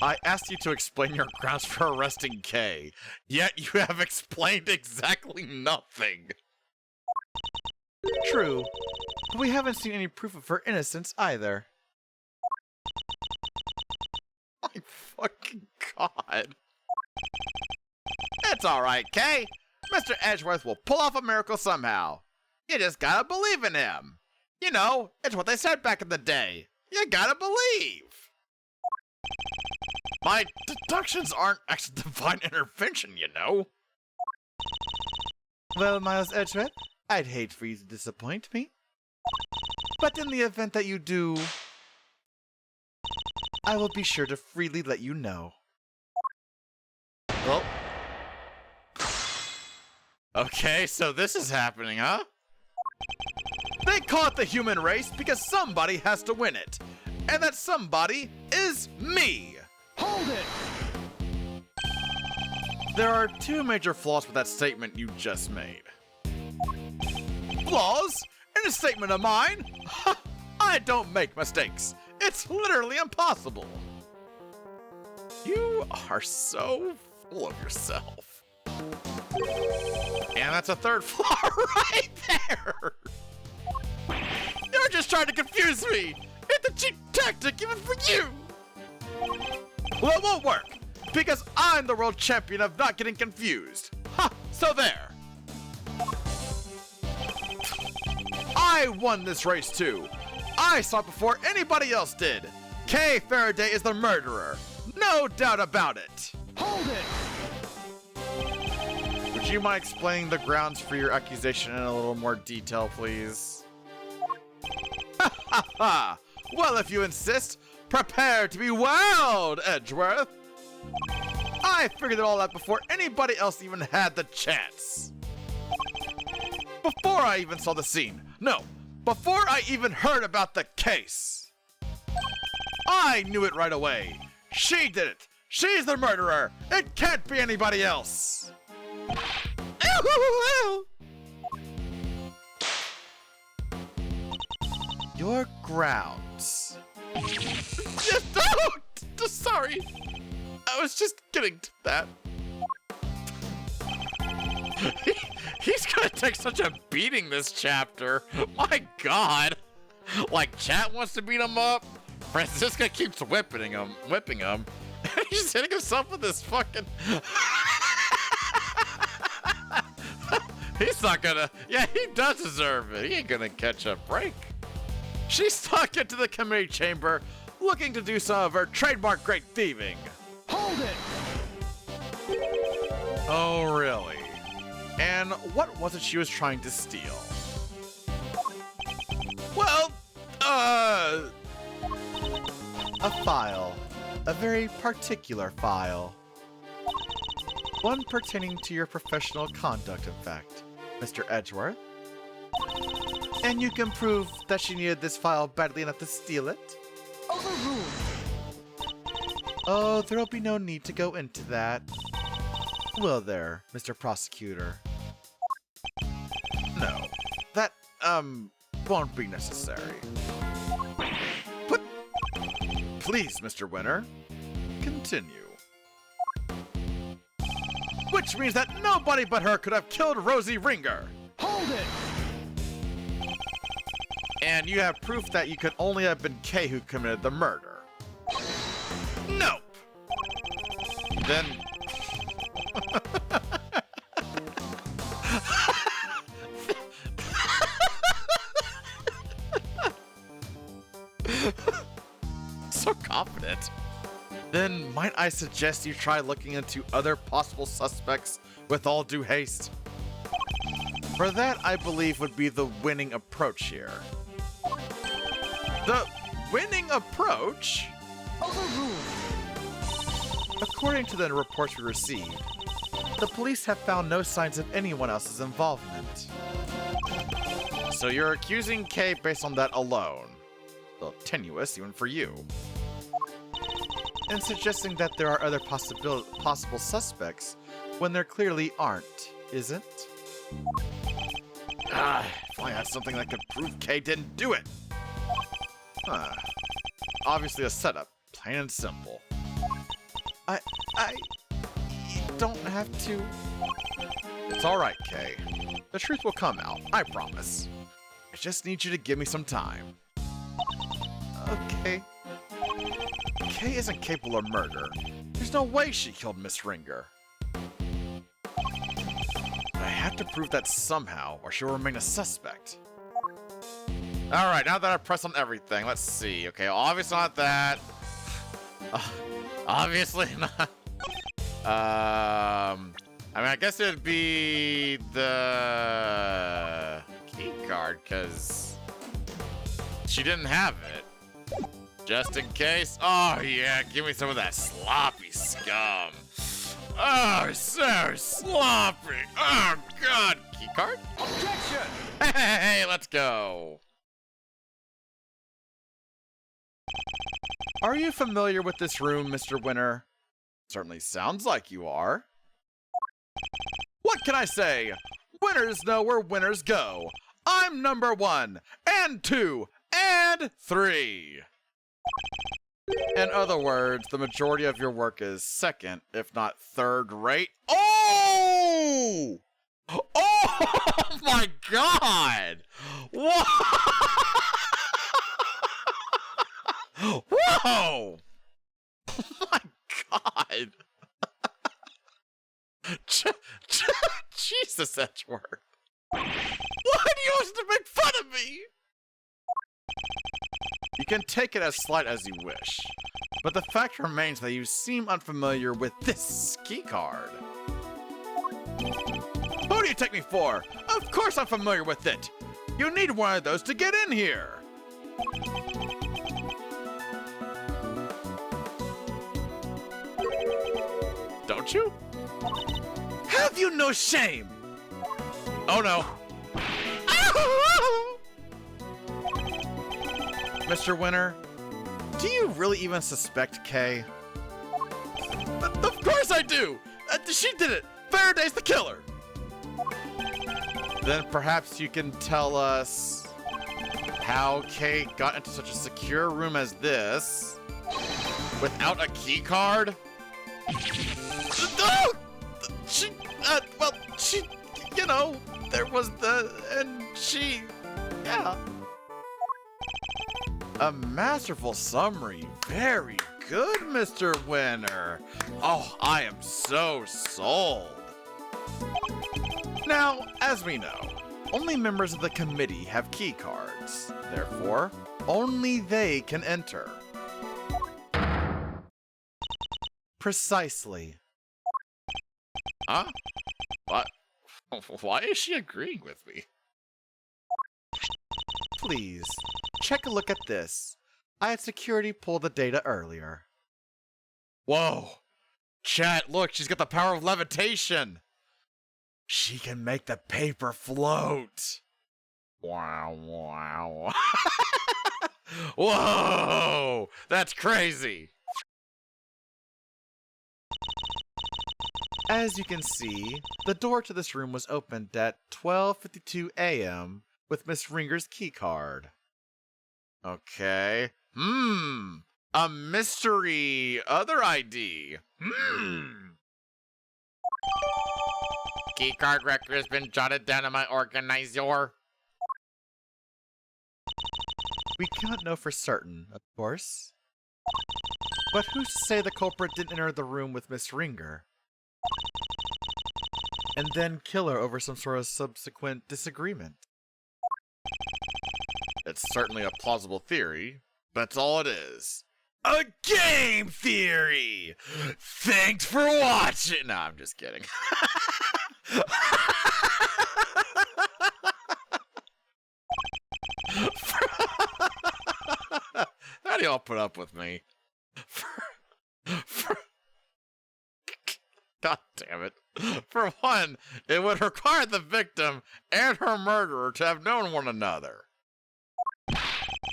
I asked you to explain your grounds for arresting Kay, yet you have explained exactly nothing. True, but we haven't seen any proof of her innocence either. My fucking god. It's alright, Kay. Mr. Edgeworth will pull off a miracle somehow. You just gotta believe in him. You know, it's what they said back in the day. You gotta believe. My deductions aren't actually divine intervention, you know. Well, Miles Edgeworth, I'd hate for you to disappoint me. But in the event that you do, I will be sure to freely let you know. Well. Okay, so this is happening, huh? They call it the human race because somebody has to win it. And that somebody is me. Hold it! There are two major flaws with that statement you just made. Flaws? In a statement of mine? I don't make mistakes. It's literally impossible. You are so full of yourself. And that's a third flaw right there. You're just trying to confuse me. It's a cheap tactic even for you. Well, it won't work because I'm the world champion of not getting confused. Ha! So there. I won this race too. I saw it before anybody else did. Kay Faraday is the murderer. No doubt about it. Hold it! Would you mind explaining the grounds for your accusation in a little more detail, please? Ha ha ha! Well, if you insist, prepare to be wowed, Edgeworth! I figured it all out before anybody else even had the chance. Before I even saw the scene. No, before I even heard about the case. I knew it right away. She did it. She's the murderer. It can't be anybody else. Your grounds. Don't! Sorry. I was just getting to that. He's gonna take such a beating this chapter. My God. Like, chat wants to beat him up. Francisca keeps whipping him. He's just hitting himself with this fucking... He's not gonna... Yeah, he does deserve it. He ain't gonna catch a break. She snuck into the committee chamber looking to do some of her trademark great thieving. Hold it! Oh, really? And what was it she was trying to steal? Well, a file. A very particular file. One pertaining to your professional conduct, in fact, Mr. Edgeworth. And you can prove that she needed this file badly enough to steal it? Overruled! Oh, there'll be no need to go into that. Will there, Mr. Prosecutor? No, that, won't be necessary. But, please, Mr. Winner, continue. Which means that nobody but her could have killed Rosie Ringer. Hold it! And you have proof that you could only have been Kay who committed the murder. Nope. Then... So confident. Then might I suggest you try looking into other possible suspects with all due haste? For that, I believe, would be the winning approach here. The winning approach? Overruled! According to the reports we received, the police have found no signs of anyone else's involvement. So you're accusing Kay based on that alone. A little tenuous, even for you. And suggesting that there are other possible suspects when there clearly aren't, isn't? If I had something that could prove Kay didn't do it. Huh. Obviously a setup, plain and simple. You don't have to. It's alright, Kay. The truth will come out, I promise. I just need you to give me some time. Okay. Kay isn't capable of murder. There's no way she killed Miss Ringer. I have to prove that somehow, or she'll remain a suspect. Alright, now that I press on everything, let's see. Okay, obviously not that. Obviously not. I mean, I guess it'd be the key card, because she didn't have it. Just in case. Oh, yeah, give me some of that sloppy scum. Oh, so sloppy. Oh, God. Key card? Objection! Hey, let's go. Are you familiar with this room, Mr. Winner? Certainly sounds like you are. What can I say? Winners know where winners go. I'm number 1, and 2, and 3. In other words, the majority of your work is second, if not third rate. Oh! Oh my god! Whoa! Whoa! Oh my god! Jesus, Edgeworth. Why do you want to make fun of me? You can take it as slight as you wish, but the fact remains that you seem unfamiliar with this key card. Who do you take me for? Of course I'm familiar with it. You need one of those to get in here. Don't you? Have you no shame? Oh no. Mr. Winner, do you really even suspect Kay? Of course I do! She did it! Faraday's the killer! Then perhaps you can tell us how Kay got into such a secure room as this without a key card? Oh! She, you know, there was yeah. A masterful summary. Very good, Mr. Winner. Oh, I am so sold. Now, as we know, only members of the committee have key cards. Therefore, only they can enter. Precisely. Huh? What? Why is she agreeing with me? Please, check a look at this. I had security pull the data earlier. Whoa! Chat, look, she's got the power of levitation! She can make the paper float! Wow, wow. Whoa! That's crazy! As you can see, the door to this room was opened at 12:52 a.m. with Miss Ringer's keycard. Okay. A mystery other ID. Keycard record has been jotted down in my organizer. We cannot know for certain, of course. But who's to say the culprit didn't enter the room with Miss Ringer? And then kill her over some sort of subsequent disagreement. It's certainly a plausible theory. That's all it is. A game theory! Thanks for watching! No, I'm just kidding. How do y'all put up with me? God damn it. For one, it would require the victim and her murderer to have known one another.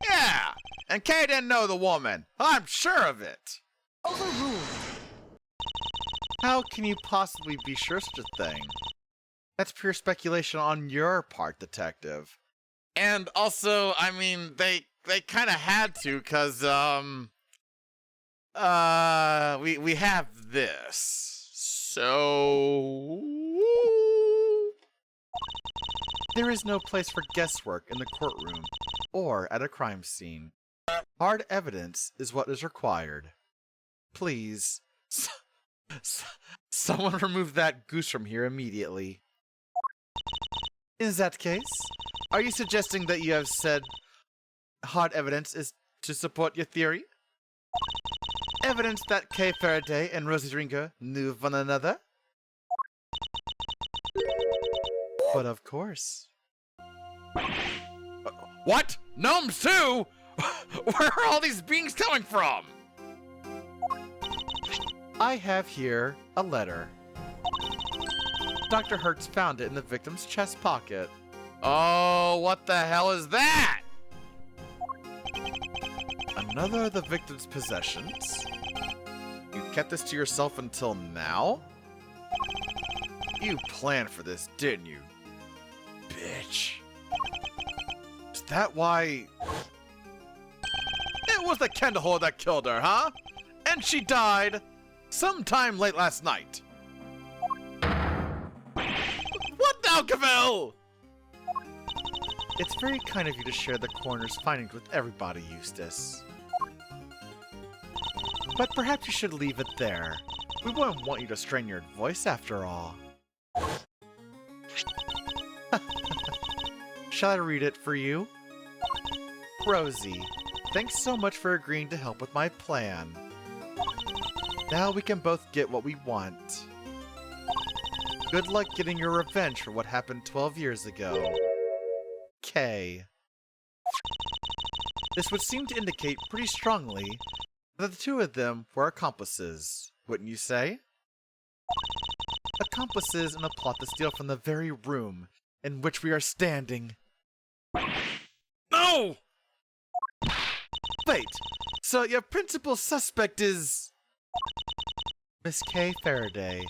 Yeah, and Kay didn't know the woman. I'm sure of it. Overruled. How can you possibly be sure of such a thing? That's pure speculation on your part, detective. And also, I mean, they kind of had to, cause we have this. So there is no place for guesswork in the courtroom or at a crime scene. Hard evidence is what is required. Please, someone remove that goose from here immediately. In that case, are you suggesting that you have said hard evidence is to support your theory? Evidence that Kay Faraday and Rosie Ringer knew one another? But of course. what? Gnomes too? Where are all these beings coming from? I have here a letter. Dr. Hertz found it in the victim's chest pocket. Oh, what the hell is that? A Another of the victim's possessions? You kept this to yourself until now? You planned for this, didn't you? Bitch. Is that why... It was the Kendall that killed her, huh? And she died sometime late last night. What now, Cavell? It's very kind of you to share the coroner's findings with everybody, Eustace. But perhaps you should leave it there. We wouldn't want you to strain your voice after all. Shall I read it for you? Rosie, thanks so much for agreeing to help with my plan. Now we can both get what we want. Good luck getting your revenge for what happened 12 years ago. K. This would seem to indicate pretty strongly that the two of them were accomplices, wouldn't you say? Accomplices in a plot to steal from the very room in which we are standing. No! Wait, so your principal suspect is... Miss Kay Faraday,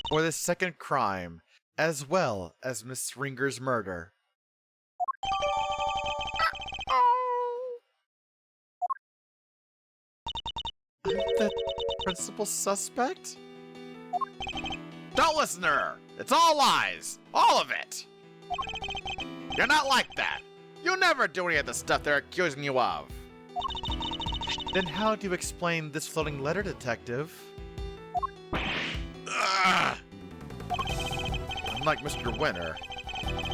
for this second crime, as well as Miss Ringer's murder. I'm the principal suspect? Don't listen to her! It's all lies! All of it! You're not like that! You never do any of the stuff they're accusing you of! Then how do you explain this floating letter, Detective? Ugh. Unlike Mr. Winter,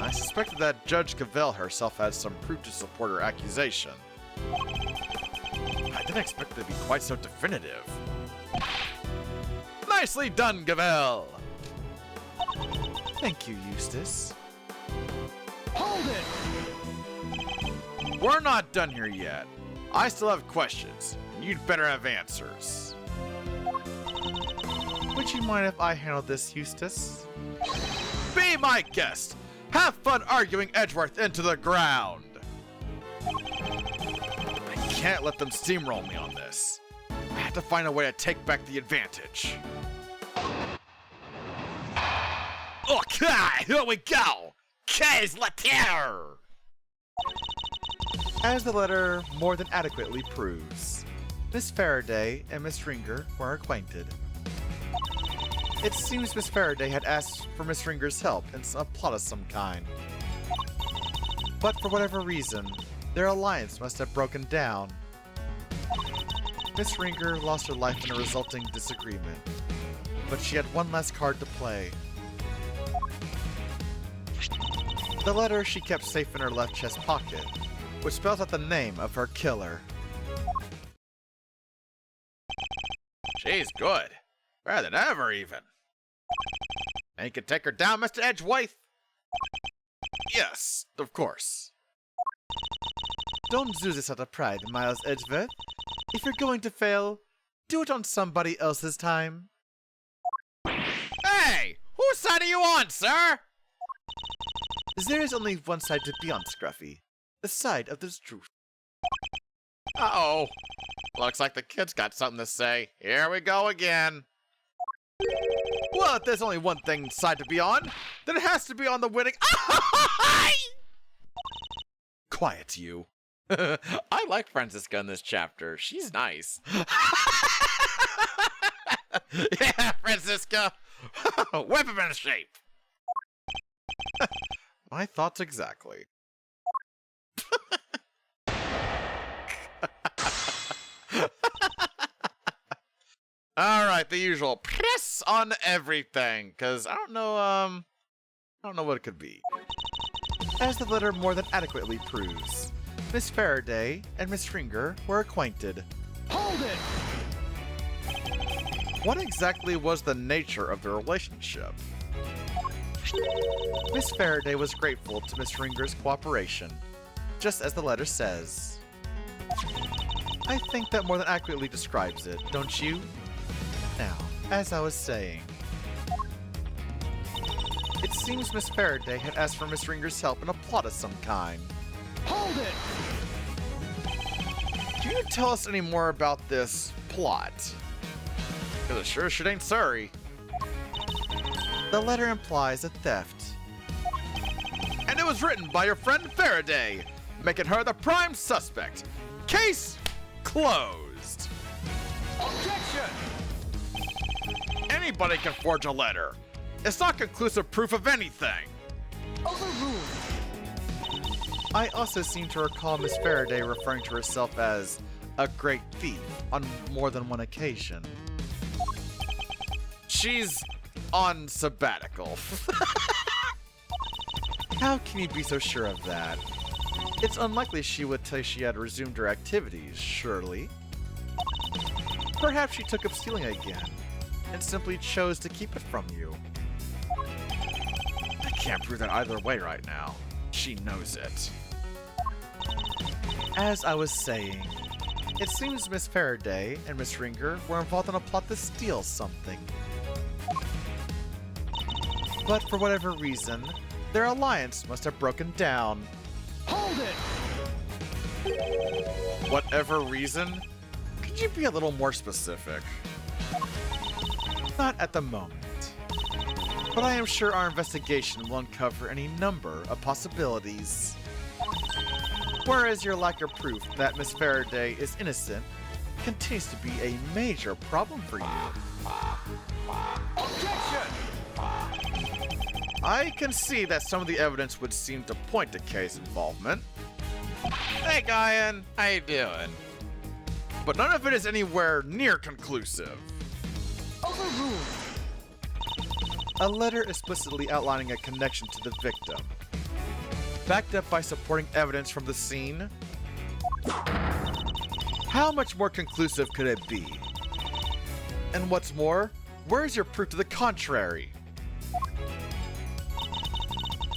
I suspected that Judge Cavell herself had some proof to support her accusation. I didn't expect it to be quite so definitive. Nicely done, Cavell! Thank you, Eustace. Hold it! We're not done here yet. I still have questions, and you'd better have answers. Would you mind if I handled this, Eustace? Be my guest! Have fun arguing Edgeworth into the ground! I can't let them steamroll me on this. I have to find a way to take back the advantage. Okay, here we go! Qu'est la terre! As the letter more than adequately proves, Miss Faraday and Miss Ringer were acquainted. It seems Miss Faraday had asked for Miss Ringer's help in a plot of some kind. But for whatever reason, their alliance must have broken down. Miss Ringer lost her life in a resulting disagreement, but she had one last card to play. The letter she kept safe in her left chest pocket, which spells out the name of her killer. She's good. Better than ever, even. And you can take her down, Mr. Edgeworth? Yes, of course. Don't do this out of pride, Miles Edgeworth. If you're going to fail, do it on somebody else's time. Hey! Whose side are you on, sir? There is only one side to be on, Scruffy. The side of the truth. Uh-oh. Looks like the kid's got something to say. Here we go again. Well, if there's only one side to be on, then it has to be on the winning... Quiet, you. I like Franziska in this chapter. She's nice. Yeah, Franziska. Whip him into shape. My thoughts exactly. Alright, the usual press on everything, because I don't know what it could be. As the letter more than adequately proves, Miss Faraday and Miss Ringer were acquainted. Hold it! What exactly was the nature of their relationship? Miss Faraday was grateful to Miss Ringer's cooperation, just as the letter says. I think that more than accurately describes it, don't you? Now, as I was saying, it seems Miss Faraday had asked for Miss Ringer's help in a plot of some kind. Hold it! Do you tell us any more about this plot? Because it sure shit ain't sorry. The letter implies a theft. And it was written by your friend Faraday, making her the prime suspect. Case closed. Objection! Anybody can forge a letter. It's not conclusive proof of anything. Overruled. I also seem to recall Miss Faraday referring to herself as a great thief on more than one occasion. She's on sabbatical. How can you be so sure of that? It's unlikely she would tell you she had resumed her activities, surely. Perhaps she took up stealing again and simply chose to keep it from you. I can't prove that either way right now. She knows it. As I was saying, it seems Miss Faraday and Miss Ringer were involved in a plot to steal something. But for whatever reason, their alliance must have broken down. Hold it! Whatever reason? Could you be a little more specific? Not at the moment. But I am sure our investigation will uncover any number of possibilities. Whereas your lack of proof that Miss Faraday is innocent continues to be a major problem for you. Objection! I can see that some of the evidence would seem to point to Kay's involvement. Hey, Guyan, how you doing? But none of it is anywhere near conclusive. Overruled. A letter explicitly outlining a connection to the victim, backed up by supporting evidence from the scene. How much more conclusive could it be? And what's more, where's your proof to the contrary?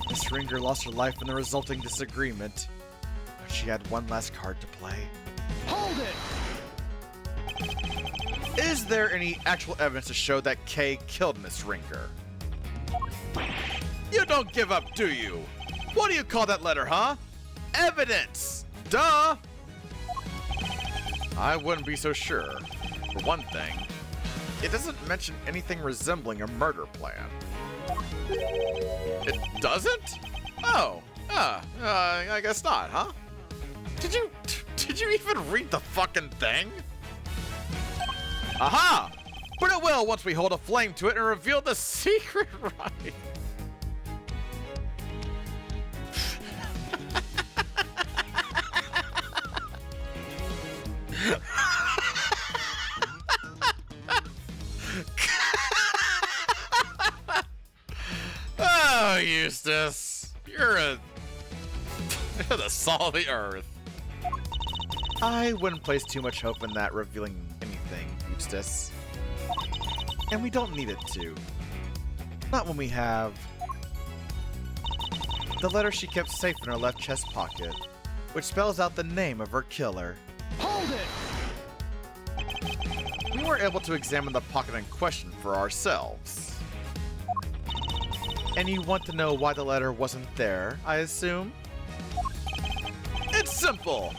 Miss Ringer lost her life in the resulting disagreement, but she had one last card to play. Hold it! Is there any actual evidence to show that Kay killed Miss Ringer? You don't give up, do you? What do you call that letter, huh? Evidence! Duh! I wouldn't be so sure. For one thing, it doesn't mention anything resembling a murder plan. It doesn't? Oh, I guess not, huh? Did you even read the fucking thing? Aha! But it will once we hold a flame to it and reveal the secret right. Oh, Eustace, you're the salt of the earth. I wouldn't place too much hope in that revealing anything, Eustace. And we don't need it to. Not when we have the letter she kept safe in her left chest pocket, which spells out the name of her killer. Hold it! We were able to examine the pocket in question for ourselves. And you want to know why the letter wasn't there, I assume? It's simple!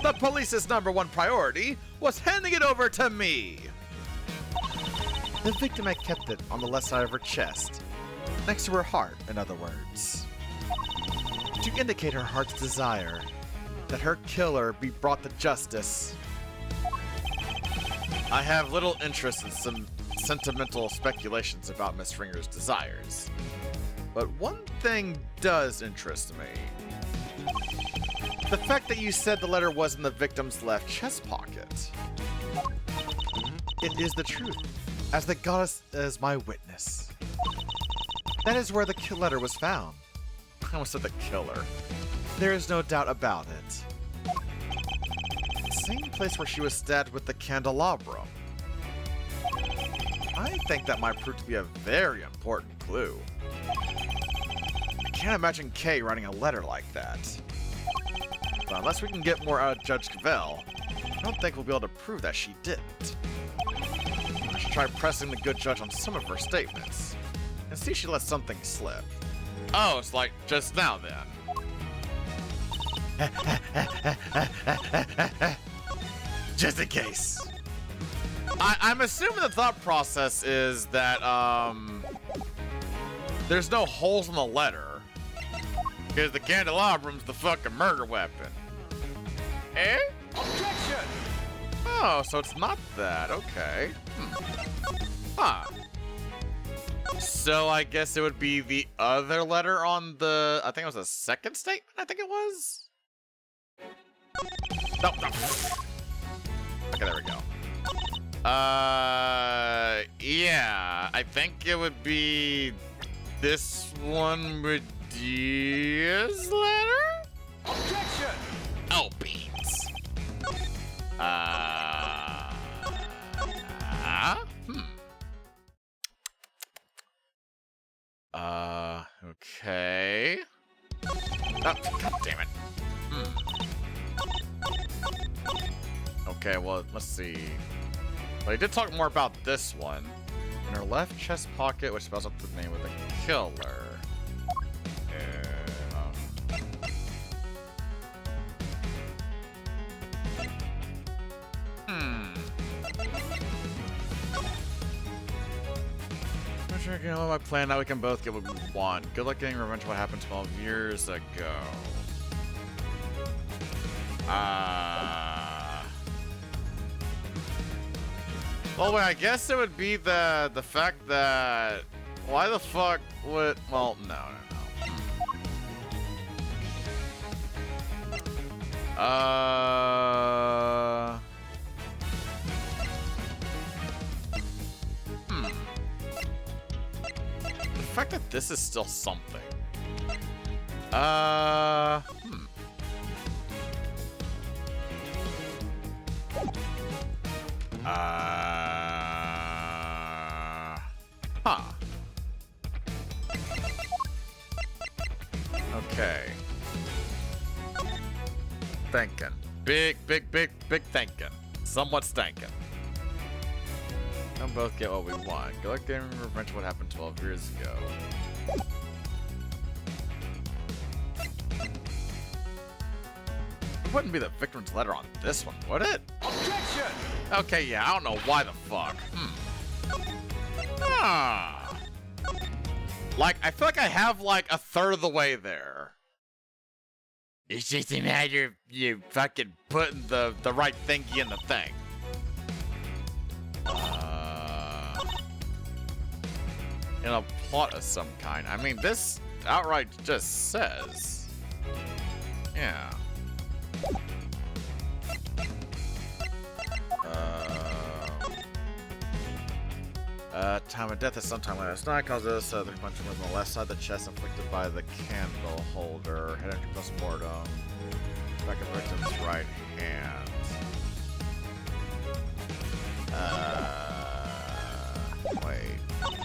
The police's #1 priority was handing it over to me! The victim had kept it on the left side of her chest, next to her heart, in other words. To indicate her heart's desire that her killer be brought to justice. I have little interest in some sentimental speculations about Miss Ringer's desires. But one thing does interest me. The fact that you said the letter was in the victim's left chest pocket. It is the truth, as the goddess is my witness. That is where the letter was found. I almost said the killer. There is no doubt about it. Same place where she was stabbed with the candelabrum. I think that might prove to be a very important clue. I can't imagine Kay writing a letter like that. But unless we can get more out of Judge Cavell, I don't think we'll be able to prove that she didn't. I should try pressing the good judge on some of her statements, and see if she lets something slip. Oh, it's like just now then. Just in case. I'm assuming the thought process is that there's no holes in the letter because the candelabram's the fucking murder weapon. Eh? Objection! Oh, so it's not that. Okay. Huh. So I guess it would be the other letter on the, I think it was the second statement, I think it was? No. Okay, there we go. Yeah, I think it would be this one with Dia's letter? Objection! Oh, beans. Okay. Oh, God damn it. Okay, well, let's see. Well, he did talk more about this one. In her left chest pocket, which spells out the name of the killer. I'm sure I can know my plan. Now we can both get what we want. Good luck getting revenge for what happened 12 years ago. Well, wait, I guess it would be the fact that why the fuck would, well, no. The fact that this is still something. Okay. Thinking. Big thinking. Somewhat stankin'. We'll both get what we want. Good luck getting revenge for what happened 12 years ago. It wouldn't be the victim's letter on this one, would it? Objection! Okay, yeah, I don't know why the fuck. Like, I feel like I have like a third of the way there. It's just a matter of you fucking putting the right thingy in the thing. In a plot of some kind. I mean, this outright just says. Yeah. Time of death is sometime last night. Causes the punch wound on the left side of the chest inflicted by the candle holder. Head into postmortem. Back of victim's right hand. Wait.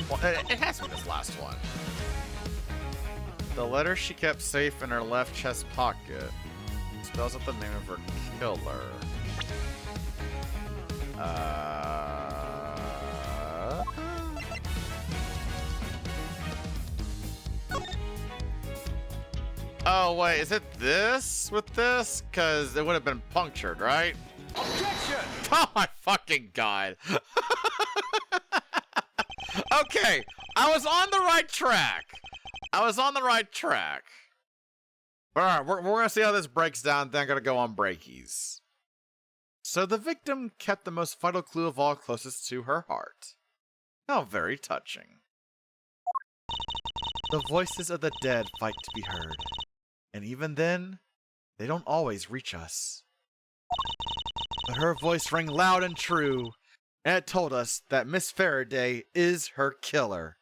Well, it has to be this last one. The letter she kept safe in her left chest pocket spells out the name of her killer. Oh, wait, is it this with this? Because it would have been punctured, right? Objection! Oh my fucking god. Okay, I was on the right track. Alright, we're gonna see how this breaks down, then I'm gonna go on breakies. So the victim kept the most vital clue of all closest to her heart. How very touching. The voices of the dead fight to be heard. And even then, they don't always reach us. But her voice rang loud and true, and it told us that Miss Faraday is her killer.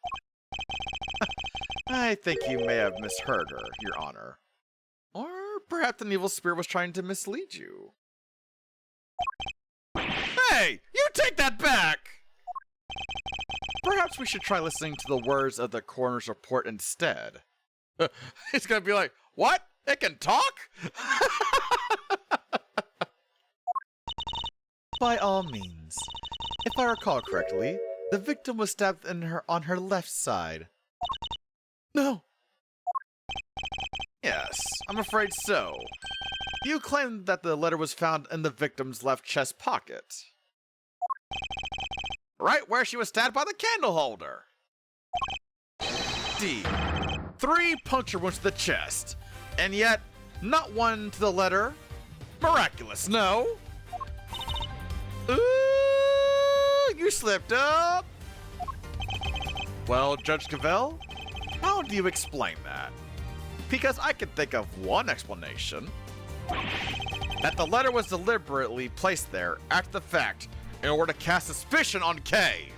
I think you may have misheard her, Your Honor. Or perhaps an evil spirit was trying to mislead you. Hey! You take that back! Perhaps we should try listening to the words of the coroner's report instead. It's gonna be like, what? It can talk? By all means. If I recall correctly, the victim was stabbed on her left side. No. Yes, I'm afraid so. You claim that the letter was found in the victim's left chest pocket. Right where she was stabbed by the candle holder. D. 3 puncture wounds to the chest, and yet not one to the letter. Miraculous, no? Ooh, you slipped up. Well, Judge Cavell, how do you explain that? Because I can think of one explanation. That the letter was deliberately placed there after the fact in order to cast suspicion on Kay.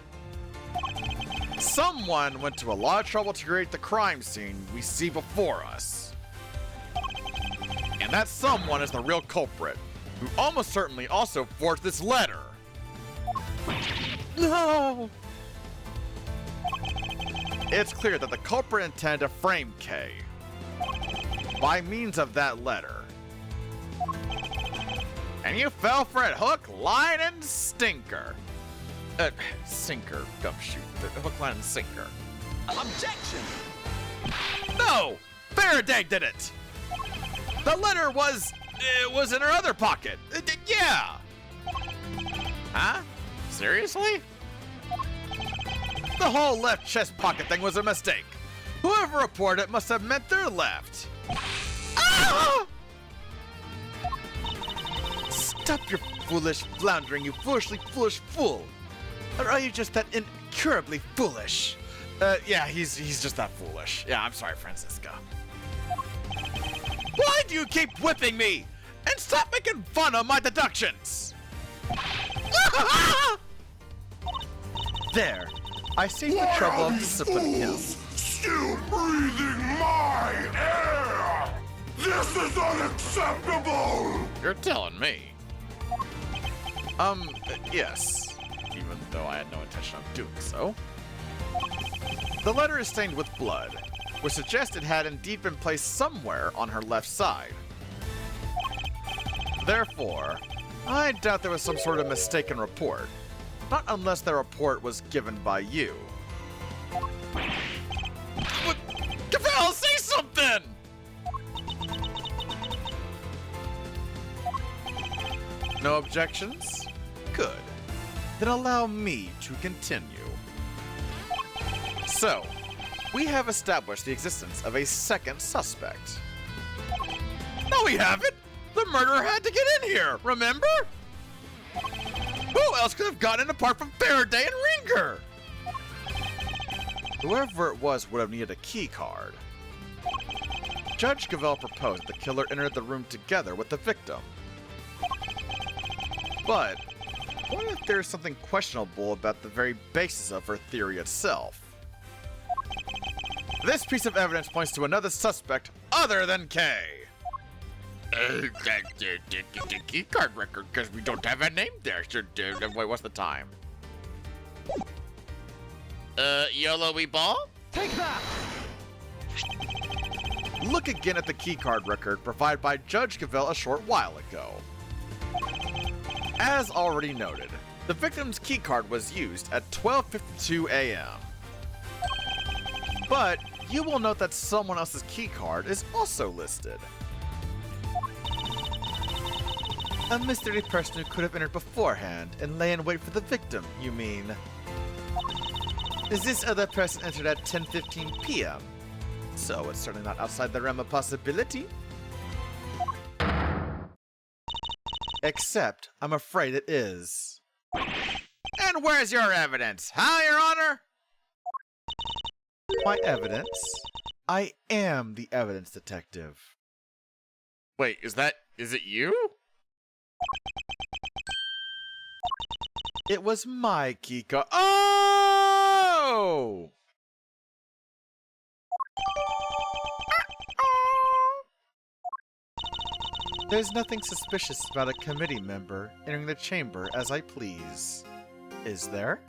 Someone went to a lot of trouble to create the crime scene we see before us. And that someone is the real culprit, who almost certainly also forged this letter. No! It's clear that the culprit intended to frame Kay by means of that letter. And you fell for it hook, line, and sinker. Sinker, gumshoe. Hook, line, and sinker. Objection! No! Faraday did it! The letter was in her other pocket. Yeah! Huh? Seriously? The whole left chest pocket thing was a mistake. Whoever reported it must have meant their left. Ah! Stop your foolish floundering, you foolishly foolish fool. Or are you just that incurably foolish? Yeah, he's just that foolish. Yeah, I'm sorry, Francisca. Why do you keep whipping me? And stop making fun of my deductions! There. I saved the trouble of disciplining him. Still breathing my air! This is unacceptable! You're telling me. Yes. Even though I had no intention of doing so. The letter is stained with blood, which suggests it had indeed been placed somewhere on her left side. Therefore, I doubt there was some sort of mistaken report. Not unless the report was given by you. What? Cavell, say something! No objections? Good. Then allow me to continue. So, we have established the existence of a second suspect. No, we haven't! The murderer had to get in here, remember? Who else could have gotten in apart from Faraday and Ringer? Whoever it was would have needed a key card. Judge Cavell proposed the killer entered the room together with the victim. But what if there's something questionable about the very basis of her theory itself? This piece of evidence points to another suspect other than Kay. The key card record, because we don't have a name there. Wait, what's the time? YOLO we ball? Take that! Look again at the keycard record provided by Judge Cavell a short while ago. As already noted, the victim's keycard was used at 12:52 a.m. But you will note that someone else's keycard is also listed. A mystery person who could have entered beforehand and lay in wait for the victim, you mean? Is this other person entered at 10:15 p.m.? So it's certainly not outside the realm of possibility. Except, I'm afraid it is. And where's your evidence, huh, Your Honor? My evidence? I am the evidence detective. Wait, is it you? It was my keycard. Oh! There's nothing suspicious about a committee member entering the chamber as I please. Is there?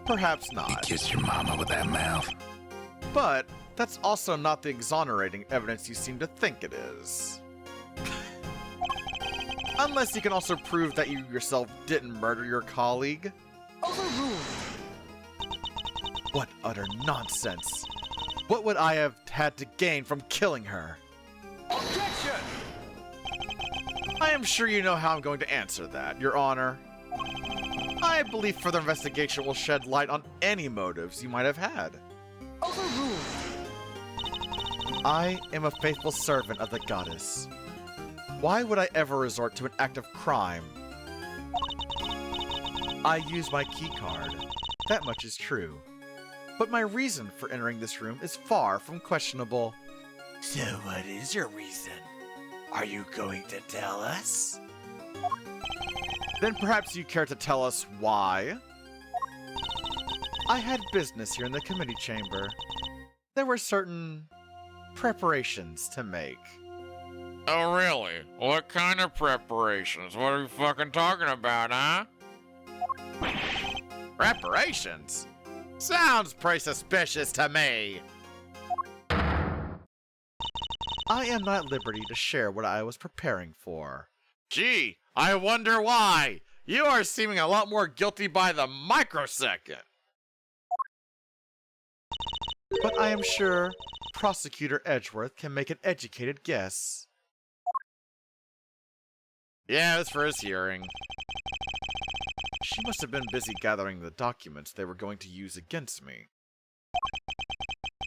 Perhaps not. Kiss your mama with that mouth. But that's also not the exonerating evidence you seem to think it is. Unless you can also prove that you yourself didn't murder your colleague. Overruled. What utter nonsense. What would I have had to gain from killing her? Objection! I am sure you know how I'm going to answer that, Your Honor. I believe further investigation will shed light on any motives you might have had. Overruled. I am a faithful servant of the goddess. Why would I ever resort to an act of crime? I use my key card. That much is true. But my reason for entering this room is far from questionable. So what is your reason? Are you going to tell us? Then perhaps you care to tell us why? I had business here in the committee chamber. There were certain preparations to make. Oh, really? What kind of preparations? What are you fucking talking about, huh? Preparations? Sounds pretty suspicious to me. I am not at liberty to share what I was preparing for. Gee, I wonder why. You are seeming a lot more guilty by the microsecond. But I am sure Prosecutor Edgeworth can make an educated guess. Yeah, it's for his hearing. She must have been busy gathering the documents they were going to use against me.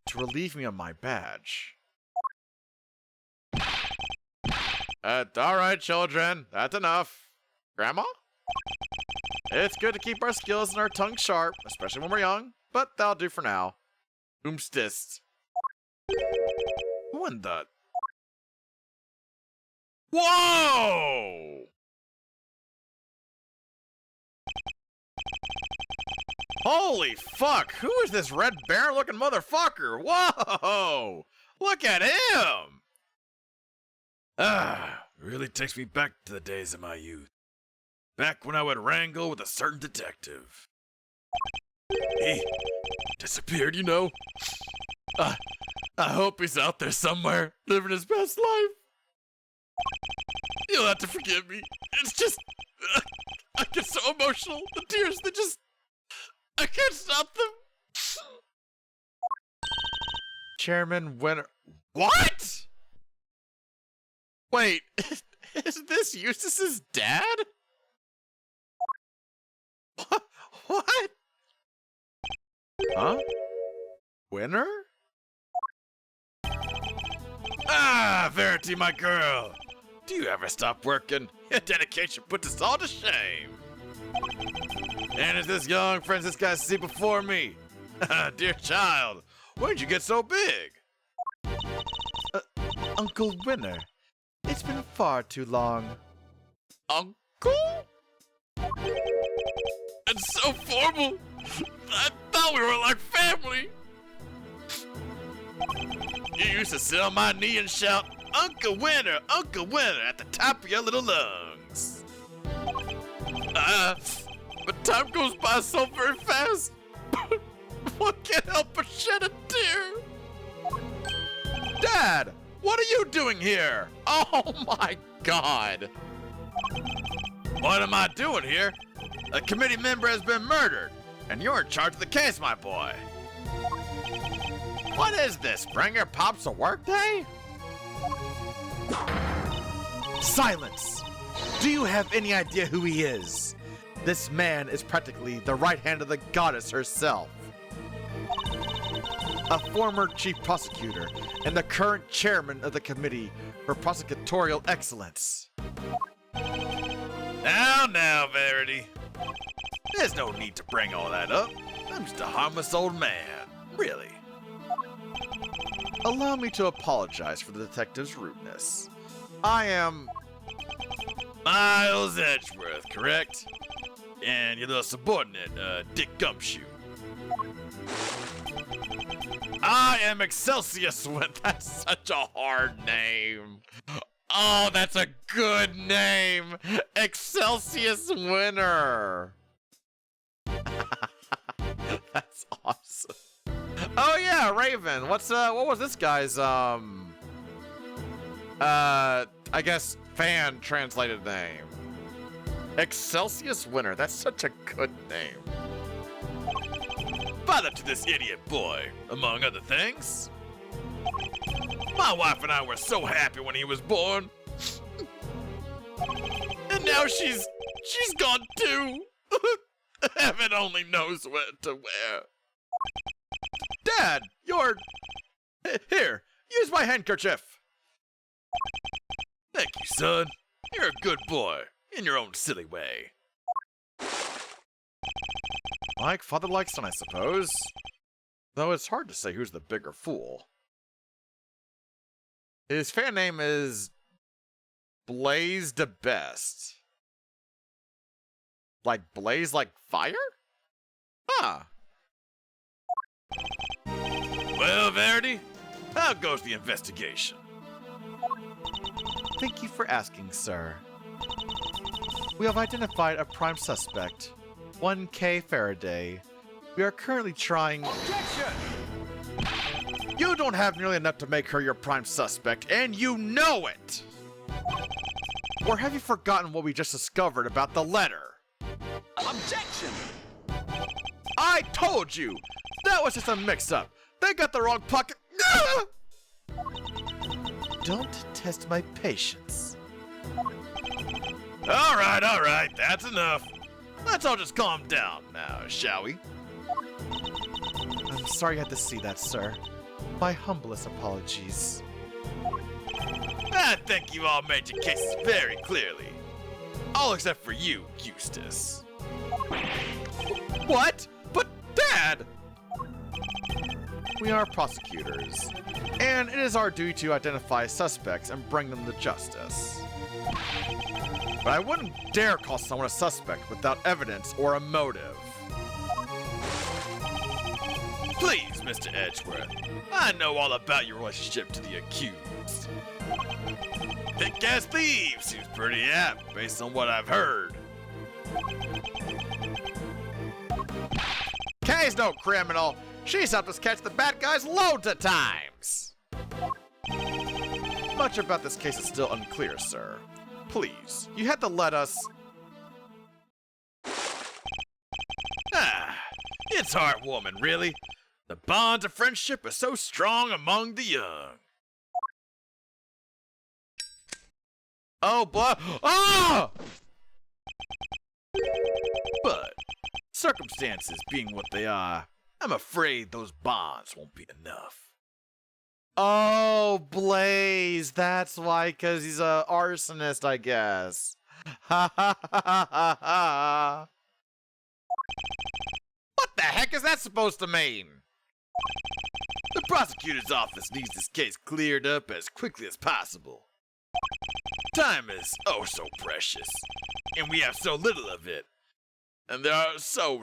To relieve me of my badge. Alright, children. That's enough. Grandma? It's good to keep our skills and our tongues sharp, especially when we're young, but that'll do for now. Oomstist. Who in the... Whoa! Holy fuck! Who is this Red Baron looking motherfucker? Whoa! Look at him! Really takes me back to the days of my youth. Back when I would wrangle with a certain detective. He disappeared, you know. I hope he's out there somewhere, living his best life. You'll have to forgive me. It's just... I get so emotional. The tears, they just... I can't stop them. Chairman Winter... What? Wait, is this Eustace's dad? What? Huh? Winter? Ah, Verity, my girl. Do you ever stop working? Your dedication puts us all to shame. And as this young princess got to see before me. Dear child, when did you get so big? Uncle Winter, it's been far too long. Uncle? It's so formal. I thought we were like family. You used to sit on my knee and shout, Uncle Winter, at the top of your little lungs. But time goes by so very fast. One can't help but shed a tear. Dad, what are you doing here? Oh my god. What am I doing here? A committee member has been murdered, and you're in charge of the case, my boy. What is this? Bring your pops to work day? Silence! Do you have any idea who he is? This man is practically the right hand of the goddess herself. A former chief prosecutor and the current chairman of the Committee for Prosecutorial Excellence. Now, Verity. There's no need to bring all that up. I'm just a harmless old man. Really. Allow me to apologize for the detective's rudeness. I am... Miles Edgeworth, correct? And your little subordinate, Dick Gumshoe. I am Excelsius Winter. That's such a hard name. Oh, that's a good name. Excelsius Winter. That's awesome. Oh yeah, Raven. What was this guy's I guess fan translated name? Excelsius Winter. That's such a good name. father to this idiot boy, among other things. My wife and I were so happy when he was born. And now she's gone too. Heaven only knows what to wear. Dad, here, use my handkerchief. Thank you, son. You're a good boy, in your own silly way. Like father, like son, I suppose. Though it's hard to say who's the bigger fool. His fan name is Blaze the Best. Like blaze like fire? Huh. Well, Verity, how goes the investigation? Thank you for asking, sir. We have identified a prime suspect, 1K Faraday. We are currently trying... Objection! You don't have nearly enough to make her your prime suspect, and you know it! Or have you forgotten what we just discovered about the letter? Objection! I told you! That was just a mix-up. They got the wrong pocket. Don't test my patience. All right, that's enough. Let's all just calm down now, shall we? I'm sorry you had to see that, sir. My humblest apologies. I think you all made your cases very clearly. All except for you, Eustace. What? But Dad! We are prosecutors, and it is our duty to identify suspects and bring them to justice. But I wouldn't dare call someone a suspect without evidence or a motive. Please, Mr. Edgeworth, I know all about your relationship to the accused. Thick as thieves seems pretty apt based on what I've heard. Kay's no criminal. She's helped us catch the bad guys loads of times. Much about this case is still unclear, sir. Please, you had to let us... It's heartwarming, really. The bonds of friendship are so strong among the young. Oh, boy. Ah! But circumstances being what they are, I'm afraid those bonds won't be enough. Oh, Blaze. That's why, because he's a arsonist, I guess. Ha ha ha ha ha. What the heck is that supposed to mean? The prosecutor's office needs this case cleared up as quickly as possible. Time is oh so precious, and we have so little of it. And there are so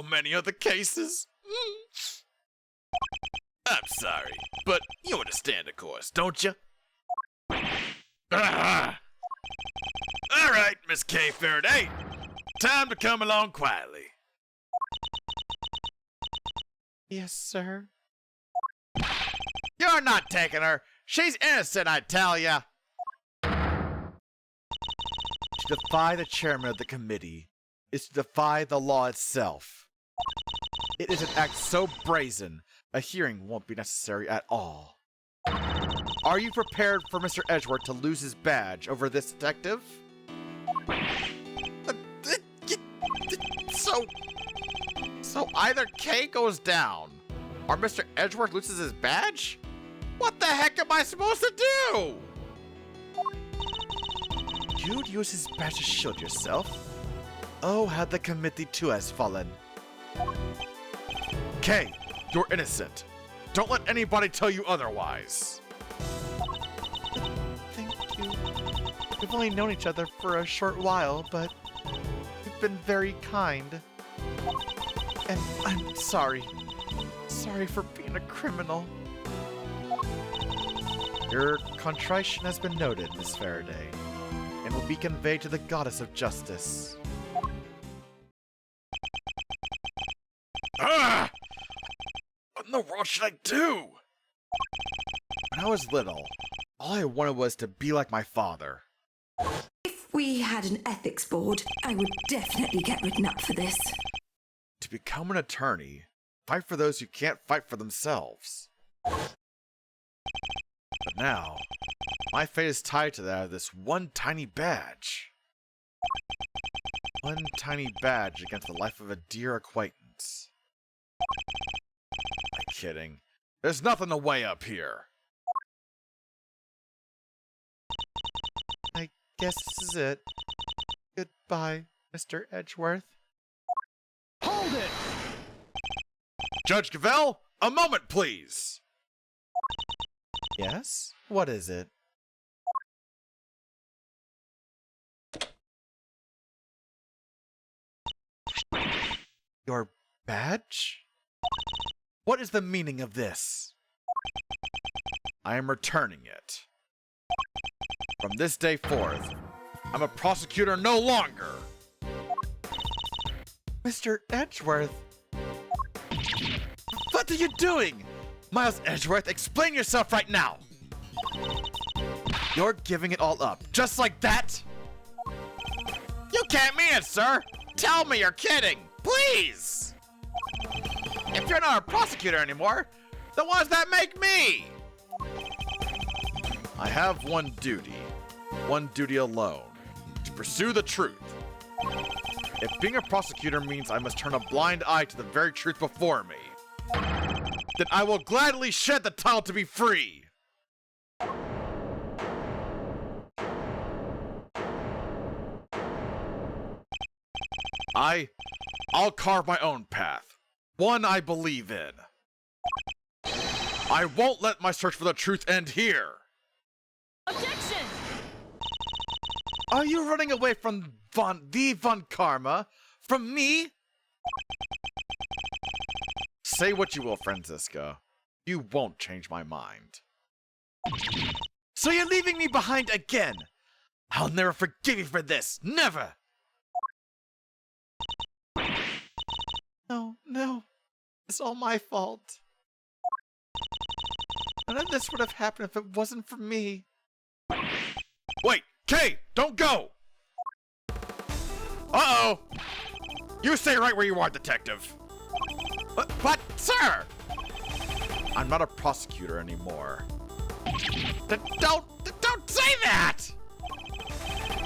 many other cases. I'm sorry, but you understand, of course, don't you? All right, Miss K. Faraday, time to come along quietly. Yes, sir. You're not taking her. She's innocent, I tell ya. To defy the chairman of the committee is to defy the law itself. It is an act so brazen, a hearing won't be necessary at all. Are you prepared for Mr. Edgeworth to lose his badge over this detective? So either K goes down, or Mr. Edgeworth loses his badge? What the heck am I supposed to do? You'd use his badge to shield yourself. Oh, how the committee too has fallen. K, you're innocent. Don't let anybody tell you otherwise. Thank you. We've only known each other for a short while, but you've been very kind. And I'm sorry. Sorry for being a criminal. Your contrition has been noted, Miss Faraday, and will be conveyed to the goddess of justice. Ah! What in the world should I do? When I was little, all I wanted was to be like my father. If we had an ethics board, I would definitely get written up for this. To become an attorney, Fight for those who can't fight for themselves. But now, my fate is tied to that of this one tiny badge. One tiny badge against the life of a dear acquaintance. Am I kidding? There's nothing to weigh up here. I guess this is it. Goodbye, Mr. Edgeworth. Hold it! Judge Cavell, a moment, please. Yes? What is it? Your badge? What is the meaning of this? I am returning it. From this day forth, I'm a prosecutor no longer. Mr. Edgeworth. What are you doing? Miles Edgeworth, explain yourself right now. You're giving it all up, just like that? You can't mean it, sir! Tell me you're kidding! Please! If you're not a prosecutor anymore, then what does that make me? I have one duty alone, to pursue the truth. If being a prosecutor means I must turn a blind eye to the very truth before me, then I will gladly shed the title to be free. I'll carve my own path, one I believe in. I won't let my search for the truth end here. Objection! Are you running away from Von Karma? From me? Say what you will, Franziska. You won't change my mind. So you're leaving me behind again? I'll never forgive you for this. Never! No. It's all my fault. None of this would have happened if it wasn't for me. Wait, Kay, don't go! Uh-oh! You stay right where you are, detective. But, sir! I'm not a prosecutor anymore. Don't say that!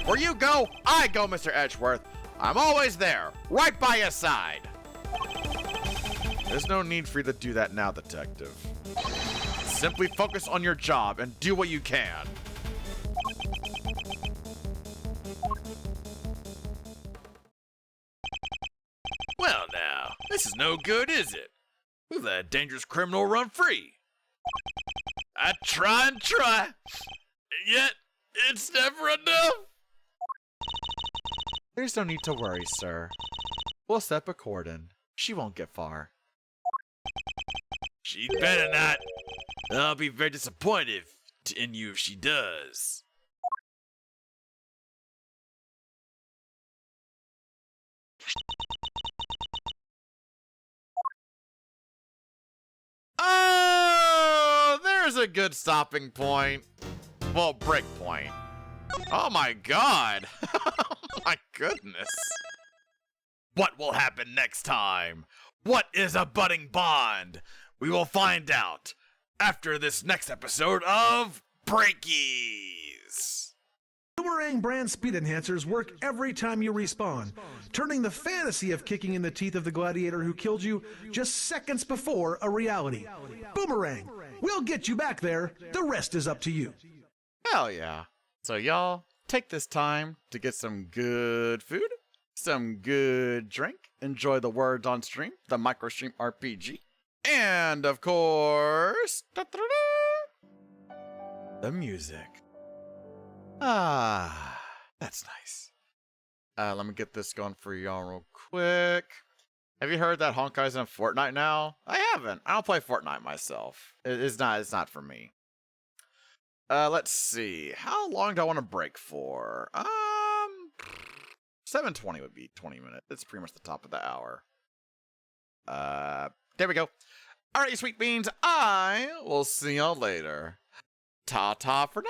Where you go, I go, Mr. Edgeworth. I'm always there, right by your side. There's no need for you to do that now, detective. Simply focus on your job and do what you can. Well now, this is no good, is it? We've let a dangerous criminal run free. I try and try, and yet it's never enough. There's no need to worry, sir. We'll step a cordon. She won't get far. She'd better not. I'll be very disappointed in you if she does. Oh, there's a good stopping point. Well, break point. Oh my god. Oh my goodness. What will happen next time? What is a budding bond? We will find out after this next episode of Breakies. Boomerang brand speed enhancers work every time you respawn, turning the fantasy of kicking in the teeth of the gladiator who killed you just seconds before a reality. Boomerang, we'll get you back there. The rest is up to you. Hell yeah. So y'all, take this time to get some good food, some good drink, enjoy the words on stream, the MicroStream RPG, and of course, the music. Ah, that's nice. Let me get this going for y'all real quick. Have you heard that Honkai's in Fortnite now? I haven't. I don't play Fortnite myself. It's not for me. Let's see. How long do I want to break for? 7:20 would be 20 minutes. It's pretty much the top of the hour. There we go. All right, you sweet beans. I will see y'all later. Ta-ta for now.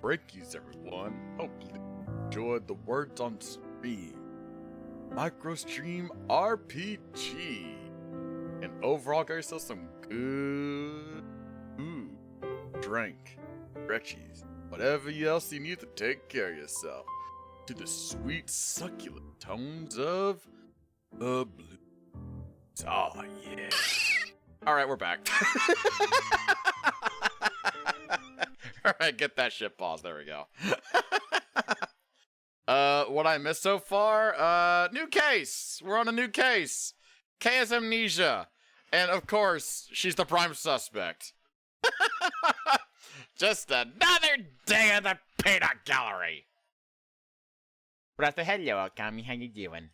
breakies, everyone. Hopefully you enjoyed the words on screen. Microstream RPG. And overall, got yourself some good food, drink, stretchies, whatever else you need to take care of yourself. To the sweet, succulent tones of the blues. Oh, yeah. All right, we're back. All right, get that shit paused. There we go. What I missed so far? New case. We're on a new case. Kay has amnesia. And of course, she's the prime suspect. Just another day at the peanut gallery. Rasta, hello, Okami. How you doing?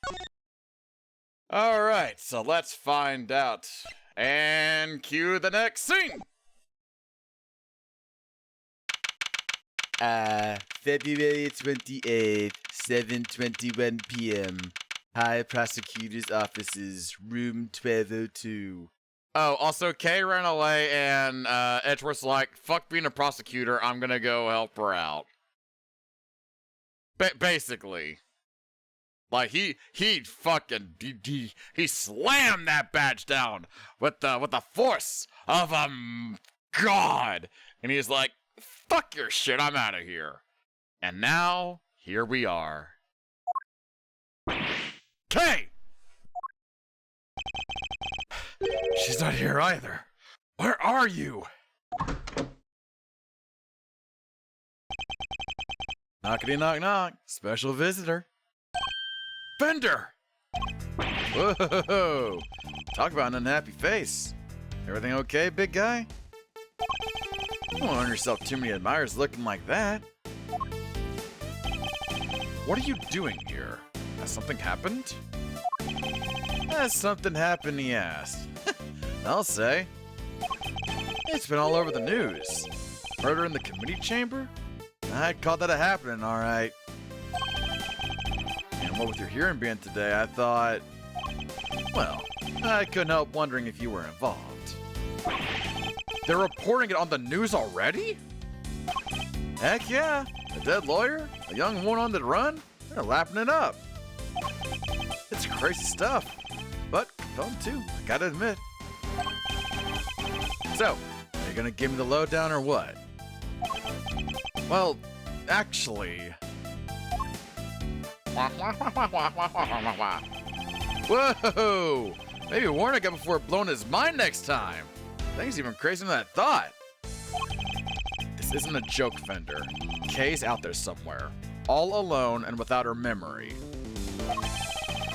All right, so let's find out. And cue the next scene. February 28th, 7:21 p.m. High Prosecutor's Offices, room 1202. Oh, also, Kay ran away, and Edgeworth's like, fuck being a prosecutor, I'm gonna go help her out. Basically. Like, he slammed that badge down with the force of a god. And he's like, fuck your shit, I'm out of here. And now, here we are. Kay! She's not here either. Where are you? Knockity knock knock. Special visitor. Fender! Whoa! Talk about an unhappy face. Everything okay, big guy? You don't earn yourself too many admirers looking like that. What are you doing here? Has something happened? Has something happened, he asked. I'll say. It's been all over the news. Murder in the committee chamber? I'd call that a happening, alright. And what with your hearing being today, I thought... Well, I couldn't help wondering if you were involved. They're reporting it on the news already? Heck yeah! A dead lawyer, a young woman on the run, they're lapping it up. It's crazy stuff, but fun too, I gotta admit. So, are you gonna give me the lowdown or what? Well, actually... Whoa! Maybe warn a guy before blowing his mind next time. Things even crazier than I thought. This isn't a joke, Fender. Kay's out there somewhere, all alone and without her memory.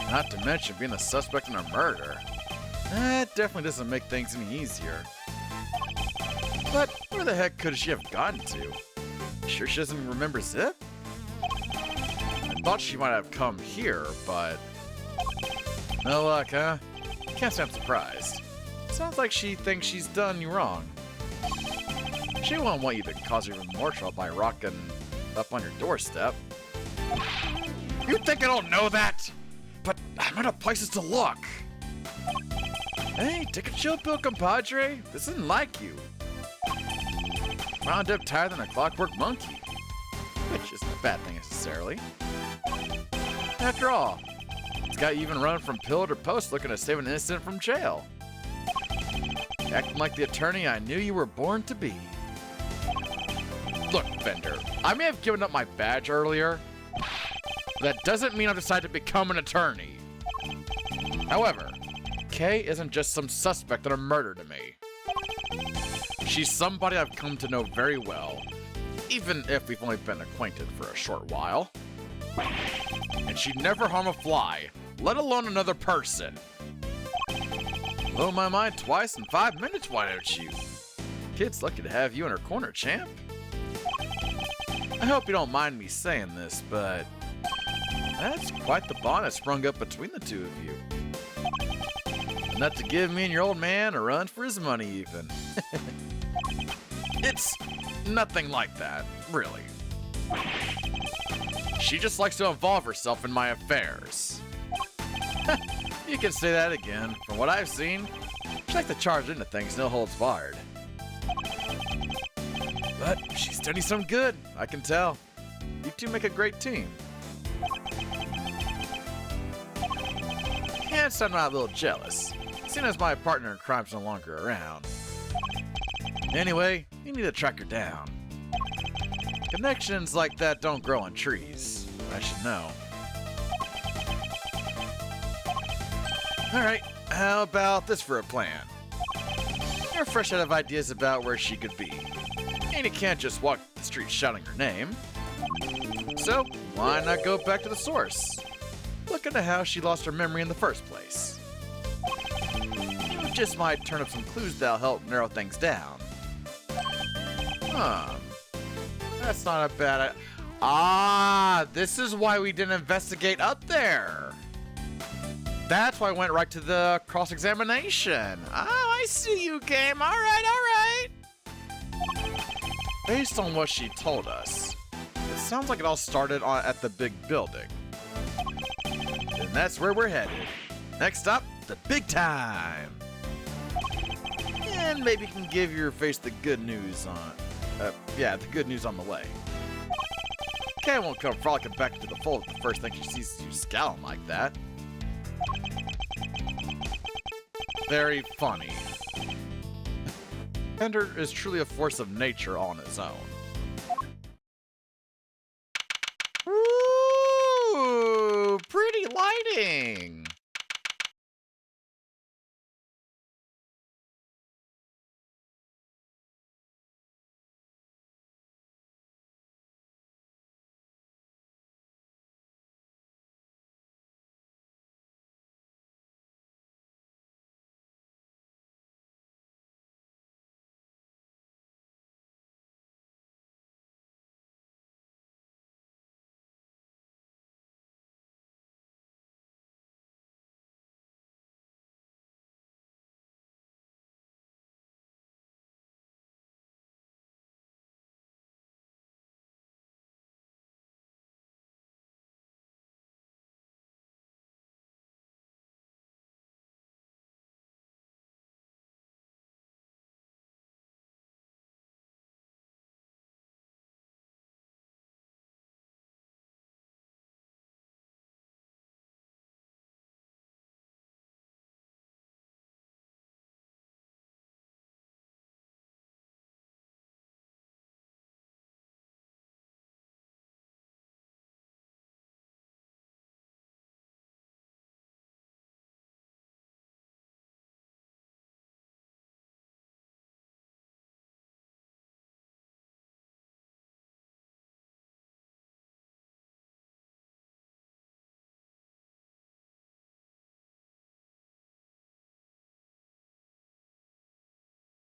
Not to mention being a suspect in a murder. That definitely doesn't make things any easier. But where the heck could she have gotten to? Sure she doesn't remember Zip? I thought she might have come here, but... No luck, huh? Can't say I'm surprised. Sounds like she thinks she's done you wrong. She won't want you to cause her even more trouble by rocking up on your doorstep. You think I don't know that? But I'm out of places to look. Hey, take a chill pill, compadre. This isn't like you. Wound up tired than a clockwork monkey. Which isn't a bad thing necessarily. After all, it's got you even running from pillar to post looking to save an innocent from jail. Acting like the attorney I knew you were born to be. Look, Fender, I may have given up my badge earlier. That doesn't mean I've decided to become an attorney. However, Kay isn't just some suspect in a murder to me. She's somebody I've come to know very well, even if we've only been acquainted for a short while. And she'd never harm a fly, let alone another person. Blow my mind twice in 5 minutes, why don't you? Kid's lucky to have you in her corner, champ. I hope you don't mind me saying this, but that's quite the bond that sprung up between the two of you. Enough to give me and your old man a run for his money, even. It's nothing like that, really. She just likes to involve herself in my affairs. You can say that again. From what I've seen, she likes to charge into things no holds barred. But she's studying some good, I can tell. You two make a great team. Can't start out a little jealous, seeing as my partner in crime's no longer around. Anyway, you need to track her down. Connections like that don't grow on trees. I should know. Alright, how about this for a plan? You're fresh out of ideas about where she could be. And you can't just walk the street shouting her name. So, why not go back to the source? Look into how she lost her memory in the first place. You just might turn up some clues that'll help narrow things down. That's not a bad this is why we didn't investigate up there. That's why I went right to the cross-examination. Oh, I see you, game. All right. Based on what she told us, it sounds like it all started at the big building. And that's where we're headed. Next up, the big time. And maybe you can give your face the good news on... the good news on the way. Kay won't come frolicking back into the fold the first thing she sees you scowling like that. Very funny. Ender is truly a force of nature on its own. Ooh, pretty lighting!